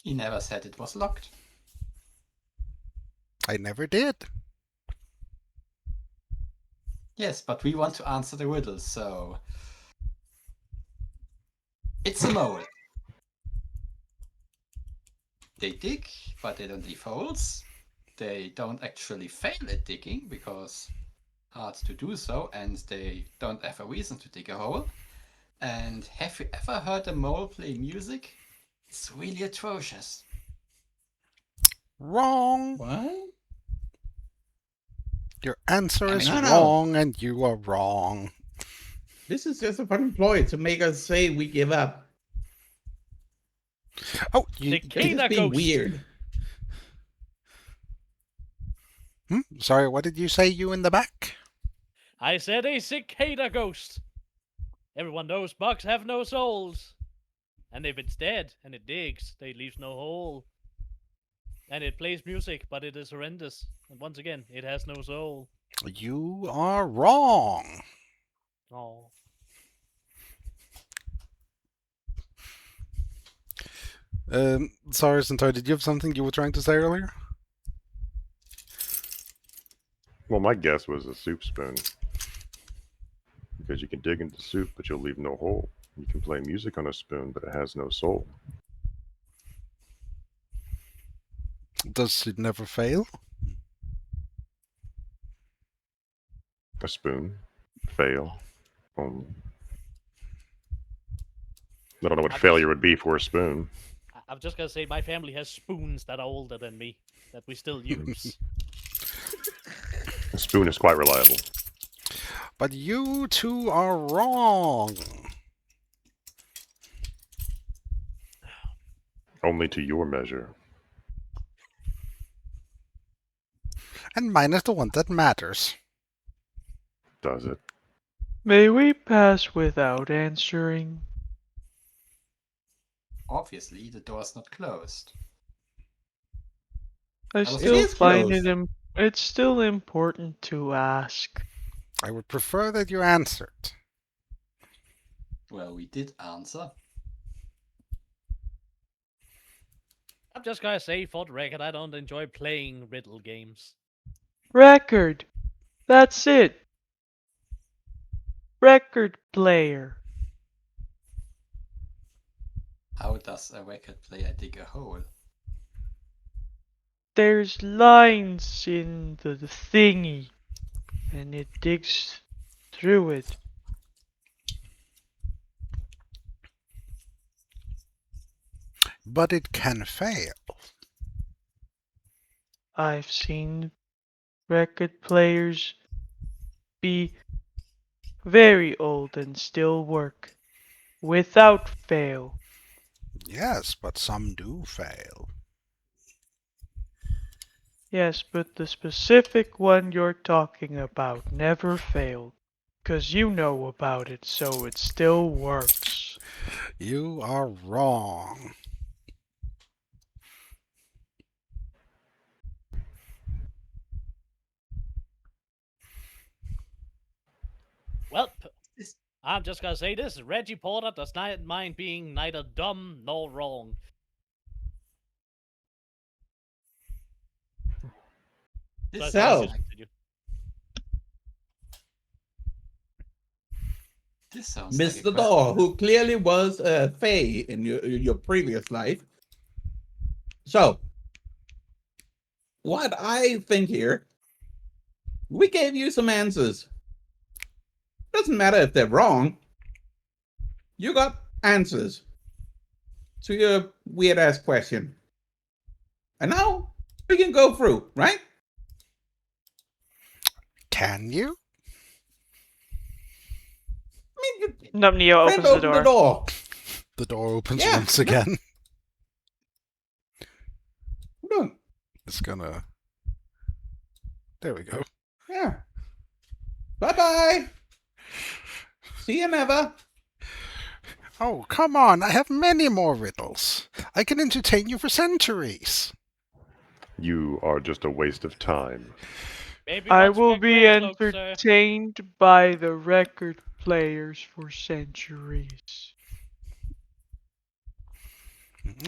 He never said it was locked. I never did. Yes, but we want to answer the riddle, so. It's a mole. They dig, but they don't leave holes. They don't actually fail at digging because hard to do so, and they don't have a reason to dig a hole. And have you ever heard a mole play music? It's really atrocious. Wrong. What? Your answer is No. wrong, and you are wrong. This is just a fucking ploy to make us say we give up. Oh, you. It's Cicada being ghost. weird. Sorry, what did you say, you in the back? I said a cicada ghost. Everyone knows bugs have no souls. And if it's dead and it digs, it leaves no hole. And it plays music, but it is horrendous. And once again, it has no soul. You are wrong. Oh. Sorry, Centaur, did you have something you were trying to say earlier? Well, my guess was a soup spoon. Because you can dig into soup, but you'll leave no hole. You can play music on a spoon, but it has no soul. Does it never fail? A spoon. Fail. I don't know what failure would be for a spoon. I'm just gonna say my family has spoons that are older than me that we still use. A spoon is quite reliable. But you two are wrong. Only to your measure. And mine is the one that matters. Does it? May we pass without answering? Obviously, the door's not closed. I was- still It is find closed. it's still important to ask. I would prefer that you answered. Well, we did answer. I'm just gonna say, for the record, I don't enjoy playing riddle games. Record. That's it. Record player. How does a record player dig a hole? There's lines in the thingy, and it digs through it. But it can fail. I've seen record players be very old and still work without fail. Yes, but some do fail. Yes, but the specific one you're talking about never failed. 'Cause you know about it, so it still works. You are wrong. Well, This- I'm just gonna say this: Reggie Porter does not mind being neither dumb nor wrong. This So, So- sounds like, continue. this sounds like a Mr. question. Daw, who clearly was a Fae in your previous life. So, what I think here, we gave you some answers. Doesn't matter if they're wrong. You got answers to your weird ass question. And now we can go through, right? Can you? I mean, Nub Neo friend, opens the open the door. door. The door opens Yeah, once no. again. Look, It's gonna... There we go. yeah. Bye bye. See you never. Oh, come on. I have many more riddles. I can entertain you for centuries. You are just a waste of time. Maybe I once we will get be Grey Cloak, sir. entertained by the record players for centuries.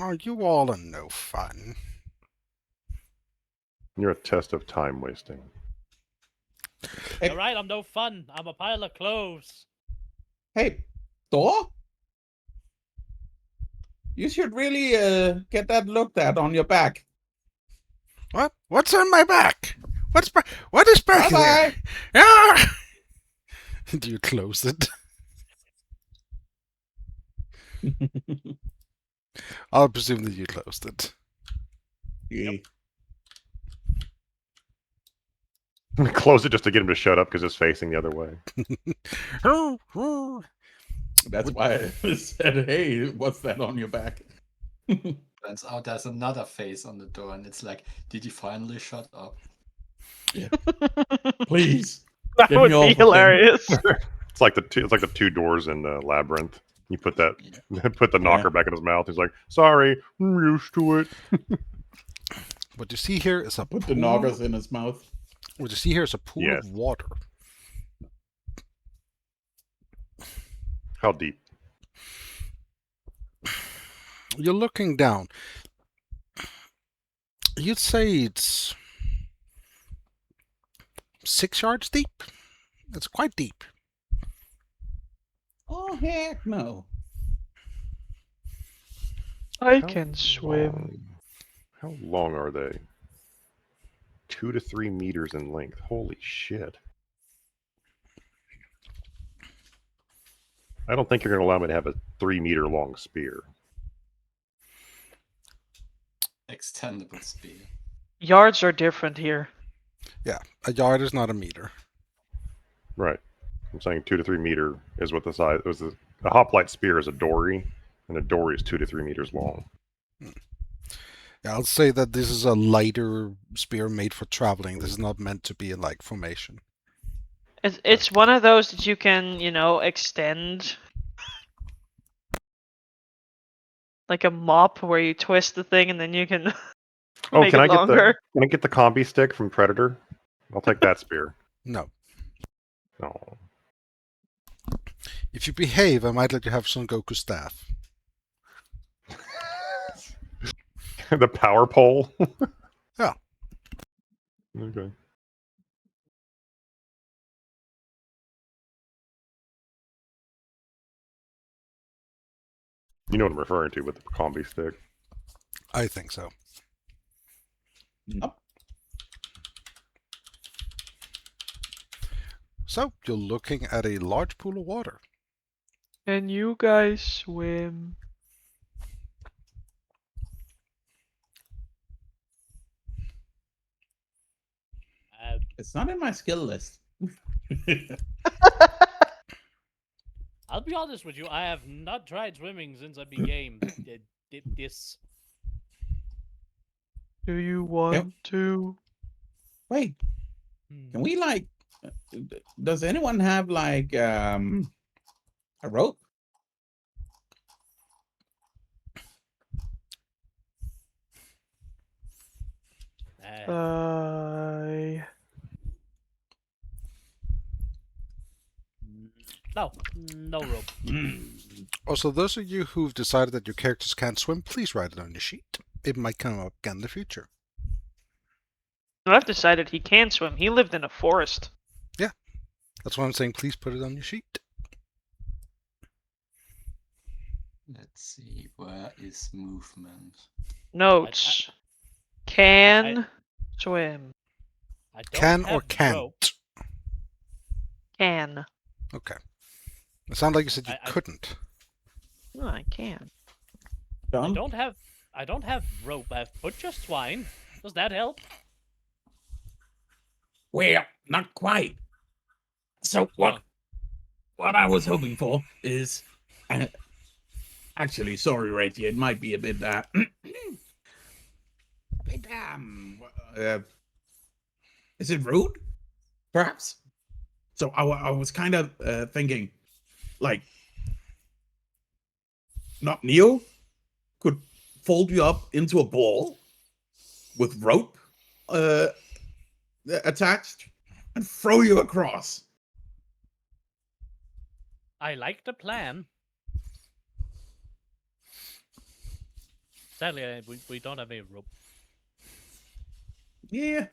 Oh, you all are no fun. You're a test of time wasting. Hey. You're right, I'm no fun. I'm a pile of clothes. Hey, Thor? You should really get that looked at on your back. What? What's on my back? What is back there? Bye-bye. Ah! Do you close it? I'll presume that you closed it. Yeah. Close it just to get him to shut up because it's facing the other way. That's why I said, hey, what's that on your back? Turns out there's another face on the door, and it's like, did you finally shut up? Please. That Get would me off be of him. hilarious. It's like the two doors in Labyrinth. You put that Yeah. put the knocker back in his mouth. He's like, "Sorry, I'm used to it." What you see here is a Put pool. the knockers in his mouth. What you see here is a pool Yes. of water. How deep? You're looking down. You'd say it's 6 yards deep. It's quite deep. Oh, heck no. I How can swim. How long are they? 2 to 3 meters in length. Holy shit! I don't think you're going to allow me to have a 3-meter long spear. Extendable spear. Yards are different here. Yeah, a yard is not a meter. Right. I'm saying 2 to 3 meter is what the size. It was a hoplite spear is a dory, and a dory is 2 to 3 meters long. Yeah, I'll say that this is a lighter spear made for traveling. This is not meant to be in like formation. It's one of those that you can, extend. Like a mop where you twist the thing and then you can Oh, make can it I get longer. can I get the combi stick from Predator? I'll take that spear. No. Oh. If you behave, I might let you have Son Goku's staff. The power pole. Yeah. Okay. You know what I'm referring to with the combi stick. I think so. Nope. So, you're looking at a large pool of water. Can you guys swim? It's not in my skill list. I'll be honest with you, I have not tried swimming since I began this. Do you want to? Wait, can we like? Does anyone have like a rope? No rope. Also, those of you who've decided that your characters can't swim, please write it on your sheet. It might come up again in the future. I've decided he can swim. He lived in a forest. That's why I'm saying please put it on your sheet. Let's see, where is movement? Notes. Can swim. I don't Can or have can't? rope. Can. Okay. It sounded like you said you I- couldn't. No, I can. I don't have rope. I have butcher swine. Does that help? Well, not quite. So what I was hoping for is, actually, sorry, Reggie, it might be a bit is it rude? Perhaps. So I was kind of thinking, like, not Neo could fold you up into a ball with rope attached and throw you across. I like the plan. Sadly, we don't have a rope. Yeah.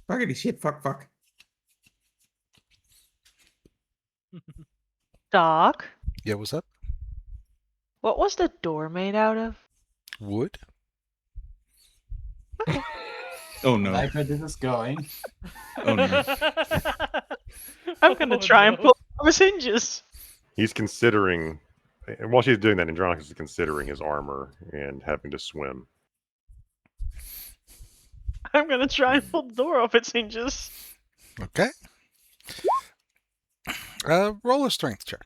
Fuckity shit, fuck. Doc, Yeah, what's up? what was the door made out of? Wood? Okay. Oh I no. like where this is going. Oh no. I'm gonna Oh, try and no. pull off his hinges. He's considering, and while she's doing that, Andronicus is considering his armor and having to swim. I'm gonna try and pull the door off its hinges. Okay. Roll a strength check.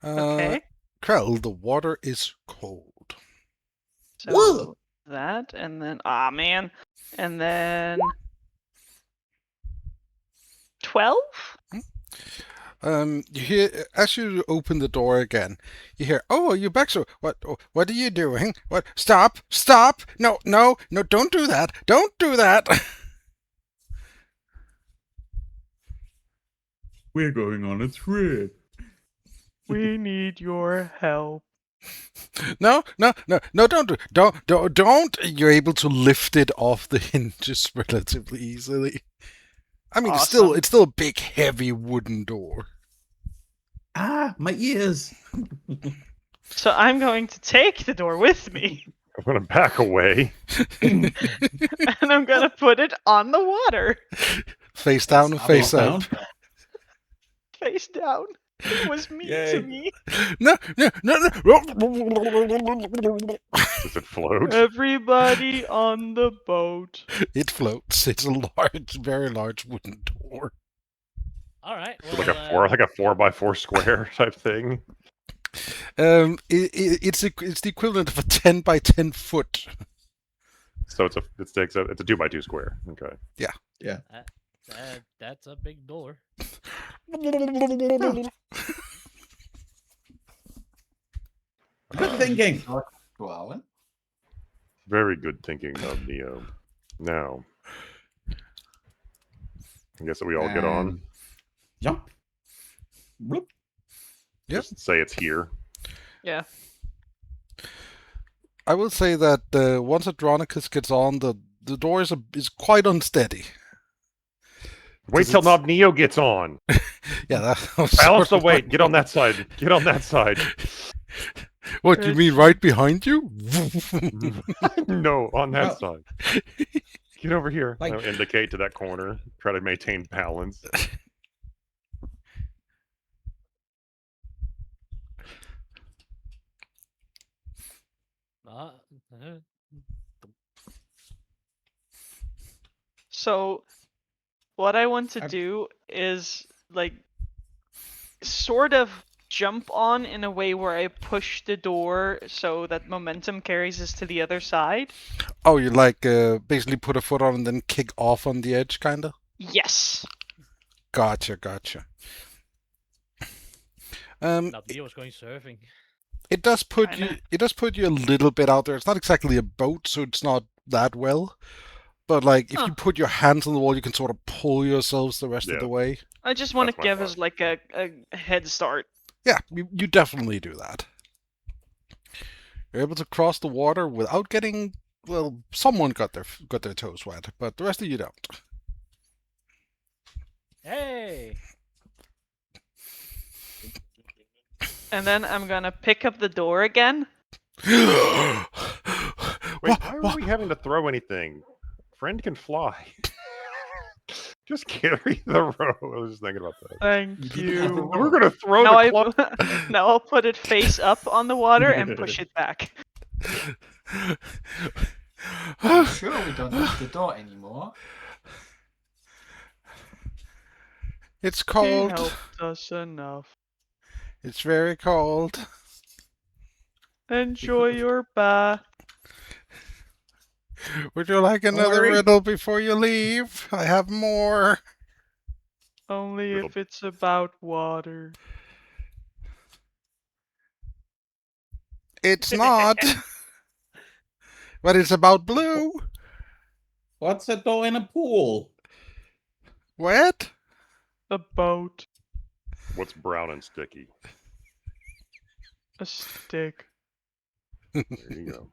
Okay. Krell, the water is cold. So Whoa. that, and then man, and then 12. You hear as you open the door again. You hear, "Oh, you're back, so what? What are you doing? What? Stop! Stop! No! Don't do that! Don't do that!" We're going on a trip. We need your help. No! Don't! You're able to lift it off the hinges relatively easily. I mean, Awesome. it's still a big, heavy wooden door. Ah, my ears. So I'm going to take the door with me, I'm going to back away. and I'm gonna put it on the water, Face down and That's face up, up. down. face down. It was mean Yay. to me. No! Does it float? Everybody on the boat. It floats. It's a large, very large wooden door. All right. Is Well, it like a 4x4 square type thing? It's the equivalent of a 10 by 10 foot. So it's a 2x2 square. Okay. that's a big door. Good thinking. Wow. Very good thinking of Neo. Now, I guess that we all get on. And jump. Bloop. Yep. Just say it's here. Yeah. I will say that once Andronicus gets on, the door is quite unsteady. Wait till Knob Neo gets on. Yeah, that was Balance the sort of weight. like- Get on that side. Get on that side. What, you mean right behind you? No, on that Well- side. Get over here. Like- I'll indicate to that corner. Try to maintain balance. Uh, uh, So, what I want to I- do is like sort of jump on in a way where I push the door so that momentum carries us to the other side. Oh, you like basically put a foot on and then kick off on the edge, kinda? Yes. Gotcha. now Neo's going surfing. It does put Kinda. you a little bit out there. It's not exactly a boat, so it's not that well. But like if Huh. you put your hands on the wall, you can sort of pull yourselves the rest of Yeah. the way. I just want That's to what I give us thought. like a head start. Yeah, you definitely do that. You're able to cross the water without getting, well, someone got their toes wet, but the rest of you don't. Hey! And then I'm gonna pick up the door again. Wait, Wha- why wha- are we having to throw anything? Friend can fly. Just carry the rope. I was just thinking about that. Thank you. We're gonna throw Now the clock. now I'll put it face up on the water and push it back. I'm sure we don't need the door anymore. It's He cold. helped us enough. It's very cold. Enjoy your bath. Would you like another Sorry. riddle before you leave? I have more. Only Riddle. if it's about water. It's not. But it's about blue. What's a door in a pool? What? A boat. What's brown and sticky? A stick. There you go.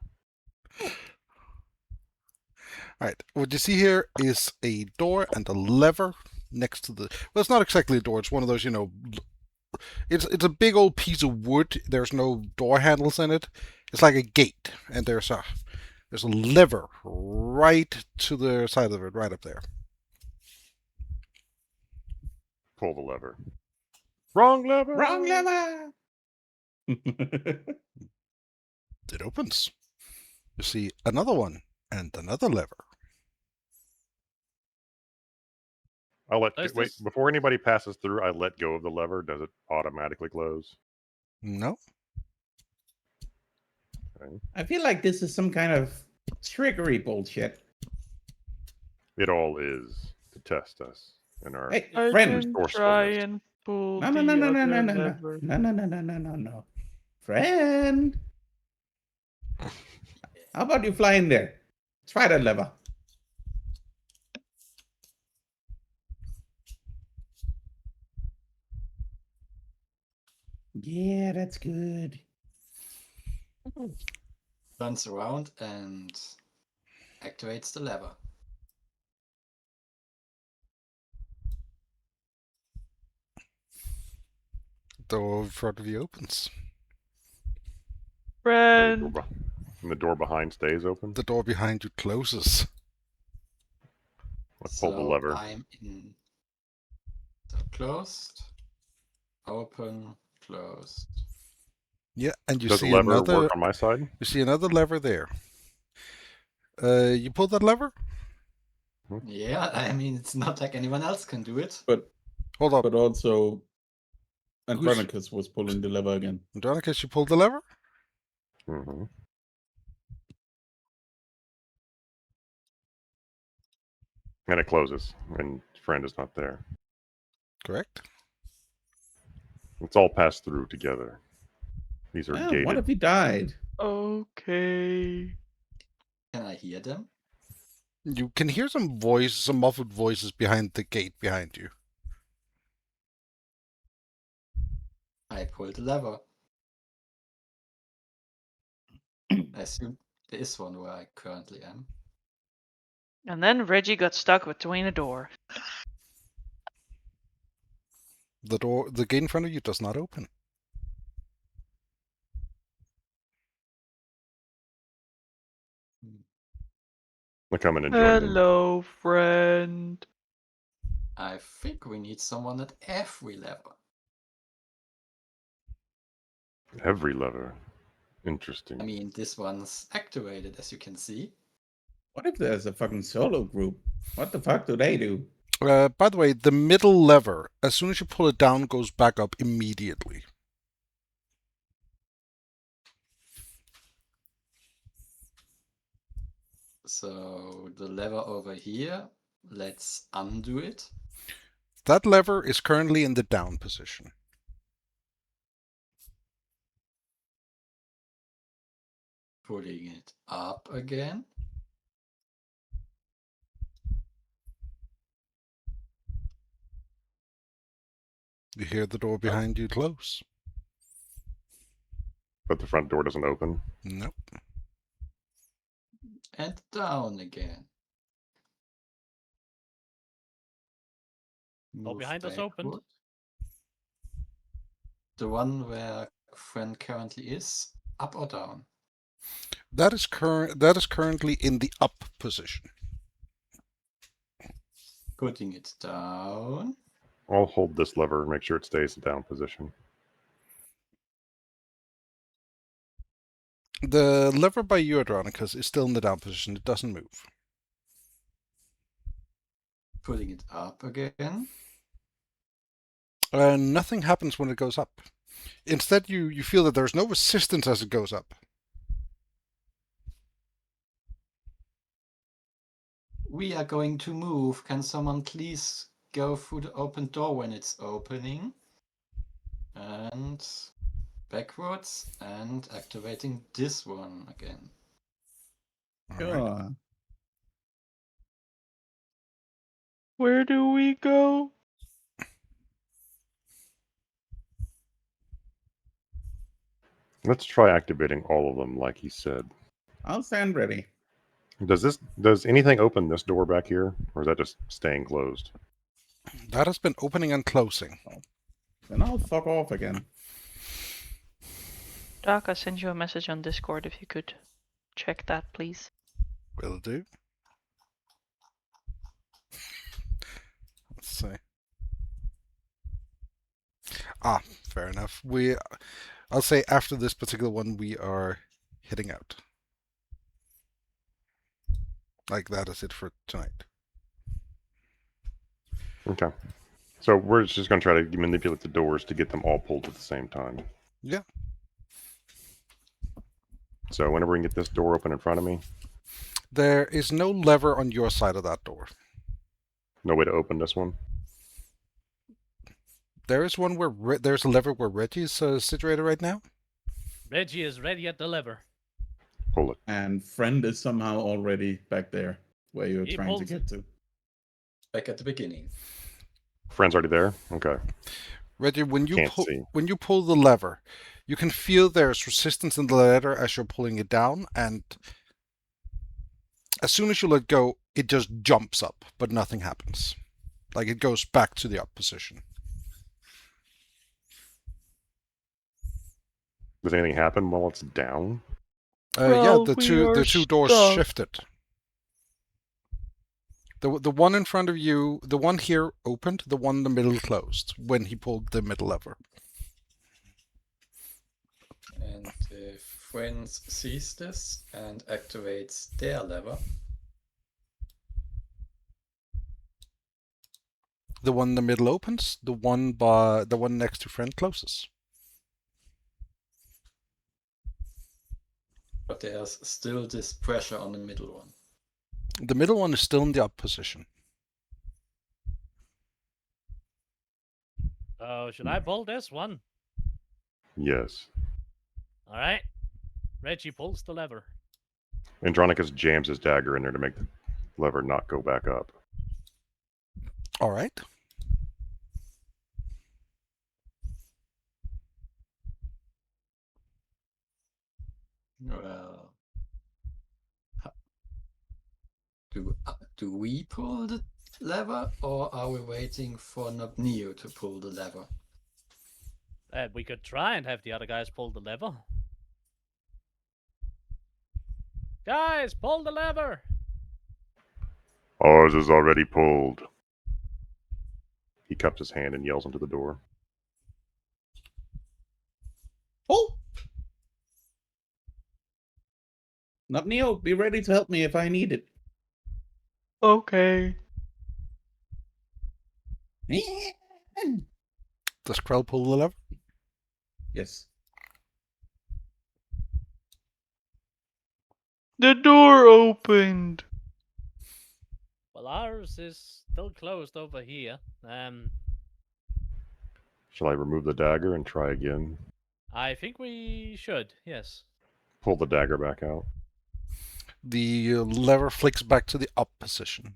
Alright, what you see here is a door and a lever next to the... Well, it's not exactly a door, it's one of those, It's a big old piece of wood. There's no door handles in it. It's like a gate, and there's a lever right to the side of it, right up there. Pull the lever. Wrong lever! Wrong lever. It opens. You see another one and another lever. I'll let Does wait this- before anybody passes through. I let go of the lever. Does it automatically close? No, Okay. I feel like this is some kind of trickery bullshit. It all is to test us and our. Hey, I friend. can Resourcefulness. try and pull No, the no, no, no, no, other no, no, lever. no, no, no, no, no, no, no. Friend. How about you fly in there? Try that lever. Yeah, that's good. Turns around and activates the lever. door in front of you opens. Friend. And the door behind stays open. The door behind you closes. Let's pull the So lever. I'm in. So closed, open, closed. Yeah, and you Does see the lever another. work on my side? You see another lever there. You pull that lever. Yeah, I mean, it's not like anyone else can do it. But Hold up, but also, Who's- Andronicus was pulling the lever again. Andronicus. You pulled the lever. Mm-hmm. And it closes, and friend is not there. Correct. It's all passed through together. These are Ah, gated. what if he died? Okay. Can I hear them? You can hear some muffled voices behind the gate behind you. I pull the lever. I assume there is one where I currently am. And then Reggie got stuck between a door. The gate in front of you does not open. I come in and join them. Hello, friend. I think we need someone at every lever. Every lever. Interesting. I mean, this one's activated, as you can see. What if there's a fucking solo group? What the fuck do they do? By the way, the middle lever, as soon as you pull it down, goes back up immediately. So the lever over here, let's undo it. That lever is currently in the down position. Putting it up again. You hear the door behind you close. But the front door doesn't open. Nope. And down again. Move behind us opened. backward. The one where friend currently is, up or down? That is currently in the up position. Putting it down. I'll hold this lever and make sure it stays in down position. The lever by you, Adronicus, is still in the down position. It doesn't move. Putting it up again. Nothing happens when it goes up. Instead, you feel that there's no resistance as it goes up. We are going to move. Can someone please go through the open door when it's opening? And backwards and activating this one again. All right. Sure. Where do we go? Let's try activating all of them, like he said. I'll stand ready. Does anything open this door back here, or is that just staying closed? That has been opening and closing. Then I'll fuck off again. Doc, I sent you a message on Discord if you could check that, please. Will do. Let's see. Ah, fair enough. I'll say after this particular one, we are heading out. Like, that is it for tonight. Okay. So we're just going to try to manipulate the doors to get them all pulled at the same time. Yeah. So whenever we can get this door open in front of me, There is no lever on your side of that door. no way to open this one. There is one where there's a lever where Reggie's situated right now. Reggie is ready at the lever. Pull it. And friend is somehow already back there where you're He trying to pulls get to. Back at the beginning. Friend's already there? Okay. Reggie, when you Can't see. pull the lever, you can feel there's resistance in the lever as you're pulling it down, and as soon as you let go, it just jumps up, but nothing happens. Like, it goes back to the up position. Does anything happen while it's down? Yeah, Well, the we two are doors stuck. shifted. The one in front of you, the one here opened, the one in the middle closed when he pulled the middle lever. And if friends sees this and activates their lever, The one in the middle opens, the one next to friend closes. but there's still this pressure on the middle one. The middle one is still in the up position. Oh, should I pull this one? Yes. All right. Reggie pulls the lever. Andronicus jams his dagger in there to make the lever not go back up. All right. Well, do we pull the lever, or are we waiting for not Neo to pull the lever? We could try and have the other guys pull the lever. Guys, pull the lever! Ours is already pulled. He cups his hand and yells into the door. Oh! Not Neo, be ready to help me if I need it. Okay. Does Krell pull the lever? Yes. The door opened. Well, ours is still closed over here. Shall I remove the dagger and try again? I think we should, yes. Pull the dagger back out. The lever flicks back to the up position.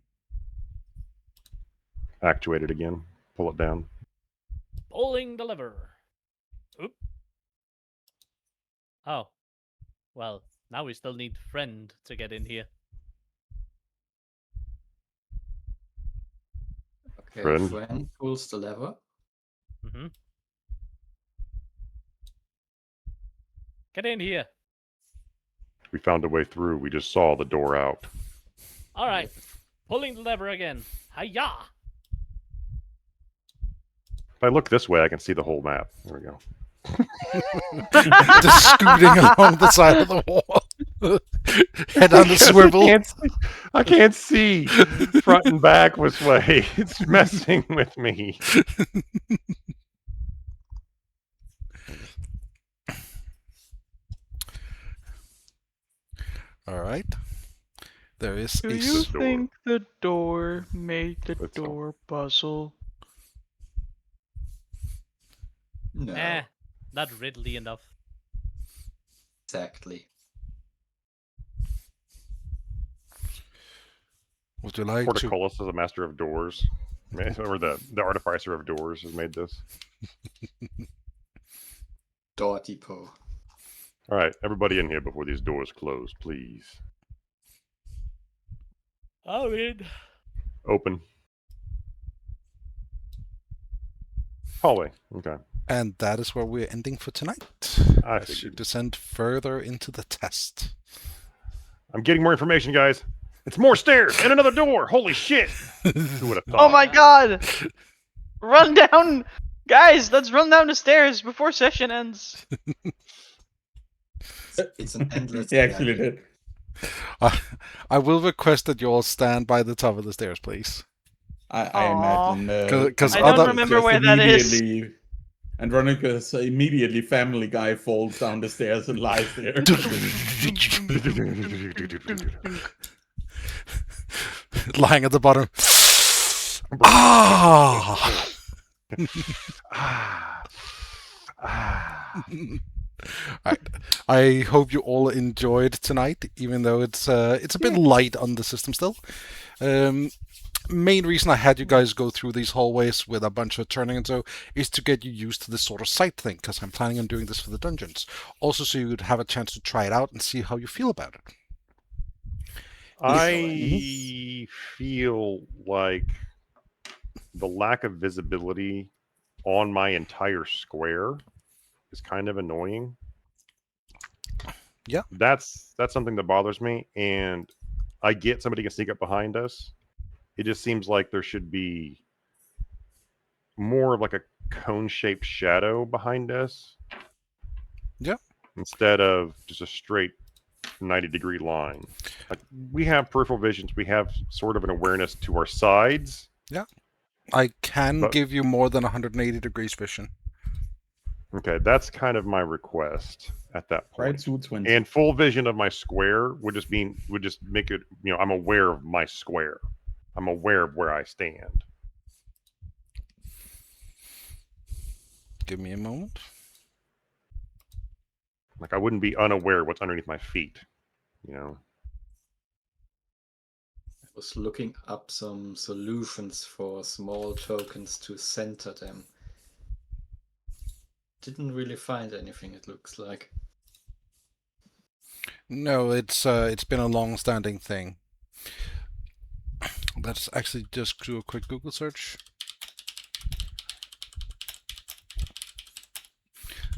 Actuate it again. Pull it down. Pulling the lever. Oop. Oh. Well, now we still need friend to get in here. Okay, Friend? friend pulls the lever. Mm-hmm. Get in here. We found a way through. We just saw the door out. All right. Pulling the lever again. Hiya! If I look this way, I can see the whole map. There we go. Just scooting along the side of the wall. Head on the swivel. I can't see front and back which way. It's messing with me. All right. There is Do a you door. think the door made the Let's not. door puzzle? No, Not readily enough. exactly. Would you like to? Portoculus is a master of doors. Or the artificer of doors has made this. Door depot. All right, everybody in here before these doors close, please. I mean, Open. Hallway. Okay. And that is where we're ending for tonight. I As you figured. descend further into the test. I'm getting more information, guys. It's more stairs and another door. Holy shit! Who would have thought? Oh my god! Run down! Guys, let's run down the stairs before session ends. It's an endless. He actually did. I will request that you all stand by the top of the stairs, please. I Aw. imagine. 'Cause I don't other- remember just where that is. immediately- Andronica's immediately Family Guy falls down the stairs and lies there. Lying at the bottom. Ah! Ah. Ah. Right. I hope you all enjoyed tonight, even though it's a bit light on the system still. Main reason I had you guys go through these hallways with a bunch of turning and so is to get you used to this sort of sight thing, because I'm planning on doing this for the dungeons. Also, so you'd have a chance to try it out and see how you feel about it. I feel like the lack of visibility on my entire square is kind of annoying. Yeah. That's something that bothers me, and I get somebody can sneak up behind us. It just seems like there should be more of like a cone-shaped shadow behind us. Yeah. Instead of just a straight 90-degree line. Like, we have peripheral visions. We have sort of an awareness to our sides. I can But- give you more than 180 degrees vision. Okay, that's kind of my request at that point. Right, suits when And full vision of my square would just make it, I'm aware of my square. I'm aware of where I stand. Give me a moment. Like, I wouldn't be unaware of what's underneath my feet, I was looking up some solutions for small tokens to center them. Didn't really find anything, it looks like. No, it's been a long-standing thing. Let's actually just do a quick Google search.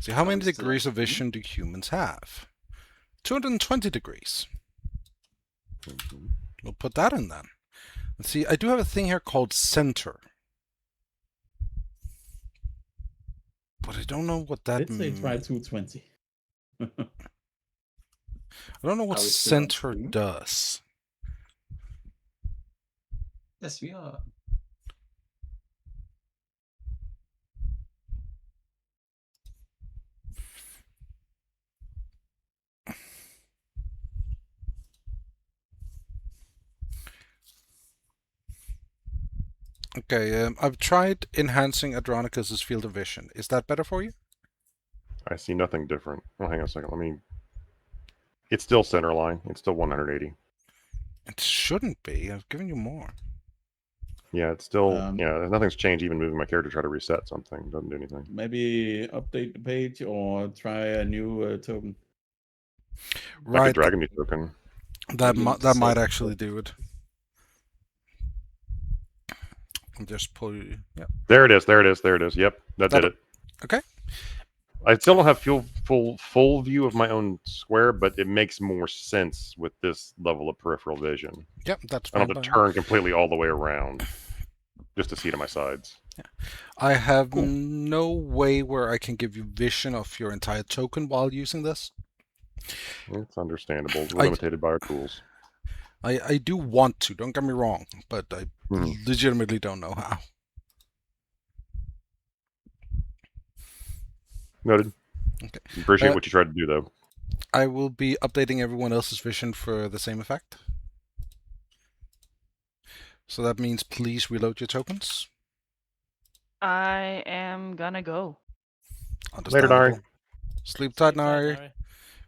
See, how many Sounds degrees of like- vision do humans have? 220 degrees. Mhm. We'll put that in then. Let's see, I do have a thing here called center. But I don't know what that Let's say means. try 220. I don't know what Are we still on center stream? does. Yes, we are. Okay, I've tried enhancing Adronicus's field of vision. Is that better for you? I see nothing different. Oh, hang on a second. It's still center line. It's still 180. It shouldn't be. I've given you more. Yeah, it's still, Um, nothing's changed. Even moving my character to try to reset something doesn't do anything. Maybe update the page or try a new token. Like a Right, Dragon Meat token. that Maybe that might save actually do it. I'll just pull you. Yeah. There it is. Yep, that did it. Okay. I still don't have full view of my own square, but it makes more sense with this level of peripheral vision. Yep, that's I fine. don't have to by me. turn completely all the way around just to see to my sides. I have no way where I can give you vision of your entire token while using this. It's understandable. We're limited by our tools. I do want to, don't get me wrong, but I Mhm. legitimately don't know how. Noted. Okay. Appreciate Uh, what you tried to do, though. I will be updating everyone else's vision for the same effect. So that means please reload your tokens. I am gonna go. Later, Nari. Understandable. Sleep tight, Nari. Nari.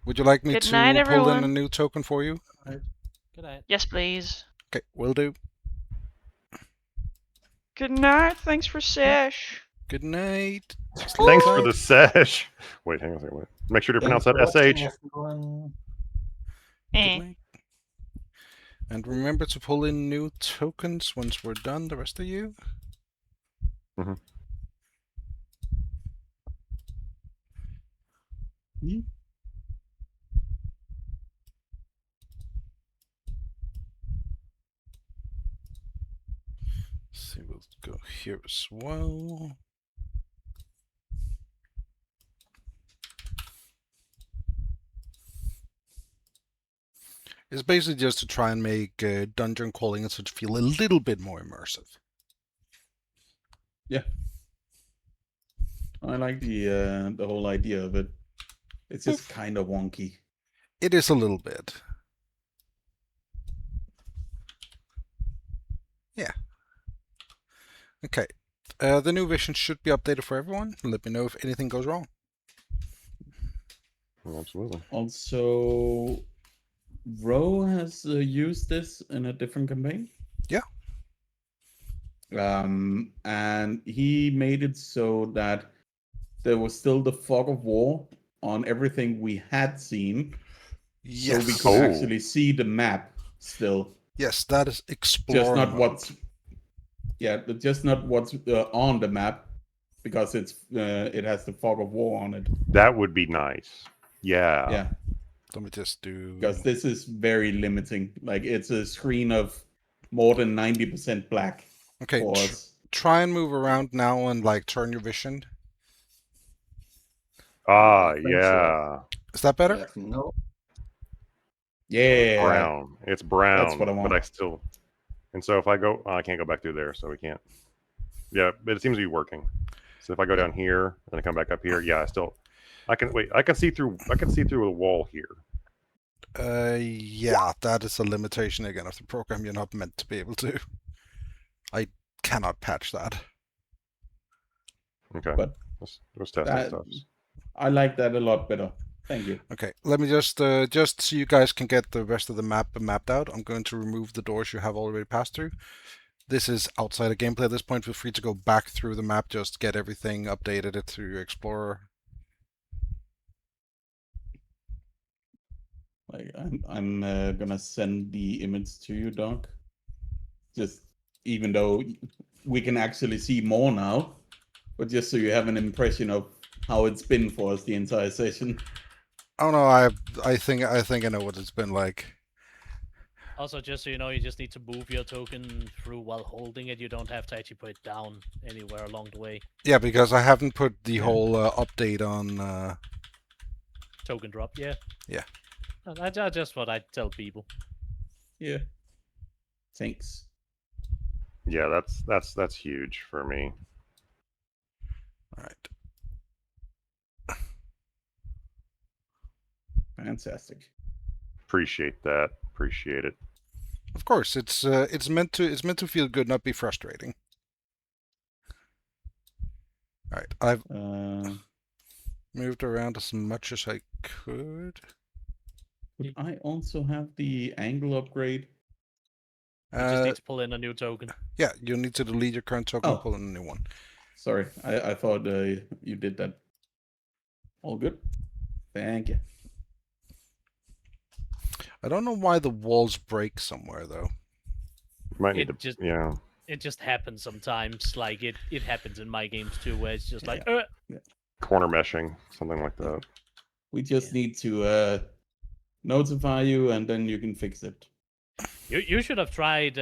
Would you like me Good to night, pull in a everyone. new token for you? Good night. Yes, please. Okay, will do. Good night. Thanks for sesh. Good night. Thanks for the sesh. Wait, hang on a second. Wait. Make sure to Thanks pronounce for that watching, SH. everyone. Good Eh. night. And remember to pull in new tokens once we're done, the rest of you. Mhm. See, we'll go here as well. It's basically just to try and make dungeon crawling and such feel a little bit more immersive. Yeah. I like the whole idea of it. It's just kind of wonky. It is a little bit. Yeah. Okay. The new vision should be updated for everyone. Let me know if anything goes wrong. Absolutely. Also, Ro has used this in a different campaign. Yeah. And he made it so that there was still the fog of war on everything we had seen, so we Yes. could Oh. actually see the map still. Yes, that is explore Just not mode. just not what's on the map, because it has the fog of war on it. That would be nice. Yeah. Yeah, Let me just do. because this is very limiting. Like, it's a screen of more than 90% black Okay. for us. Try and move around now and like turn your vision. Ah, Thanks, yeah. Is that better? Yeah, no, Yeah, Brown. It's brown. That's what I want. But I still. And so if I go, I can't go back through there, so we can't. Yeah, but it seems to be working. So if I go down here and I come back up here, yeah, I can wait. I can see through. I can see through a wall here. Yeah, that is a limitation again of the program. You're not meant to be able to. I cannot patch that. Okay. But let's test that- stuff. I like that a lot better. Thank you. Okay, let me just so you guys can get the rest of the map mapped out, I'm going to remove the doors you have already passed through. This is outside of gameplay at this point. Feel free to go back through the map, just get everything updated through your Explorer. Like, I'm gonna send the image to you, Doc. Just even though we can actually see more now, but just so you have an impression of how it's been for us the entire session. Oh no, I think I know what it's been like. Also, just so you know, you just need to move your token through while holding it. You don't have to actually put it down anywhere along the way. Yeah, because I haven't put the whole update on. Token drop, yeah. Yeah. That's just what I tell people. Yeah. Thanks. Yeah, that's huge for me. All right. Fantastic. Appreciate that. Appreciate it. Of course, it's meant to feel good, not be frustrating. All right, I've moved around as much as I could. Could I also have the angle upgrade? You just need to pull in a new token. Yeah, you need to delete your current token and Oh. pull in a new one. Sorry, I thought you did that. All good. Thank you. I don't know why the walls break somewhere though. You might need It to. just- Yeah. It just happens sometimes. Like it happens in my games too, where it's just like, Corner meshing, something like that. We just need to notify you, and then you can fix it. You should have tried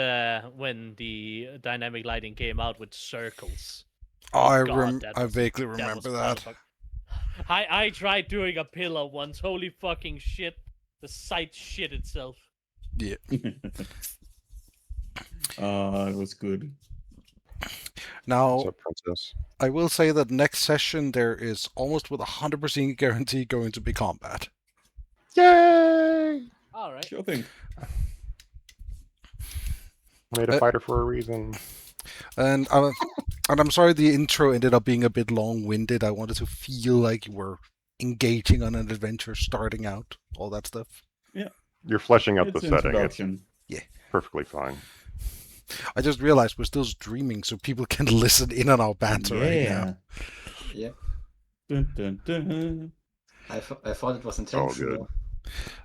when the dynamic lighting came out with circles. Oh, God, I vaguely was remember that. motherfuck- I tried doing a pillar once. Holy fucking shit! The site shit itself. Yeah. It was good. Now, What's up, princess? I will say that next session there is almost with 100% guarantee going to be combat. Yay! All right. Sure thing. Made a fighter for a reason. And I'm sorry the intro ended up being a bit long-winded. I wanted to feel like you were engaging on an adventure, starting out, all that stuff. You're fleshing out It's the setting. It's introduction. perfectly fine. I just realized we're still streaming, so people can listen in on our banter right now. yeah. Dun, dun, dun. I thought it was all good. intentional.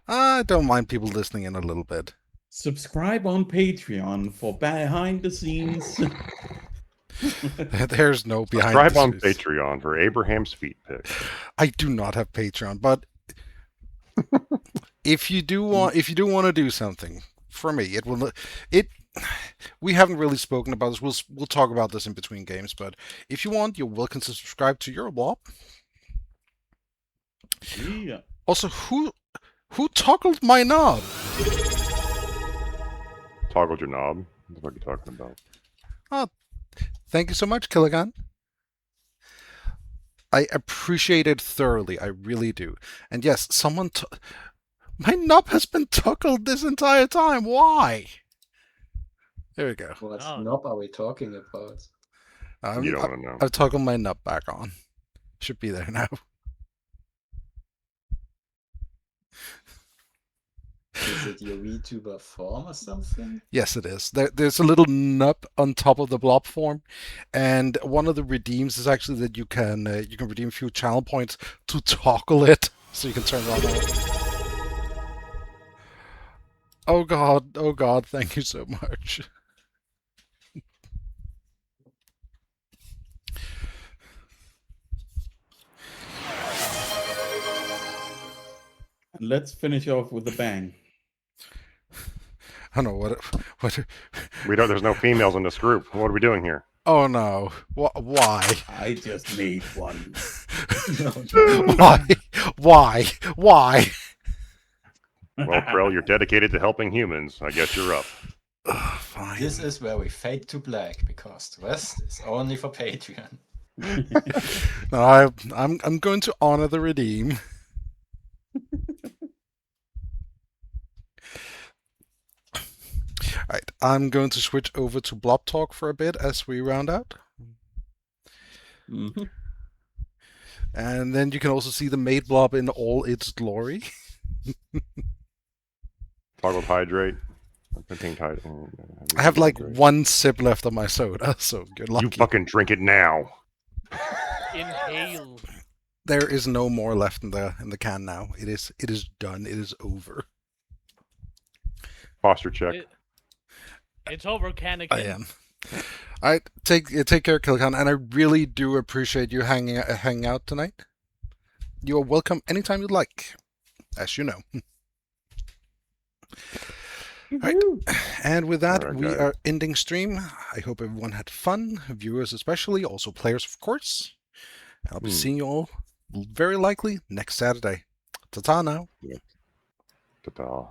I don't mind people listening in a little bit. Subscribe on Patreon for behind the scenes. There's no behind Subscribe the on scenes. Patreon for Abraham's feet pics. I do not have Patreon, but if you do want to do something for me, we haven't really spoken about this. We'll talk about this in between games, but if you want, you're welcome to subscribe to your blob. Yeah. Also, who toggled my knob? Toggled your knob. What the fuck are you talking about? Oh, thank you so much, Killigan. I appreciate it thoroughly. I really do. And yes, my knob has been toggled this entire time. Why? There we go. What Oh. knob are we talking about? You don't want to know. I've toggled my knob back on. Should be there now. Is it your VTuber form or something? Yes, it is. There's a little nub on top of the blob form, and one of the redeems is actually that you can redeem a few channel points to toggle it, so you can turn it on. Oh god, thank you so much. And let's finish off with a bang. I don't know what. We don't. There's no females in this group. What are we doing here? Oh no! Why? I just made one. Why? Why? Well, Krell, you're dedicated to helping humans. I guess you're up. Fine. This is where we fade to black because the rest is only for Patreon. No, I'm going to honor the redeem. Right, I'm going to switch over to Blob Talk for a bit as we round out. Mm-hmm. And then you can also see the maid blob in all its glory. Toggled hydrate. Pink hydrate. I have like one sip left of my soda, so good luck. You fucking drink it now. Inhale. There is no more left in the can now. It is done. It is over. Posture check. It's over, Canakin. I am. I take care, Kilkan, and I really do appreciate you hanging out tonight. You are welcome anytime you'd like, as you know. Right. And with that, All right, we guys. are ending stream. I hope everyone had fun, viewers especially, also players, of course. And I'll be seeing you all very likely next Saturday. Ta-ta now. Ta-ta.